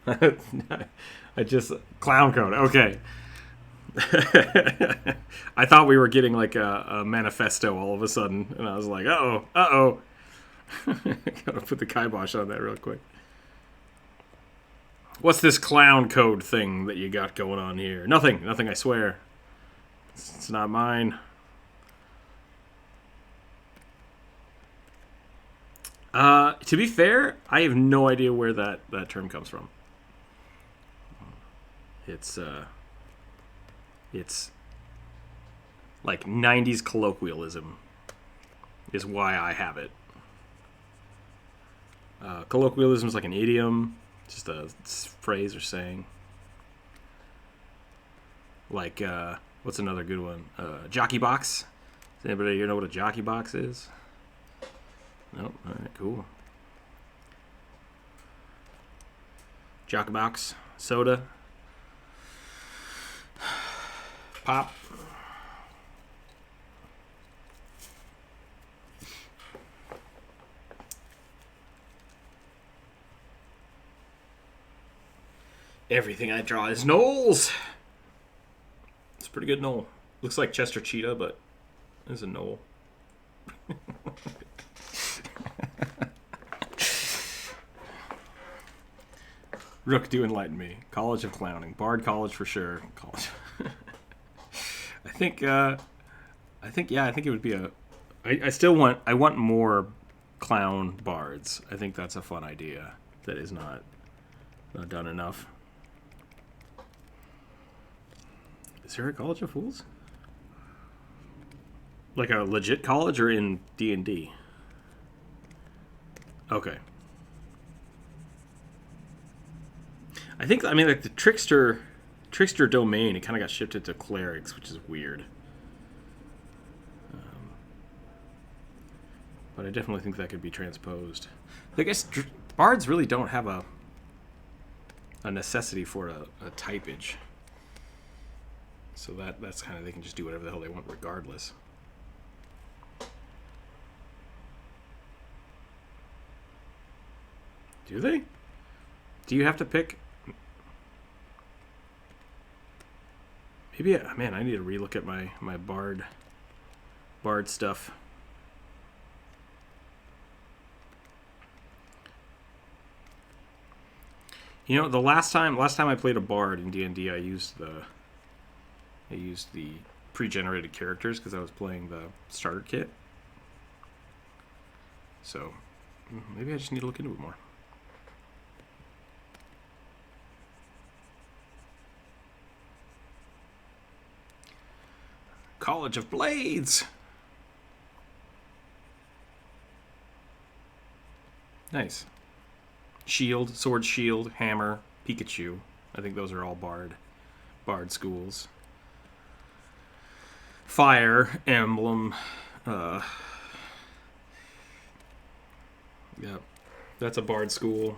I just... Clown code. Okay. I thought we were getting like a manifesto all of a sudden. And I was like, uh-oh, uh-oh. Gotta put the kibosh on that real quick. What's this clown code thing that you got going on here? Nothing, I swear. It's not mine. To be fair, I have no idea where that term comes from. It's like 90s colloquialism is why I have it. Colloquialism is like an idiom, just a phrase or saying. Like, what's another good one? Jockey box. Does anybody here know what a jockey box is? Nope. All right, cool. Jockey box, soda, pop. Everything I draw is gnolls. It's a pretty good gnoll. Looks like Chester Cheetah, but it's a gnoll. Rook, do enlighten me. College of Clowning. Bard College for sure. College. I think it would be a... I want more clown bards. I think that's a fun idea that is not done enough. Is there a College of Fools? Like a legit college or in D&D? Okay. I mean, like the trickster domain, it kind of got shifted to clerics, which is weird. But I definitely think that could be transposed. I guess bards really don't have a necessity for a typage. So that's kind of, they can just do whatever the hell they want regardless. Do they? Do you have to pick? Maybe, man, I need to relook at my bard stuff. You know, the last time I played a bard in D&D, I used the pre-generated characters because I was playing the starter kit. So maybe I just need to look into it more. College of Blades. Nice. Shield, sword, shield, hammer, Pikachu. I think those are all bard schools. Fire, emblem. Yep. That's a bard school.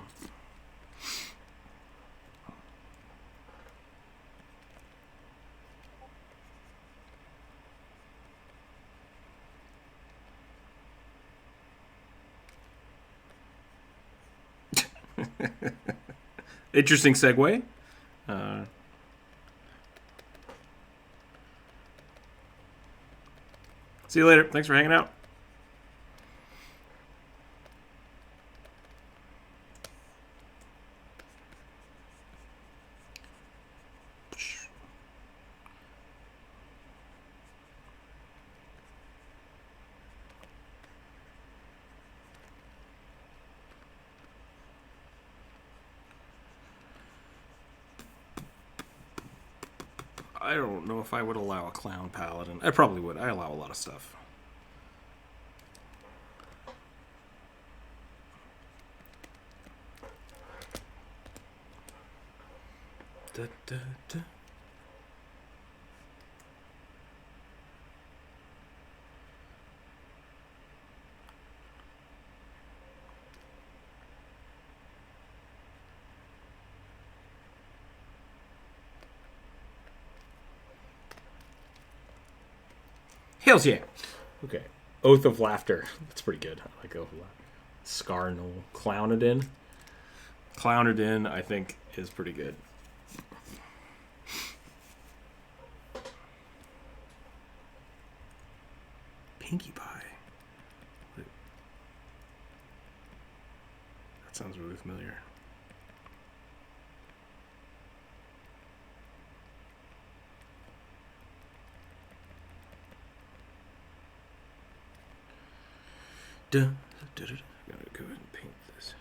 Interesting segue. See you later. Thanks for hanging out. I don't know if I would allow a clown paladin. I probably would. I allow a lot of stuff. Da, da, da. Hells yeah. Okay. Oath of Laughter. That's pretty good. I like Oath of Laughter. Scarnal Clownadin. Clownadin, I think, is pretty good. Pinkie Pie. That sounds really familiar. Gotta go ahead and paint this.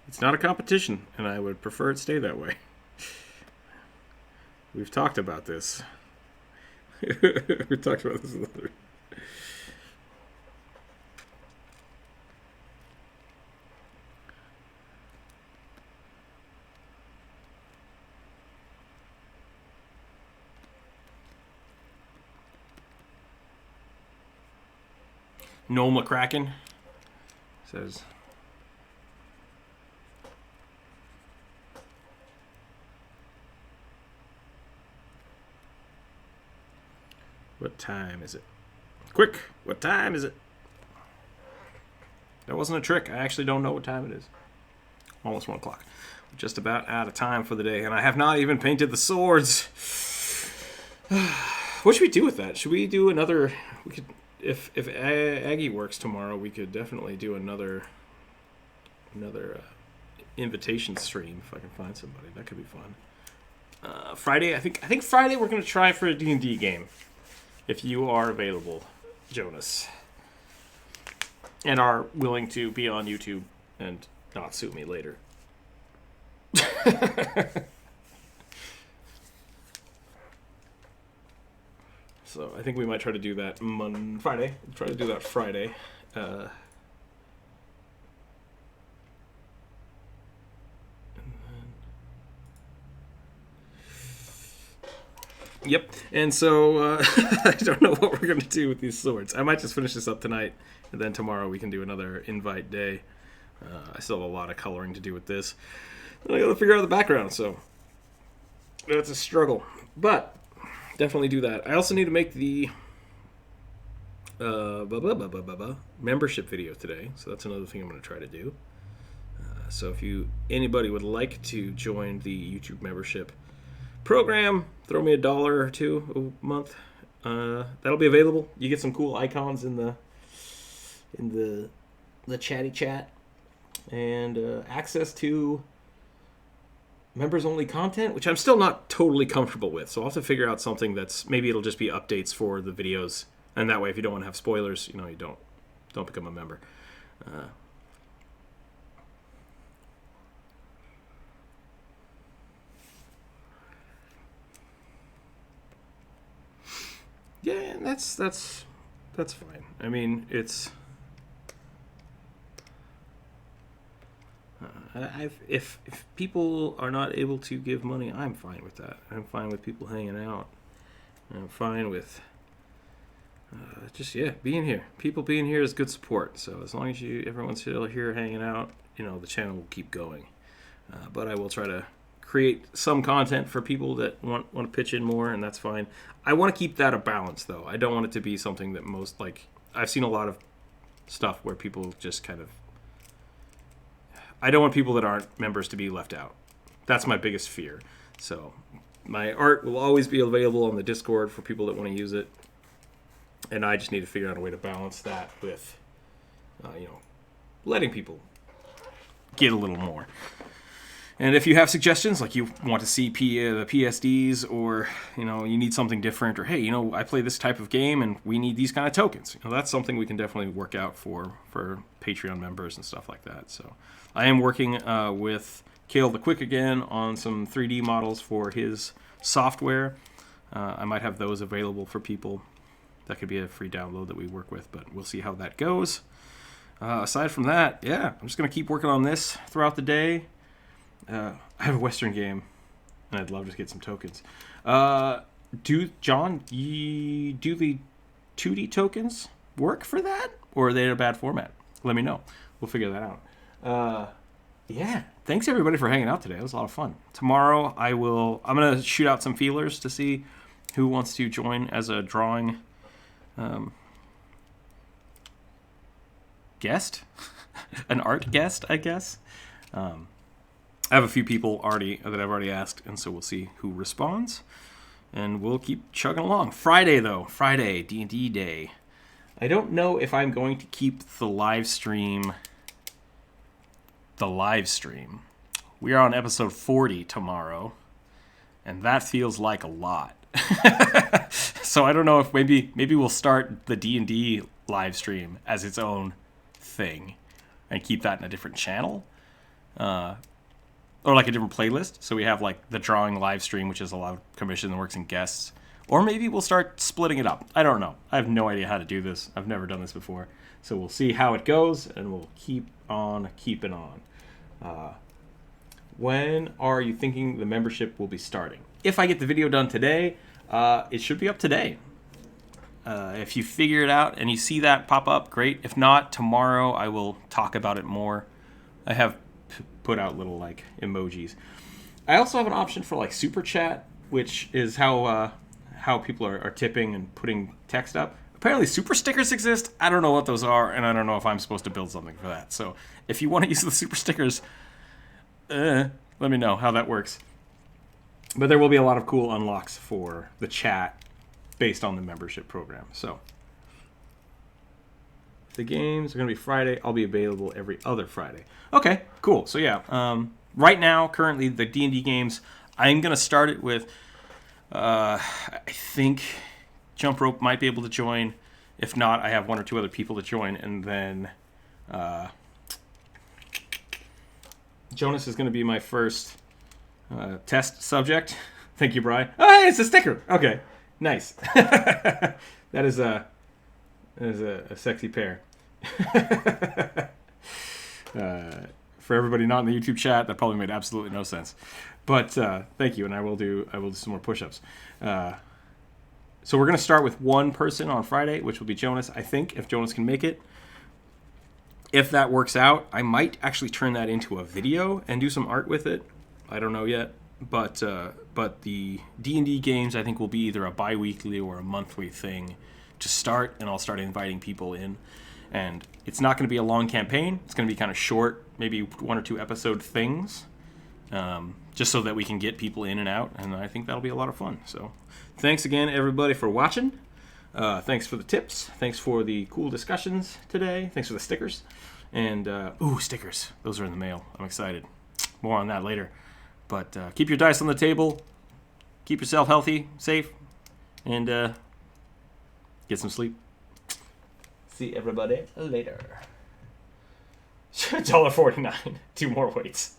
It's not a competition, and I would prefer it stay that way. We've talked about this. We've talked about this another. Noel McCracken says, what time is it? Quick, what time is it? That wasn't a trick. I actually don't know what time it is. Almost 1 o'clock. Just about out of time for the day, and I have not even painted the swords. What should we do with that? Should we do another... We could... If Aggie works tomorrow, we could definitely do another invitation stream if I can find somebody. That could be fun. Friday, I think Friday we're going to try for a D&D game. If you are available, Jonas, and are willing to be on YouTube and not sue me later. So I think we might try to do that Friday. Try to do that Friday. Yep. And so I don't know what we're going to do with these swords. I might just finish this up tonight, and then tomorrow we can do another invite day. I still have a lot of coloring to do with this. And I got to figure out the background, so that's a struggle. But definitely do that. I also need to make the membership video today, so that's another thing I'm going to try to do. So if anybody would like to join the YouTube membership program, throw me $1 or $2 a month. That'll be available. You get some cool icons in the chatty chat, and access to members only content, which I'm still not totally comfortable with. So I'll have to figure out something that's, maybe it'll just be updates for the videos, and that way if you don't want to have spoilers, you don't become a member. Yeah, that's fine. I mean, it's if people are not able to give money, I'm fine with that. I'm fine with people hanging out. I'm fine with being here. People being here is good support. So as long as everyone's still here hanging out, the channel will keep going. But I will try to create some content for people that want to pitch in more, and that's fine. I want to keep that a balance, though. I don't want it to be something that I've seen a lot of stuff where people just kind of... I don't want people that aren't members to be left out. That's my biggest fear. So my art will always be available on the Discord for people that want to use it, and I just need to figure out a way to balance that with, letting people get a little more. And if you have suggestions, like you want to see the PSDs, or, you need something different, or, hey, I play this type of game and we need these kind of tokens. That's something we can definitely work out for Patreon members and stuff like that. So I am working with Kale the Quick again on some 3D models for his software. I might have those available for people. That could be a free download that we work with, but we'll see how that goes. Aside from that, I'm just going to keep working on this throughout the day. I have a Western game, and I'd love to get some tokens. John, you do the 2D tokens work for that, or are they in a bad format? Let me know. We'll figure that out. Yeah, thanks everybody for hanging out today. It was a lot of fun. Tomorrow I'm gonna shoot out some feelers to see who wants to join as a drawing guest, an art guest, I guess. I have a few people that I've already asked, and so we'll see who responds, and we'll keep chugging along. Friday, D&D Day. I don't know if I'm going to keep the live stream. We are on episode 40 tomorrow, and that feels like a lot. So I don't know if maybe we'll start the D&D live stream as its own thing and keep that in a different channel, or like a different playlist. So we have like the drawing live stream, which is a lot of commission and works and guests, or maybe we'll start splitting it up. I don't know. I have no idea how to do this. I've never done this before, so we'll see how it goes, and we'll keep on keeping on. When are you thinking the membership will be starting? If I get the video done today, it should be up today. If you figure it out and you see that pop up, great. If not, tomorrow I will talk about it more. I have put out little like emojis. I also have an option for like super chat, which is how people are tipping and putting text up. Apparently super stickers exist. I don't know what those are, and I don't know if I'm supposed to build something for that. So if you want to use the super stickers, let me know how that works. But there will be a lot of cool unlocks for the chat based on the membership program. So the games are going to be Friday. I'll be available every other Friday. Okay, cool. So yeah, right now, currently, the D&D games, I'm going to start it with, I think Jump Rope might be able to join. If not, I have one or two other people to join. And then Jonas is going to be my first test subject. Thank you, Brian. Oh, hey, it's a sticker. Okay, nice. That is a sexy pair. For everybody not in the YouTube chat, that probably made absolutely no sense. But thank you, and I will do some more push-ups. So we're going to start with one person on Friday, which will be Jonas, I think, if Jonas can make it. If that works out, I might actually turn that into a video and do some art with it. I don't know yet. But the D&D games, I think, will be either a bi-weekly or a monthly thing to start, and I'll start inviting people in. And it's not going to be a long campaign. It's going to be kind of short, maybe 1 or 2 episode things, just so that we can get people in and out, and I think that'll be a lot of fun. So thanks again, everybody, for watching. Thanks for the tips. Thanks for the cool discussions today. Thanks for the stickers. And, stickers. Those are in the mail. I'm excited. More on that later. But keep your dice on the table. Keep yourself healthy, safe, and get some sleep. See everybody later. $1.49. 2 more weights.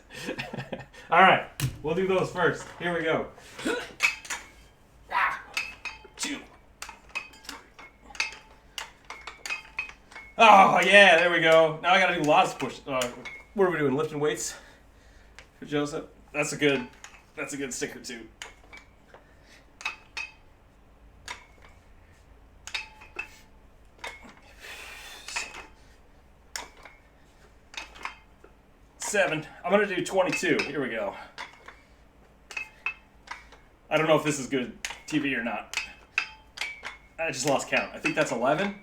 All right. We'll do those first. Here we go. 2. Oh, yeah. There we go. Now I got to do lots of push. What are we doing? Lifting weights for Joseph? That's a good sticker too. $7. I'm gonna do 22. Here we go. I don't know if this is good TV or not. I just lost count. I think that's 11.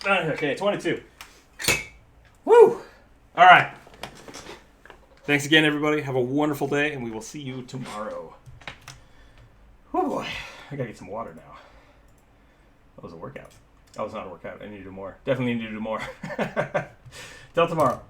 Okay, 22. Woo! All right. Thanks again, everybody. Have a wonderful day, and we will see you tomorrow. Oh boy, I gotta get some water now. That was a workout. That was not a workout. I need to do more. Definitely need to do more. Till tomorrow.